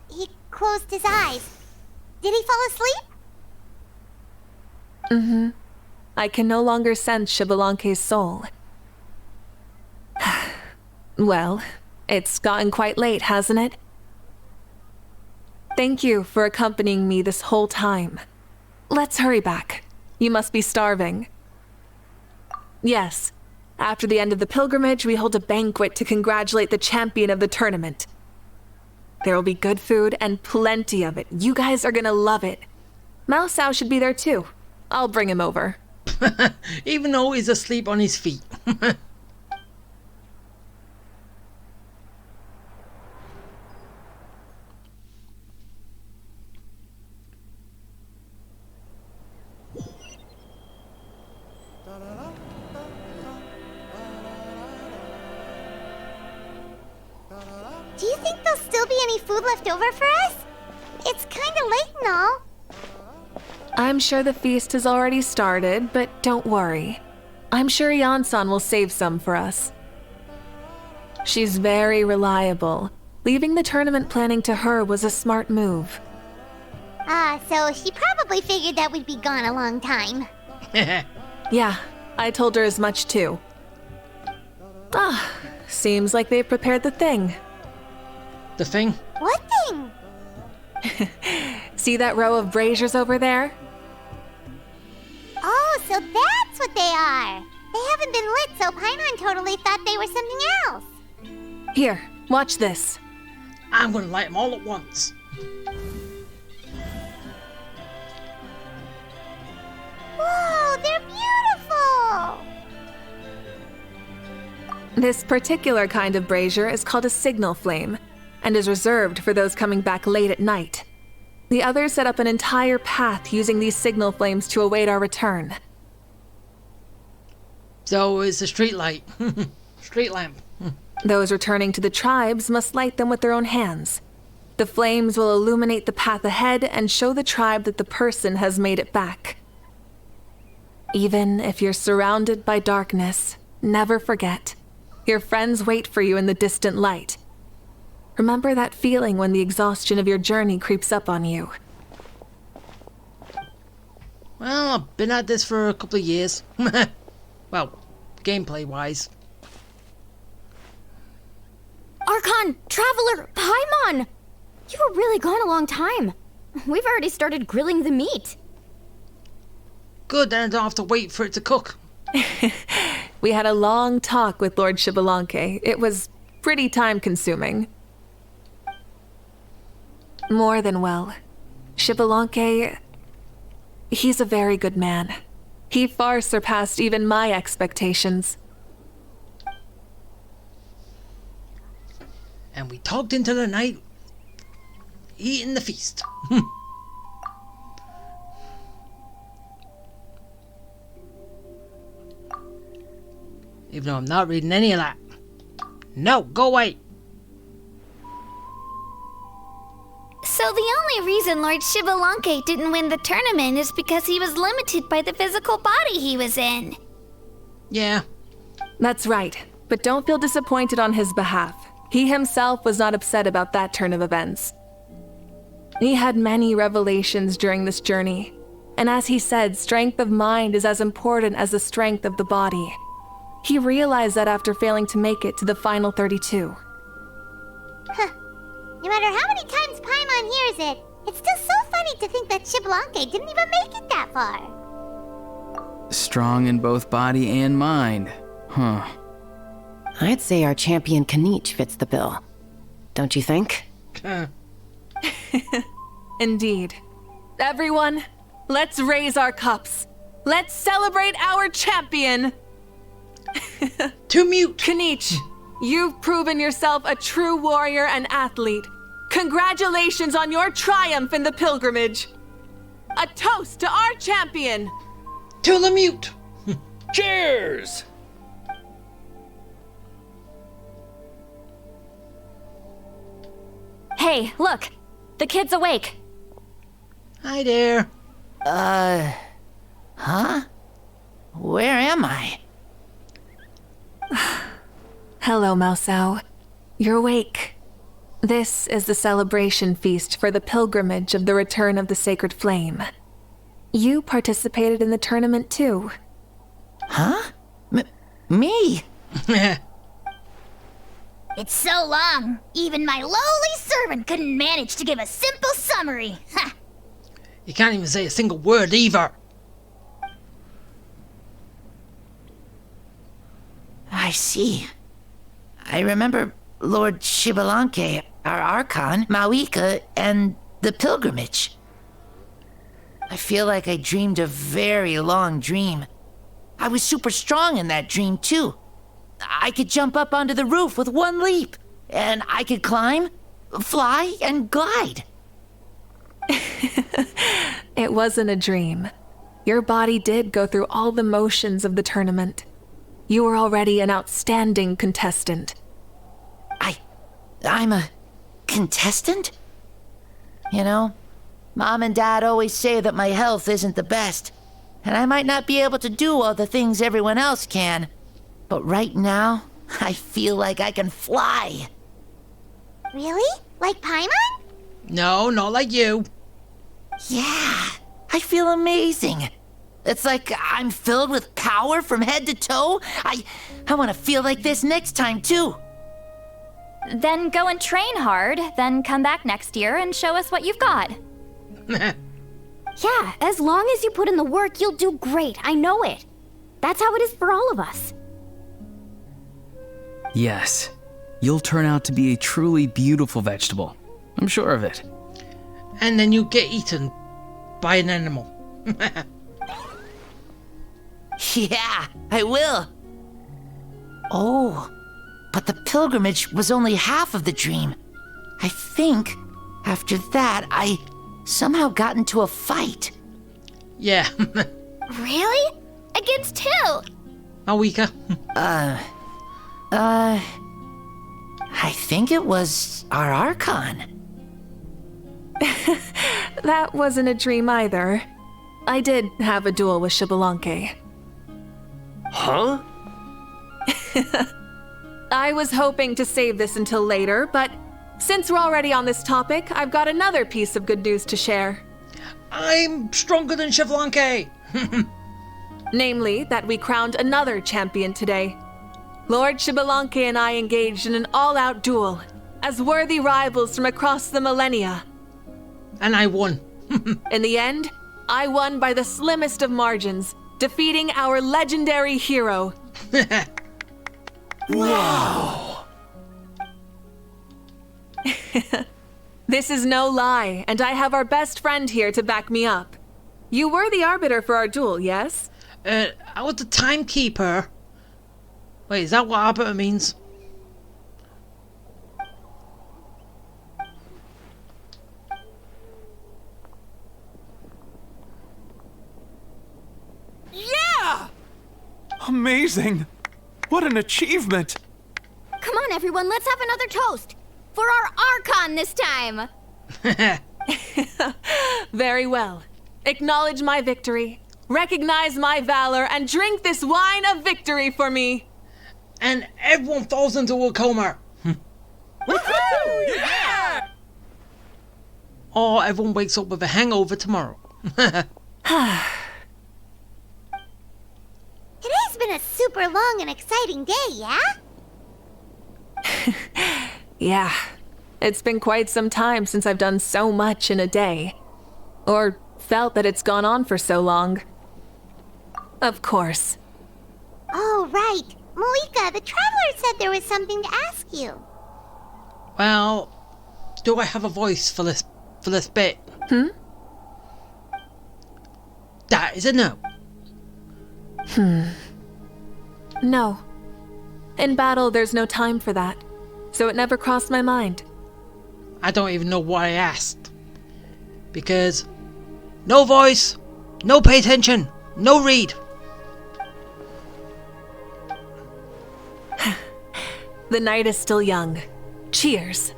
He closed his eyes. Did he fall asleep?
Mm-hmm. I can no longer sense Shibalonke's soul. Well, it's gotten quite late, hasn't it? Thank you for accompanying me this whole time. Let's hurry back. You must be starving. Yes. After the end of the pilgrimage, we hold a banquet to congratulate the champion of the tournament. There will be good food and plenty of it. You guys are gonna love it. Mao Sao should be there too. I'll bring him over.
Even though he's asleep on his feet.
Do you think there'll still be any food left over for us? It's kinda late and all.
I'm sure the feast has already started, but don't worry. I'm sure Yansan will save some for us. She's very reliable. Leaving the tournament planning to her was a smart move.
So she probably figured that we'd be gone a long time.
Yeah, I told her as much too. Seems like they've prepared the thing.
The thing?
What thing?
See that row of braziers over there?
Oh, so that's what they are. They haven't been lit, so Paimon totally thought they were something else.
Here, watch this.
I'm gonna light them all at once.
Whoa, they're beautiful!
This particular kind of brazier is called a signal flame, and is reserved for those coming back late at night. The others set up an entire path using these signal flames to await our return.
So it's a street light. Street lamp.
Those returning to the tribes must light them with their own hands. The flames will illuminate the path ahead and show the tribe that the person has made it back. Even if you're surrounded by darkness, never forget. Your friends wait for you in the distant light. Remember that feeling when the exhaustion of your journey creeps up on you.
Well, I've been at this for a couple of years. Well, gameplay-wise.
Archon, Traveler, Paimon! You were really gone a long time. We've already started grilling the meat.
Good, then I don't have to wait for it to cook.
We had a long talk with Lord Xbalanque. It was pretty time-consuming. More than well. Xbalanque, he's a very good man. He far surpassed even my expectations.
And we talked into the night, eating the feast. Even though I'm not reading any of that. No, go away.
So the only reason Lord Xbalanque didn't win the tournament is because he was limited by the physical body he was in.
Yeah.
That's right, but don't feel disappointed on his behalf. He himself was not upset about that turn of events. He had many revelations during this journey, and as he said, strength of mind is as important as the strength of the body. He realized that after failing to make it to the final 32.
Huh. No matter how many times Paimon hears it, it's still so funny to think that Xbalanque didn't even make it that far.
Strong in both body and mind. Huh.
I'd say our champion Kanich fits the bill. Don't you think?
Indeed. Everyone, let's raise our cups. Let's celebrate our champion!
To mute!
Kanich, you've proven yourself a true warrior and athlete. Congratulations on your triumph in the pilgrimage. A toast to our champion!
To the mute!
Cheers!
Hey, look! The kid's awake!
Hi there.
Huh? Where am I?
Hello, Mao Sao. You're awake. This is the celebration feast for the pilgrimage of the return of the sacred flame. You participated in the tournament too.
Huh? Me?
It's so long, even my lowly servant couldn't manage to give a simple summary. Ha!
You can't even say a single word either.
I see. I remember Lord Xbalanque. our Archon, Mawika, and the pilgrimage. I feel like I dreamed a very long dream. I was super strong in that dream, too. I could jump up onto the roof with one leap, and I could climb, fly, and glide.
It wasn't a dream. Your body did go through all the motions of the tournament. You were already an outstanding contestant.
I'm a contestant? You know, Mom and Dad always say that my health isn't the best, and I might not be able to do all the things everyone else can. But right now, I feel like I can fly.
Really? Like Paimon?
No, not like you.
Yeah, I feel amazing. It's like I'm filled with power from head to toe. I want to feel like this next time, too.
Then go and train hard, then come back next year and show us what you've got.
Yeah, as long as you put in the work, you'll do great. I know it. That's how it is for all of us.
Yes, you'll turn out to be a truly beautiful vegetable. I'm sure of it.
And then you get eaten by an animal.
Yeah, I will. Oh, but the pilgrimage was only half of the dream. I think after that, I somehow got into a fight.
Yeah.
Really? Against who?
Mawika.
I think it was our Archon.
That wasn't a dream either. I did have a duel with Xbalanque.
Huh?
I was hoping to save this until later, but since we're already on this topic, I've got another piece of good news to share.
I'm stronger than Xbalanque.
Namely, that we crowned another champion today. Lord Xbalanque and I engaged in an all-out duel as worthy rivals from across the millennia.
And I won.
In the end, I won by the slimmest of margins, defeating our legendary hero.
Wow!
This is no lie, and I have our best friend here to back me up. You were the arbiter for our duel, yes?
I was the timekeeper. Wait, is that what arbiter means?
Yeah!
Amazing! What an achievement!
Come on, everyone, let's have another toast. For our Archon this time.
Very well. Acknowledge my victory, recognize my valor, and drink this wine of victory for me.
And everyone falls into a coma.
Woohoo! Yeah!
Or everyone wakes up with a hangover tomorrow.
Today's been a super long and exciting day, yeah?
Yeah, it's been quite some time since I've done so much in a day. Or felt that it's gone on for so long. Of course.
Oh, right. Mawika, the Traveler said there was something to ask you.
Well, do I have a voice for this bit? That is a no.
No. In battle, there's no time for that, so it never crossed my mind.
I don't even know what I asked. Because no voice, no pay attention, no read.
The night is still young. Cheers.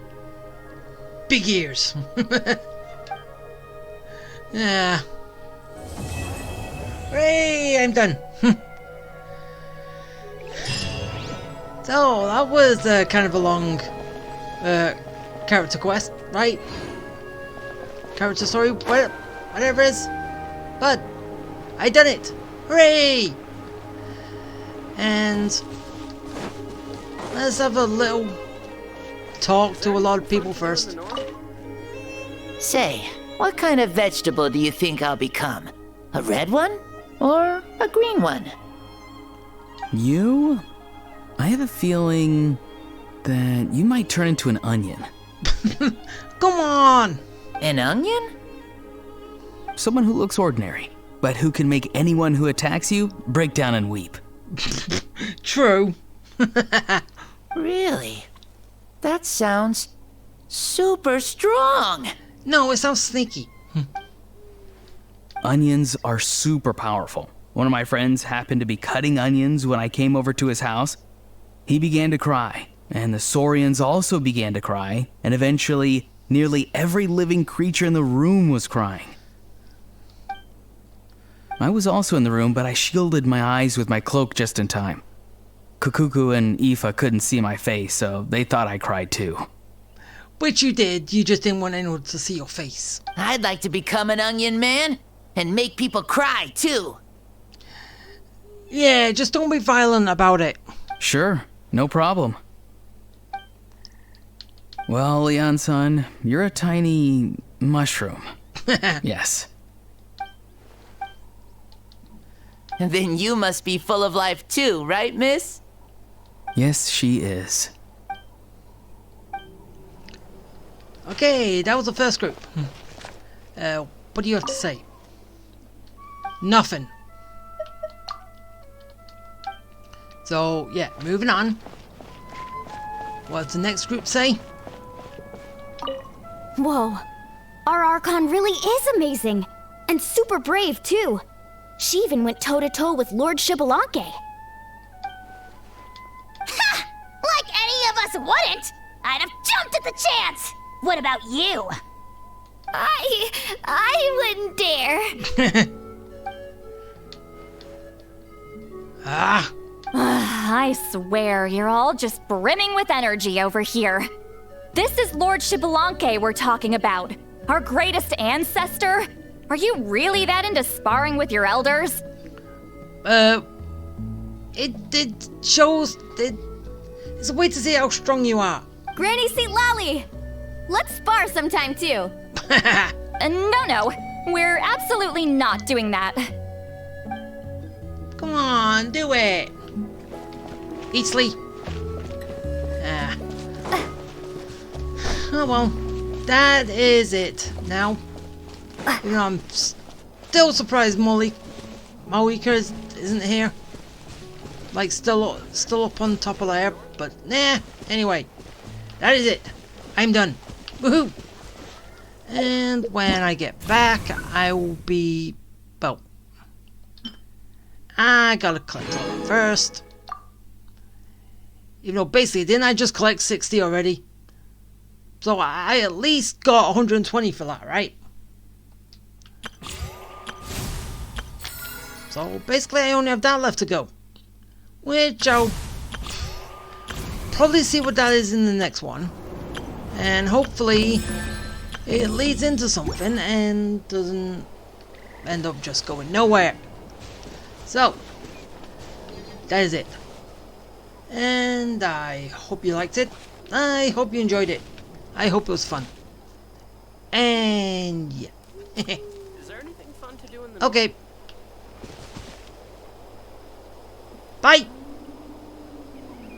Big ears. Yeah. Hey, I'm done. So, that was kind of a long character quest, right? Character story, whatever it is. But I done it. Hooray! And let's have a little talk to a lot of people first.
Say, what kind of vegetable do you think I'll become? A red one? Or a green one?
You? I have a feeling that you might turn into an onion.
Come on!
An onion?
Someone who looks ordinary, but who can make anyone who attacks you break down and weep.
True.
Really? That sounds super strong.
No, it sounds sneaky.
Onions are super powerful. One of my friends happened to be cutting onions when I came over to his house. He began to cry, and the Saurians also began to cry, and eventually nearly every living creature in the room was crying. I was also in the room, but I shielded my eyes with my cloak just in time. Kukuku and Aoife couldn't see my face, so they thought I cried too.
Which you did, you just didn't want anyone to see your face.
I'd like to become an onion man and make people cry too.
Yeah, just don't be violent about it.
Sure, no problem. Well, Leon-san, you're a tiny mushroom. Yes.
And then you must be full of life too, right, miss?
Yes, she is.
Okay, that was the first group. What do you have to say? Nothing. So, yeah, moving on. What's the next group say?
Whoa. Our Archon really is amazing. And super brave, too. She even went toe-to-toe with Lord Xbalanque.
Ha! Like any of us wouldn't! I'd have jumped at the chance! What about you?
I wouldn't dare.
Ah!
I swear, you're all just brimming with energy over here. This is Lord Xbalanque we're talking about. Our greatest ancestor? Are you really that into sparring with your elders?
It shows... It's a way to see how strong you are.
Granny St. Lolly! Let's spar sometime, too.
No. We're absolutely not doing that.
Come on, do it. Easley. Oh well, that is it. Now, you know, I'm still surprised Mawika isn't here. Like, still up on top of there, but nah. Anyway, that is it. I'm done. Woohoo! And when I get back, I will be... Well, I gotta collect all of them first. Even though basically, didn't I just collect 60 already? So I at least got 120 for that, right? So basically, I only have that left to go. Which I'll probably see what that is in the next one. And hopefully it leads into something and doesn't end up just going nowhere. So, that is it. And I hope you liked it. I hope you enjoyed it. I hope it was fun. And yeah.
Is there anything fun to do in the
Okay. Bye.